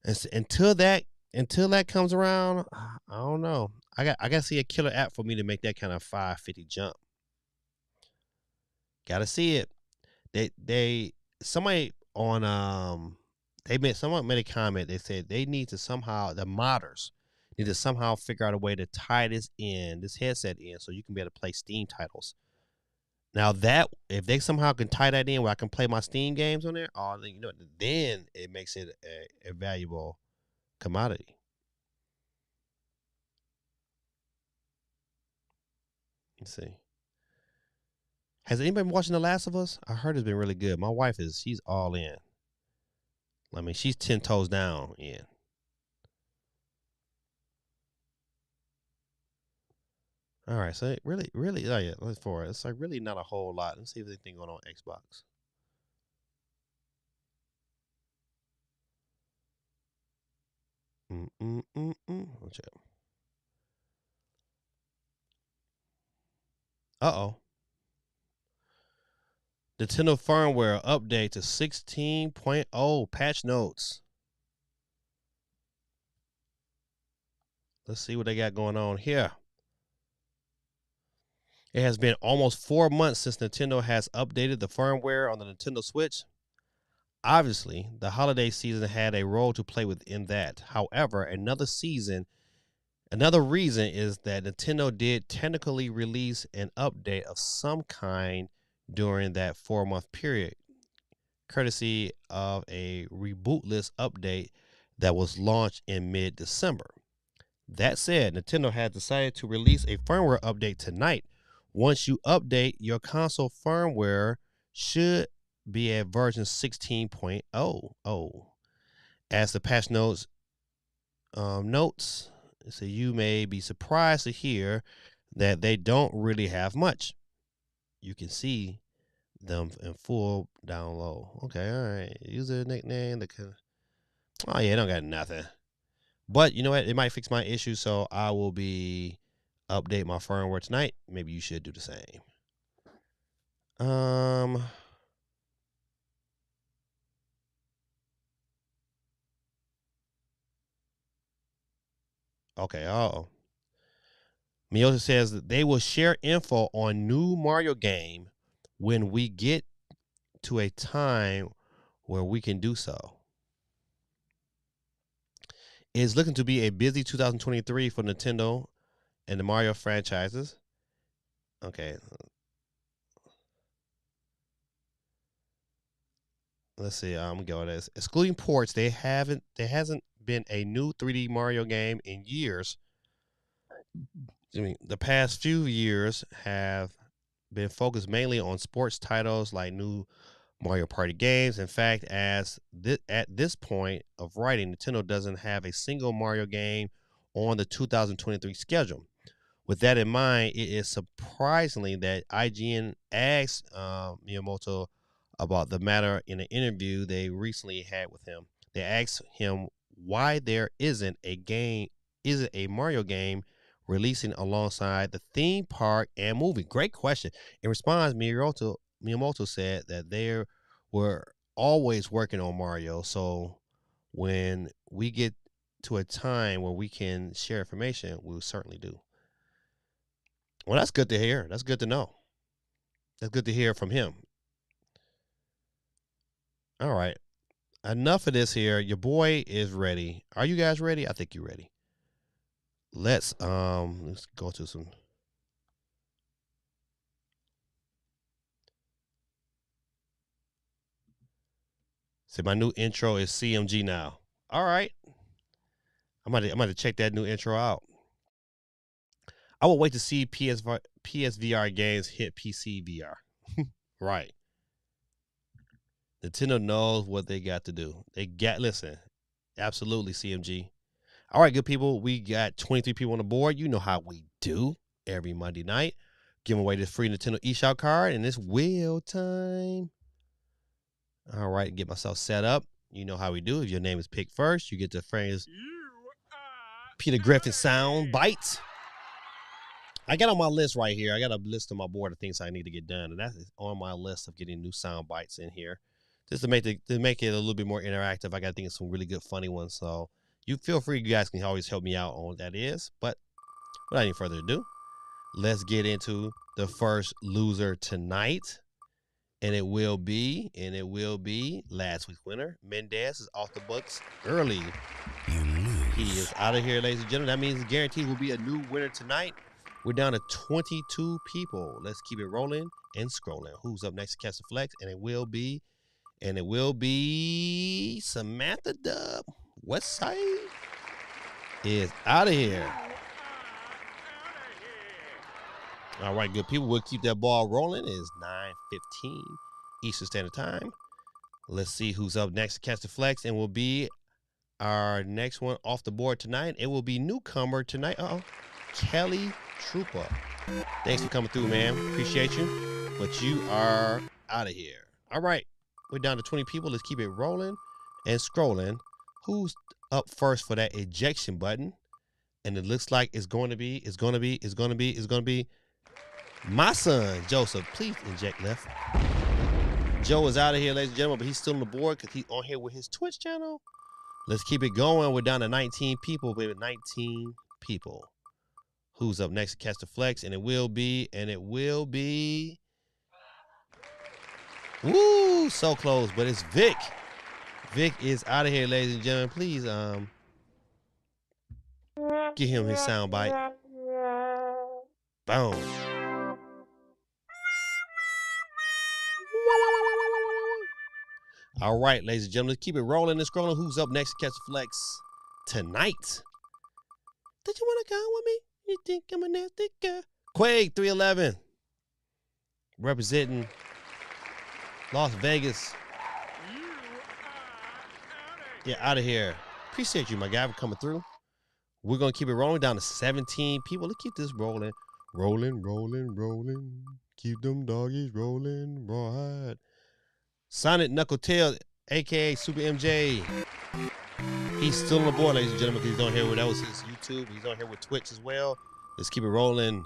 And until that comes around, I don't know. I gotta see a killer app for me to make that kind of 550 jump. Gotta see it. They somebody on someone made a comment. They said they need to somehow the modders need to somehow figure out a way to tie this headset in, so you can be able to play Steam titles. Now that if they somehow can tie that in where I can play my Steam games on there, oh, then it makes it a valuable commodity. Let's see. Has anybody been watching The Last of Us? I heard it's been really good. My wife she's all in. I mean, she's 10 toes down in. All right, so really, oh yeah, let's for it. It's like really not a whole lot. Let's see if there's anything going on Xbox. Let's check. Uh-oh. Nintendo firmware update to 16.0 patch notes. Let's see what they got going on here. It has been almost 4 months since Nintendo has updated the firmware on the Nintendo Switch. Obviously, the holiday season had a role to play within that. However, another reason is that Nintendo did technically release an update of some kind during that 4 month period, courtesy of a rebootless update that was launched in mid December. That said, Nintendo has decided to release a firmware update tonight. Once you update, your console firmware should be at version 16.0. As the patch notes, So you may be surprised to hear that they don't really have much. You can see them in full down low. Okay, all right. User nickname. Oh yeah, don't got nothing. But you know what? It might fix my issue, so I will be update my firmware tonight. Maybe you should do the same. Okay. Oh. Miyoshi says that they will share info on new Mario game when we get to a time where we can do so. It's looking to be a busy 2023 for Nintendo and the Mario franchises. Okay. Let's see. I'm going this. Excluding ports, there hasn't been a new 3D Mario game in years. I mean, the past few years have been focused mainly on sports titles like new Mario Party games. In fact, at this point of writing, Nintendo doesn't have a single Mario game on the 2023 schedule. With that in mind, it is surprisingly that IGN asked Miyamoto about the matter in an interview they recently had with him. They asked him why there isn't a Mario game releasing alongside the theme park and movie. Great question. In response, Miyamoto said that they were always working on Mario. So when we get to a time where we can share information, we will certainly do. Well, that's good to hear. That's good to know. That's good to hear from him. All right. Enough of this here. Your boy is ready. Are you guys ready? I think you're ready. Let's go to some. See, my new intro is CMG now. All right. I'm gonna check that new intro out. I will wait to see PSVR games hit PC VR. Right. Nintendo knows what they got to do. Listen, absolutely CMG. All right, good people. We got 23 people on the board. You know how we do every Monday night. Giving away this free Nintendo eShop card, and it's wheel time. All right, get myself set up. You know how we do. If your name is picked first, you get the phrase Peter Griffin sound bites. I got on my list right here. I got a list on my board of things I need to get done, and that is on my list of getting new sound bites in here, just to make it a little bit more interactive. I got to think of some really good, funny ones. So you feel free. You guys can always help me out on what that is. But without any further ado, let's get into the first loser tonight, and it will be last week's winner. Mendez is off the books early. He is out of here, ladies and gentlemen. That means guaranteed will be a new winner tonight. We're down to 22 people. Let's keep it rolling and scrolling. Who's up next to catch the flex? And it will be Samantha Dub. Westside is out of here. All right, good people. We'll keep that ball rolling. It is 9:15 Eastern Standard Time. Let's see who's up next to catch the flex, and will be our next one off the board tonight. It will be newcomer tonight. Kelly Trooper. Thanks for coming through, man. Appreciate you. But you are out of here. All right. We're down to 20 people. Let's keep it rolling and scrolling. Who's up first for that ejection button? And it looks like it's going to be my son, Joseph. Please inject left. Joe is out of here, ladies and gentlemen, but he's still on the board because he's on here with his Twitch channel. Let's keep it going. We're down to 19 people, baby. 19 people. Who's up next to catch the flex? And it will be. Woo, so close, but it's Vic. Vic is out of here, ladies and gentlemen. Please, give him his sound bite. Boom. All right, ladies and gentlemen, let's keep it rolling and scrolling. Who's up next to catch the flex tonight? Did you want to go with me? You think I'm a nasty girl? Quake 311. Representing Las Vegas. Yeah, out of here. Appreciate you, my guy, for coming through. We're going to keep it rolling down to 17 people. Let's keep this rolling. Rolling, rolling, rolling. Keep them doggies rolling. Right. Sonic Knuckletail, a.k.a. Super MJ. He's still on the board, ladies and gentlemen, because he's on here. That was his YouTube. He's on here with Twitch as well. Let's keep it rolling.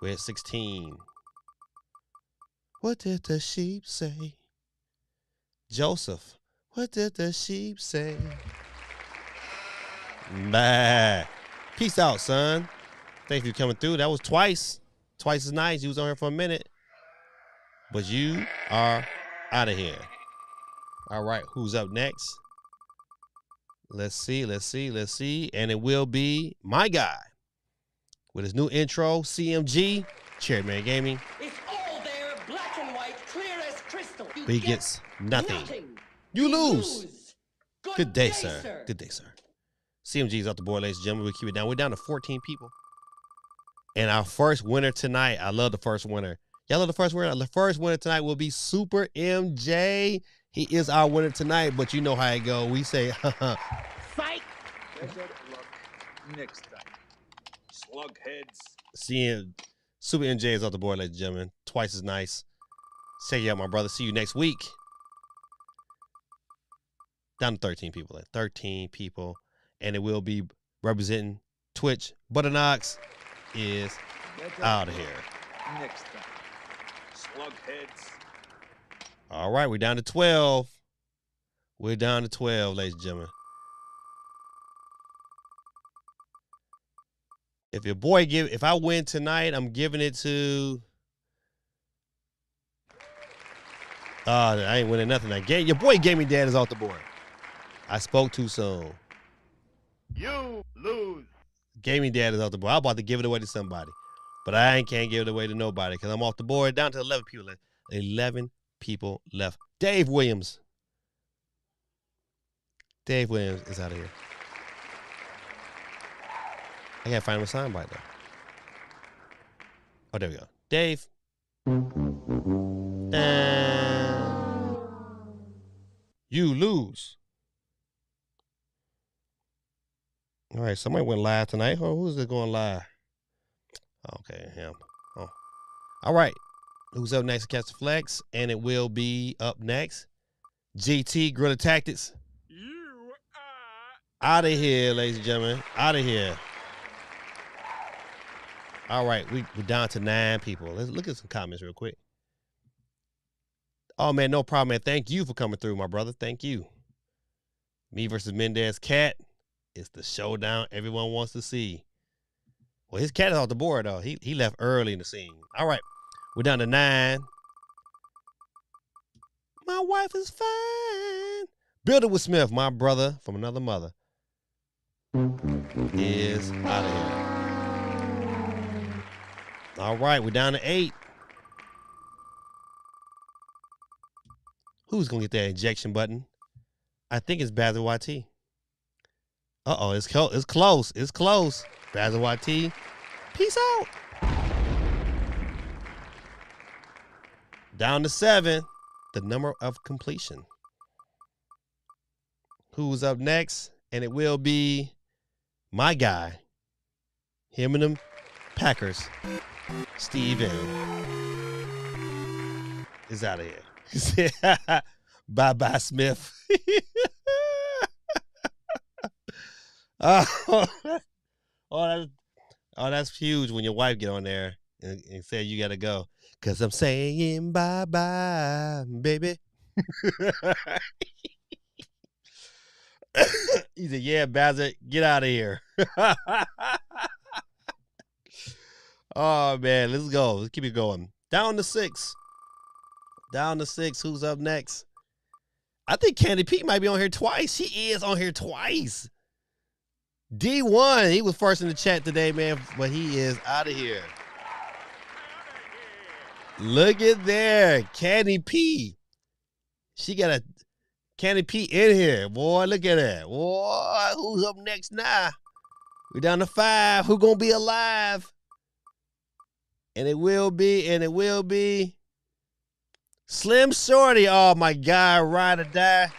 We're at 16. What did the sheep say? Joseph, what did the sheep say? Bah. Peace out, son. Thank you for coming through. That was twice as nice. You was on here for a minute. But you are out of here. All right, who's up next? Let's see. And it will be my guy with his new intro, CMG, Chairman Gaming. It's all there, black and white, clear as crystal. But he gets nothing. You lose. Good day, sir. Good day, sir. CMG's off the board, ladies and gentlemen. We keep it down. We're down to 14 people. And our first winner tonight, I love the first winner. Y'all love the first winner? The first winner tonight will be Super MJ. He is our winner tonight, but you know how it go. We say, fight. Better luck next time. Slug heads. Seeing Super MJ is off the board, ladies and gentlemen. Twice as nice. Check you out, my brother. See you next week. Down to 13 people. 13 people. And it will be representing Twitch. Butternox is out of here. Next time. Slug heads. All right, we're down to 12. We're down to 12, ladies and gentlemen. If I win tonight, I'm giving it to. I ain't winning nothing. Your boy Gaming Dad is off the board. I spoke too soon. You lose. Gaming Dad is off the board. I'm about to give it away to somebody. But I can't give it away to nobody because I'm off the board. Down to 11 people left. 11 people left. Dave Williams. Dave Williams is out of here. I gotta find him a soundbite though. Oh, there we go. Dave. You lose. All right, somebody went live tonight. Oh, who's it going live? Okay, him. Oh. All right. Who's up next? Catch the Flex. And it will be up next. GT Guerrilla Tactics. You Out of here, ladies and gentlemen. Out of here. All right, we're down to 9 people. Let's look at some comments real quick. Oh, man, no problem, man. Thank you for coming through, my brother. Thank you. Me versus Mendez Cat. It's the showdown everyone wants to see. Well, his cat is off the board, though. He left early in the scene. All right, we're down to 9. My wife is fine. Build it with Smith, my brother from another mother, is out of here. All right, we're down to 8. Who's going to get that injection button? I think it's Bazzer YT. Uh-oh, it's close. It's close. Bazzer YT, peace out. Down to 7, the number of completion. Who's up next? And it will be my guy. Him and them Packers. Steve M is out of here. Bye-bye, Smith. That's huge when your wife get on there and say you got to go. Because I'm saying bye-bye, baby. He said, yeah, Bazzer, get out of here. Oh, man, let's go. Let's keep it going. Down to 6. Down to 6. Who's up next? I think Candy Pete might be on here twice. He is on here twice. D1, he was first in the chat today, man, but he is out of here. Look at there. Candy P. She got a Candy P in here. Boy, look at that. Boy, who's up next now? We're down to 5. Who gonna be alive? And it will be Slim Shorty. Oh, my God, Ride or Die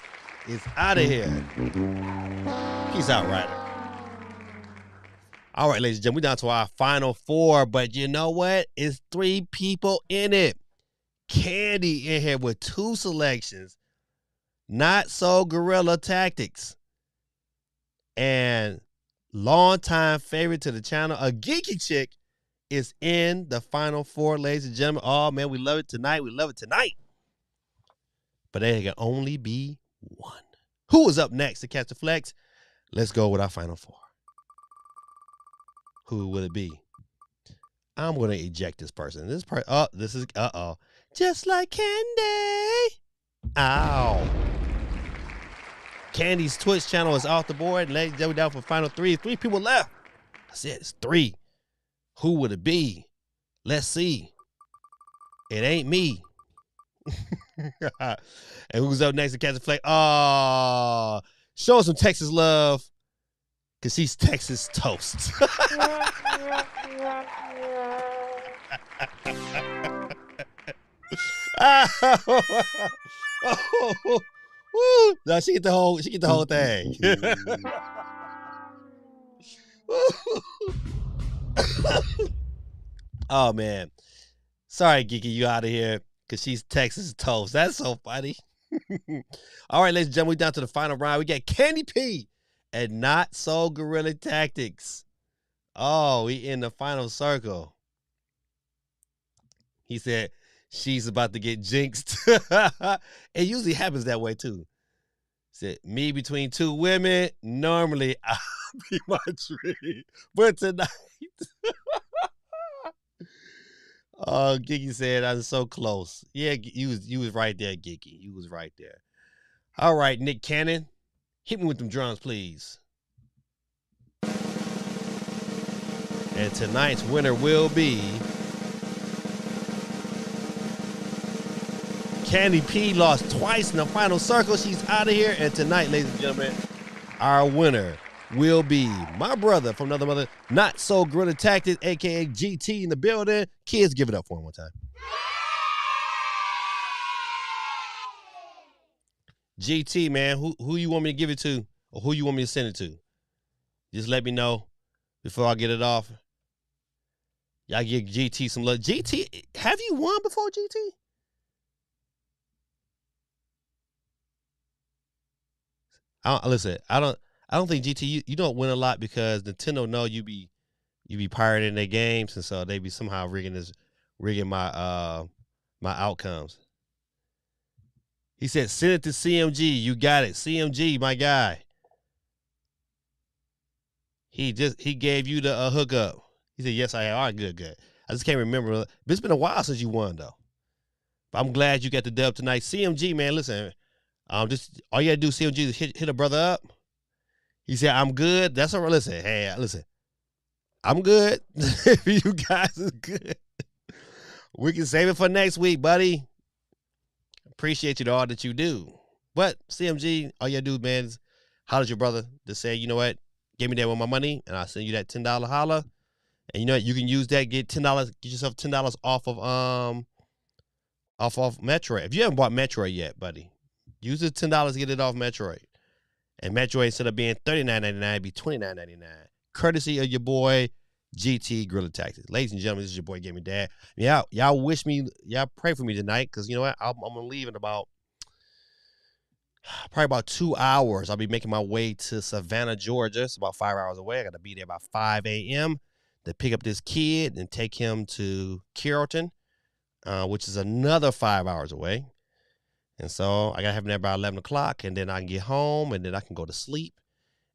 is out of here. Peace out, Ryder. All right, ladies and gentlemen, we're down to our final four, but you know what? It's 3 people in it. Candy in here with 2 selections. Not So Guerrilla Tactics. And longtime favorite to the channel, a geeky chick, is in the final four, ladies and gentlemen. Oh, man, we love it tonight. We love it tonight. But there can only be one. Who is up next to catch the flex? Let's go with our final four. Who will it be? I'm going to eject this person. This is, just like Candy. Ow. Candy's Twitch channel is off the board. Ladies and gentlemen, down for final 3. 3 people left. That's it. It's 3. Who would it be? Let's see. It ain't me. And who's up next to catch the flag? Oh, show us some Texas love, because she's Texas toast. No, she get the whole thing. Oh man, sorry, Geeky, you out of here because she's Texas toast. That's so funny. All right, ladies and gentlemen, we down to the final round. We got Candy P and Not So Guerrilla Tactics. Oh, we in the final circle. He said she's about to get jinxed. It usually happens that way too. Said me between 2 women. Normally I'll be my dream, but tonight. Oh, Geeky said I'm so close. Yeah, you was right there, Geeky. You was right there. All right, Nick Cannon, hit me with them drums, please. And tonight's winner will be Candy P. Lost twice in the final circle. She's out of here. And tonight, ladies and gentlemen, our winner will be my brother from another mother, Not So Guerrilla Tactics, a.k.a. GT in the building. Kids, give it up for him one time. GT, man, who you want me to give it to, or who you want me to send it to? Just let me know before I get it off. Y'all give GT some love. GT, have you won before, GT? Listen, I don't think GT you don't win a lot because Nintendo know you be pirating their games, and so they be somehow rigging my my outcomes. He said, send it to CMG. You got it. CMG, my guy. He gave you the hookup. He said, yes, I have. All right, good. I just can't remember. It's been a while since you won, though. But I'm glad you got the dub tonight. CMG, man, listen. Just all you gotta do, CMG, is hit a brother up. He said, I'm good. That's all right. Listen. I'm good. If you guys is good, we can save it for next week, buddy. Appreciate you all that you do. But CMG, all you gotta do, man, is holler at your brother to say, you know what, give me that with my money, and I'll send you that $10 holler. And you know what, you can use that, get $10, get yourself $10 off of Metroid. If you haven't bought Metroid yet, buddy, use the $10 to get it off Metroid. And Metroid, instead of being $39.99, be $29.99. Courtesy of your boy GT Guerrilla Tactics. Ladies and gentlemen, this is your boy Gaming Dad. Y'all wish me, y'all pray for me tonight, because you know what? I'm gonna leave in probably about 2 hours. I'll be making my way to Savannah, Georgia. It's about 5 hours away. I gotta be there by 5 a.m. to pick up this kid and take him to Carrollton, which is another 5 hours away. And so I gotta have him there by 11 o'clock, and then I can get home, and then I can go to sleep.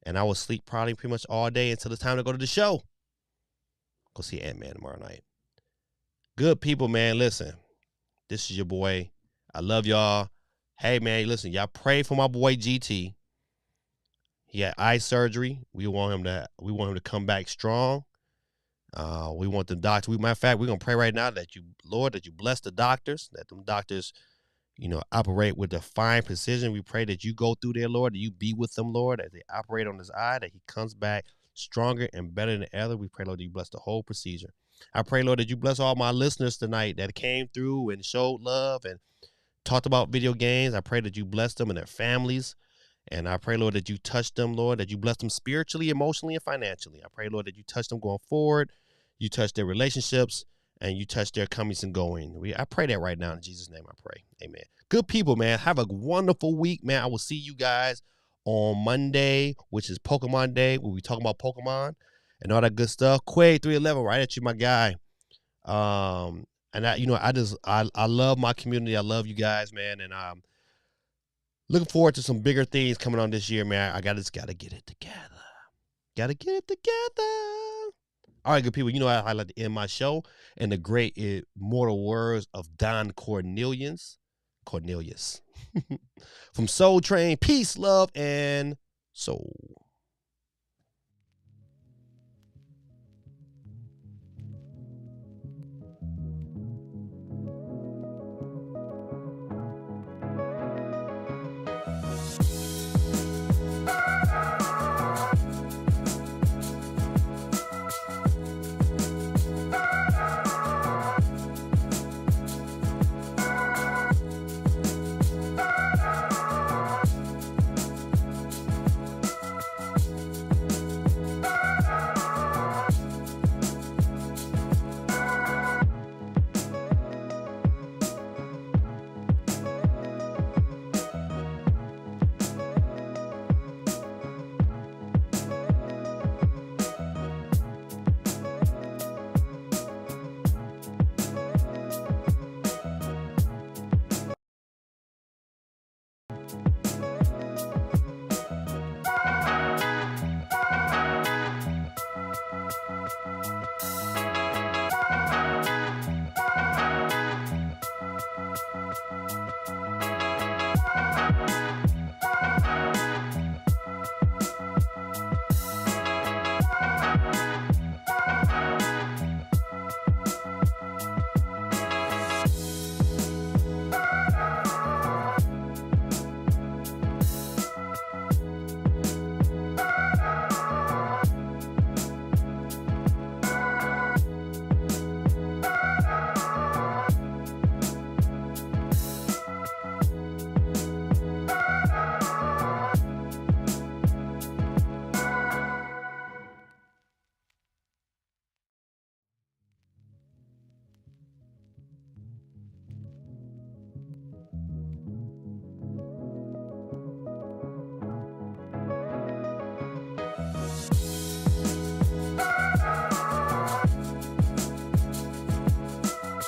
And I will sleep probably pretty much all day until it's time to go to the show. Go see Ant-Man tomorrow night. Good people, man. Listen, this is your boy. I love y'all. Hey, man, listen, y'all pray for my boy GT. He had eye surgery. We want him to come back strong. We want the doctor. Matter of fact, we're gonna pray right now that you, Lord, that you bless the doctors, that them doctors, operate with the fine precision. We pray that you go through there, Lord, that you be with them, Lord, as they operate on his eye, that he comes back stronger and better than ever. We pray, Lord, that you bless the whole procedure. I pray, Lord, that you bless all my listeners tonight that came through and showed love and talked about video games. I pray that you bless them and their families. And I pray, Lord, that you touch them, Lord, that you bless them spiritually, emotionally, and financially. I pray, Lord, that you touch them going forward. You touch their relationships, and you touch their comings and going. I pray that right now in Jesus' name I pray. Amen. Good people, man. Have a wonderful week, man. I will see you guys on Monday, which is Pokemon Day, where we talk about Pokemon and all that good stuff. Quay 311, right at you, my guy. And I love my community. I love you guys, man. And looking forward to some bigger things coming on this year, man. I just gotta get it together. Gotta get it together. All right, good people. You know I like to end my show in the great immortal words of Don Cornelius. From Soul Train, peace, love, and soul.